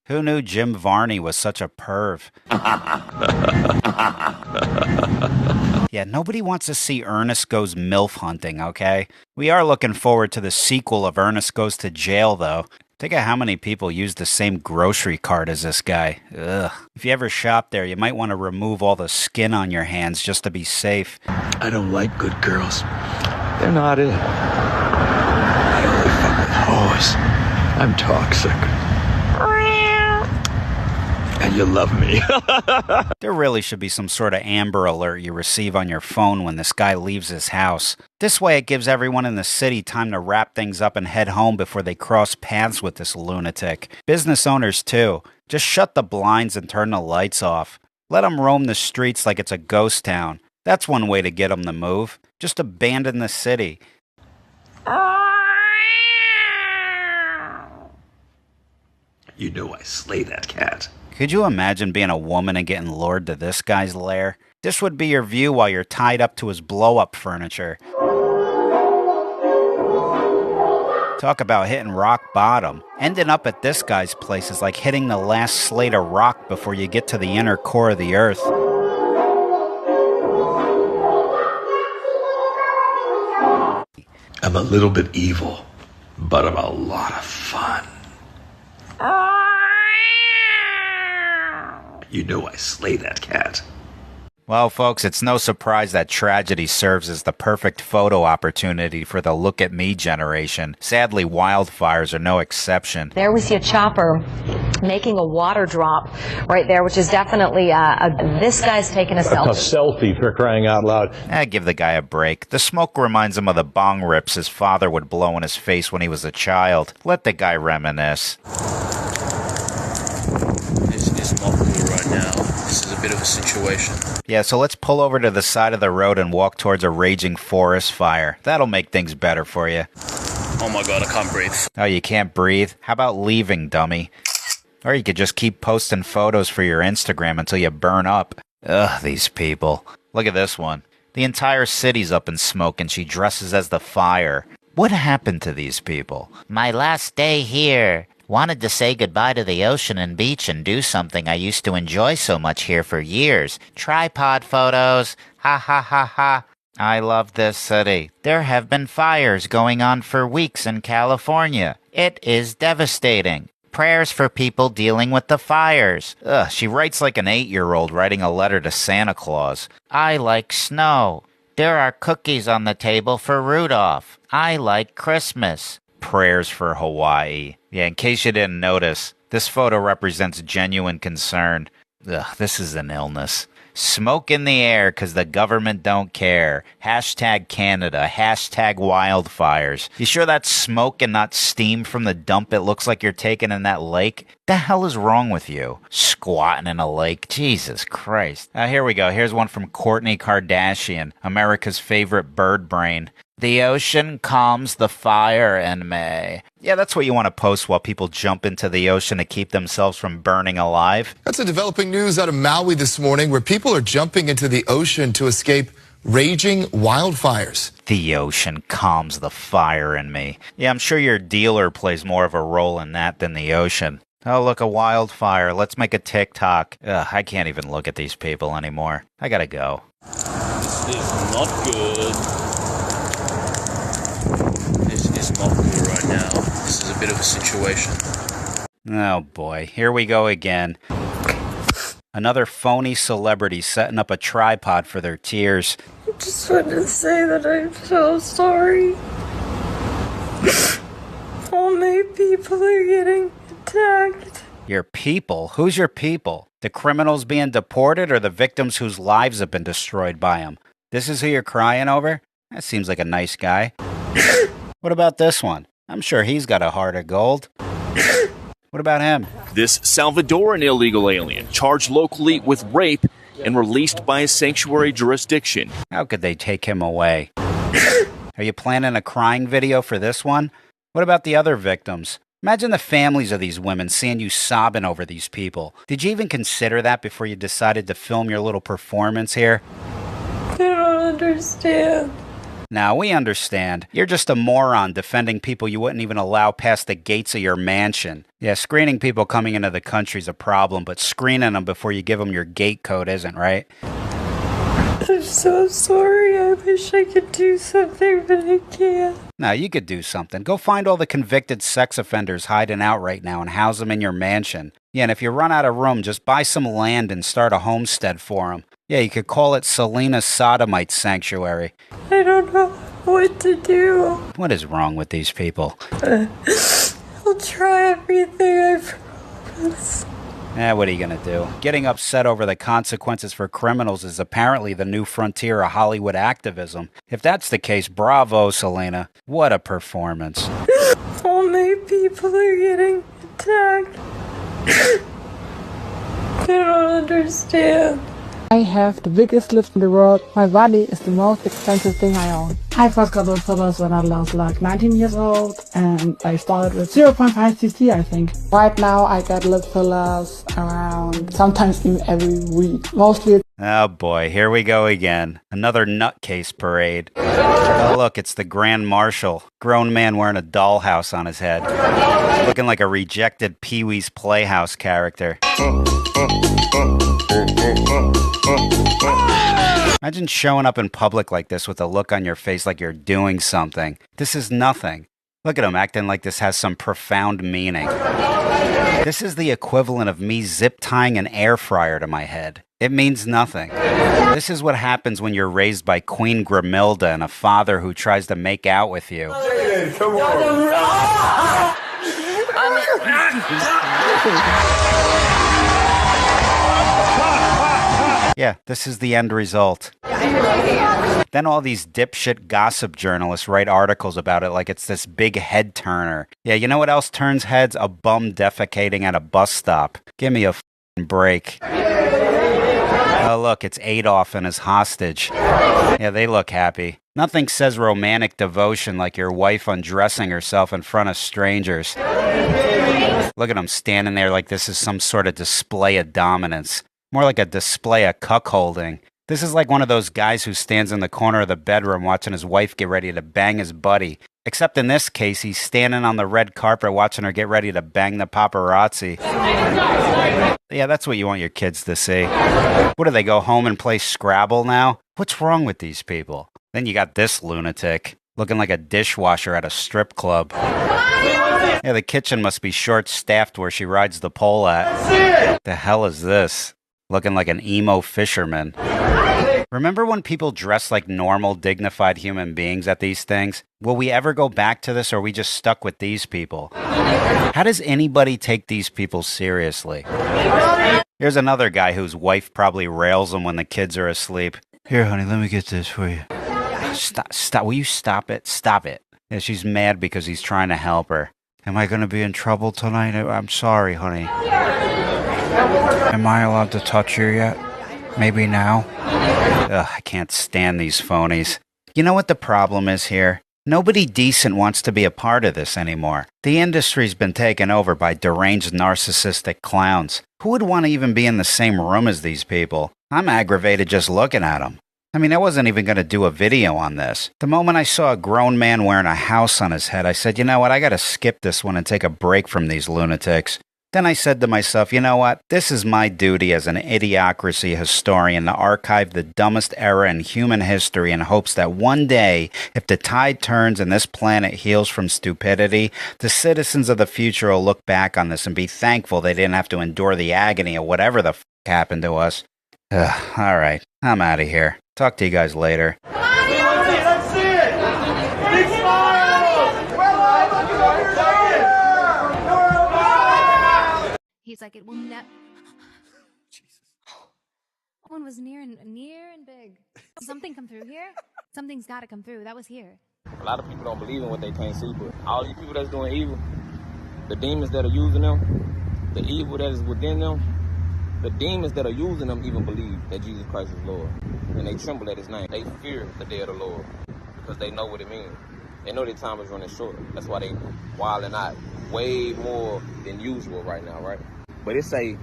Who knew Jim Varney was such a perv? Yeah, nobody wants to see Ernest Goes MILF hunting, okay? We are looking forward to the sequel of Ernest Goes to Jail, though. Think of how many people use the same grocery cart as this guy. Ugh. If you ever shop there, you might want to remove all the skin on your hands just to be safe. I don't like good girls. They're not it. I only fuck with hoes. I'm toxic. And you love me. There really should be some sort of Amber Alert you receive on your phone when this guy leaves his house. This way it gives everyone in the city time to wrap things up and head home before they cross paths with this lunatic. Business owners too. Just shut the blinds and turn the lights off. Let them roam the streets like it's a ghost town. That's one way to get them to move. Just abandon the city. You know I slay that cat. Could you imagine being a woman and getting lured to this guy's lair? This would be your view while you're tied up to his blow-up furniture. Talk about hitting rock bottom. Ending up at this guy's place is like hitting the last slate of rock before you get to the inner core of the earth. I'm a little bit evil, but I'm a lot of fun. You know I slay that cat. Well, folks, it's no surprise that tragedy serves as the perfect photo opportunity for the look at me generation. Sadly, wildfires are no exception. There we see a chopper making a water drop right there, which is definitely this guy's taking a selfie. A selfie, for crying out loud. Give the guy a break. The smoke reminds him of the bong rips his father would blow in his face when he was a child. Let the guy reminisce. This is not cool right now. This is a bit of a situation. Yeah, so let's pull over to the side of the road and walk towards a raging forest fire. That'll make things better for you. Oh my god, I can't breathe. Oh, you can't breathe? How about leaving, dummy? Or you could just keep posting photos for your Instagram until you burn up. Ugh, these people. Look at this one. The entire city's up in smoke and she dresses as the fire. What happened to these people? My last day here. Wanted to say goodbye to the ocean and beach and do something I used to enjoy so much here for years. Tripod photos. Ha ha ha ha. I love this city. There have been fires going on for weeks in California. It is devastating. Prayers for people dealing with the fires. Ugh, she writes like an 8-year-old writing a letter to Santa Claus. I like snow. There are cookies on the table for Rudolph. I like Christmas. Prayers for Hawaii. Yeah, in case you didn't notice, this photo represents genuine concern. Ugh, this is an illness. Smoke in the air because the government don't care. Hashtag Canada. Hashtag wildfires. You sure that's smoke and not steam from the dump it looks like you're taking in that lake? The hell is wrong with you? Squatting in a lake. Jesus Christ. Here we go. Here's one from Kourtney Kardashian, America's favorite bird brain. The ocean calms the fire in May. Yeah, that's what you want to post while people jump into the ocean to keep themselves from burning alive. That's a developing news out of Maui this morning where people are jumping into the ocean to escape raging wildfires. The ocean calms the fire in me. Yeah, I'm sure your dealer plays more of a role in that than the ocean. Oh, look, a wildfire. Let's make a TikTok. Ugh, I can't even look at these people anymore. I gotta go. This is not good. This is not good right now. This is a bit of a situation. Oh boy, here we go again. Another phony celebrity setting up a tripod for their tears. I just wanted to say that I'm so sorry. All my people are getting attacked. Your people? Who's your people? The criminals being deported or the victims whose lives have been destroyed by them? This is who you're crying over? That seems like a nice guy. What about this one? I'm sure he's got a heart of gold. What about him? This Salvadoran illegal alien, charged locally with rape and released by a sanctuary jurisdiction. How could they take him away? Are you planning a crying video for this one? What about the other victims? Imagine the families of these women seeing you sobbing over these people. Did you even consider that before you decided to film your little performance here? I don't understand. Now, we understand. You're just a moron defending people you wouldn't even allow past the gates of your mansion. Yeah, screening people coming into the country's a problem, but screening them before you give them your gate code isn't, right? I'm so sorry. I wish I could do something, but I can't. Now, you could do something. Go find all the convicted sex offenders hiding out right now and house them in your mansion. Yeah, and if you run out of room, just buy some land and start a homestead for them. Yeah, you could call it Selena's Sodomite Sanctuary. I don't know what to do. What is wrong with these people? I'll try everything, I promise. What are you going to do? Getting upset over the consequences for criminals is apparently the new frontier of Hollywood activism. If that's the case, bravo, Selena. What a performance. All my people are getting attacked. I don't understand. I have the biggest lips in the world. My body is the most expensive thing I own. I first got lip fillers when I was like 19 years old, and I started with 0.5 cc, I think. Right now I get lip fillers around, sometimes even every week. Mostly. Oh boy, here we go again. Another nutcase parade. Oh look, it's the Grand Marshal. Grown man wearing a dollhouse on his head. Looking like a rejected Pee-wee's Playhouse character. Imagine showing up in public like this with a look on your face like you're doing something. This is nothing. Look at him acting like this has some profound meaning. This is the equivalent of me zip tying an air fryer to my head. It means nothing. This is what happens when you're raised by Queen Grimilda and a father who tries to make out with you. Come on. Yeah, this is the end result. Then all these dipshit gossip journalists write articles about it like it's this big head turner. Yeah, you know what else turns heads? A bum defecating at a bus stop. Give me a f***ing break. Oh, look, it's Adolf and his hostage. Yeah, they look happy. Nothing says romantic devotion like your wife undressing herself in front of strangers. Look at him standing there like this is some sort of display of dominance. More like a display of cuckolding. This is like one of those guys who stands in the corner of the bedroom watching his wife get ready to bang his buddy. Except in this case, he's standing on the red carpet watching her get ready to bang the paparazzi. Yeah, that's what you want your kids to see. What do they go home and play Scrabble now? What's wrong with these people? Then you got this lunatic, looking like a dishwasher at a strip club. Yeah, the kitchen must be short-staffed where she rides the pole at. The hell is this? Looking like an emo fisherman. Remember when people dress like normal, dignified human beings at these things? Will we ever go back to this, or are we just stuck with these people? How does anybody take these people seriously? Here's another guy whose wife probably rails him when the kids are asleep. Here, honey, let me get this for you. Stop. Will you stop it? Stop it. Yeah, she's mad because he's trying to help her. Am I going to be in trouble tonight? I'm sorry, honey. Am I allowed to touch you yet? Maybe now? Ugh, I can't stand these phonies. You know what the problem is here? Nobody decent wants to be a part of this anymore. The industry's been taken over by deranged narcissistic clowns. Who would want to even be in the same room as these people? I'm aggravated just looking at them. I mean, I wasn't even going to do a video on this. The moment I saw a grown man wearing a house on his head, I said, you know what, I got to skip this one and take a break from these lunatics. Then I said to myself, you know what, this is my duty as an idiocracy historian to archive the dumbest era in human history in hopes that one day, if the tide turns and this planet heals from stupidity, the citizens of the future will look back on this and be thankful they didn't have to endure the agony of whatever the f*** happened to us. Ugh, all right, I'm out of here. Talk to you guys later. Let's see it! Big smile! He's like, it will never. Jesus. One was near and big. Something come through here? Something's got to come through. That was here. A lot of people don't believe in what they can't see, but all these people that's doing evil, the demons that are using them, the evil that is within them, the demons that are using them even believe that Jesus Christ is Lord. And they tremble at his name. They fear the day of the Lord because they know what it means. They know their time is running short. That's why they wilding out way more than usual right now, right? But it say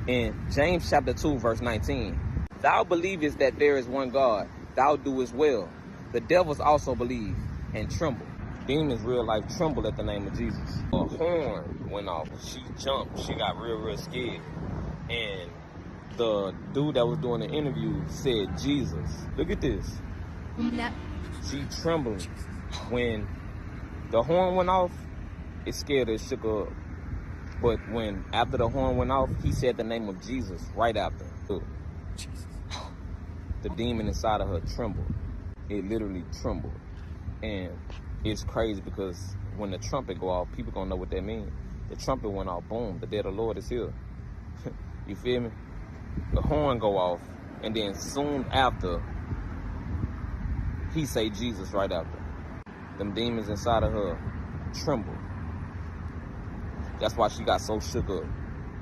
in James chapter 2, verse 19, thou believest that there is one God, thou doest well. The devils also believe and tremble. Demons real life tremble at the name of Jesus. A horn went off. She jumped. She got real scared. And the dude that was doing the interview said, Jesus. Look at this. She trembled. When the horn went off, it scared her, it shook her up. But when, after the horn went off, he said the name of Jesus right after. Jesus. The demon inside of her trembled. It literally trembled. And it's crazy because when the trumpet go off, people gonna know what that means. The trumpet went off, boom, the day of the Lord is here. You feel me? The horn go off, and then soon after, he say Jesus right after. Them demons inside of her trembled. That's why she got so shook up.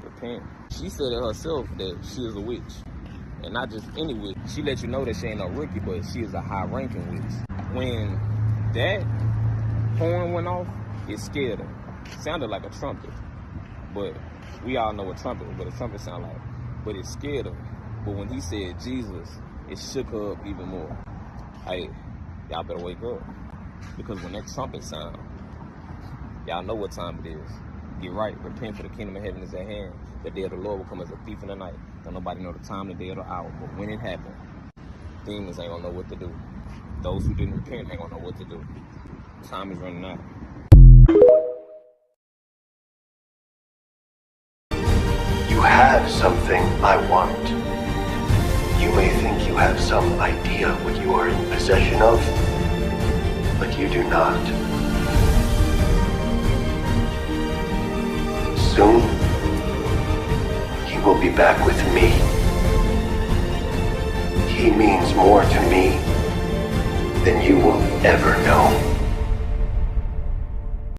Repent. She said it herself that she is a witch. And not just any witch. She let you know that she ain't no rookie, but she is a high-ranking witch. When that horn went off, it scared her. It sounded like a trumpet. But we all know what trumpet, what a trumpet sound like. But it scared her. But when he said Jesus, it shook her up even more. Hey, y'all better wake up. Because when that trumpet sound, y'all know what time it is. Get right, repent, for the kingdom of heaven is at hand. The day of the Lord will come as a thief in the night. Don't nobody know the time, the day, or the hour. But when it happens, demons ain't gonna know what to do. Those who didn't repent ain't gonna know what to do. Time is running out. You have something I want. You may think you have some idea what you are in possession of, but you do not. Soon, he will be back with me. He means more to me than you will ever know.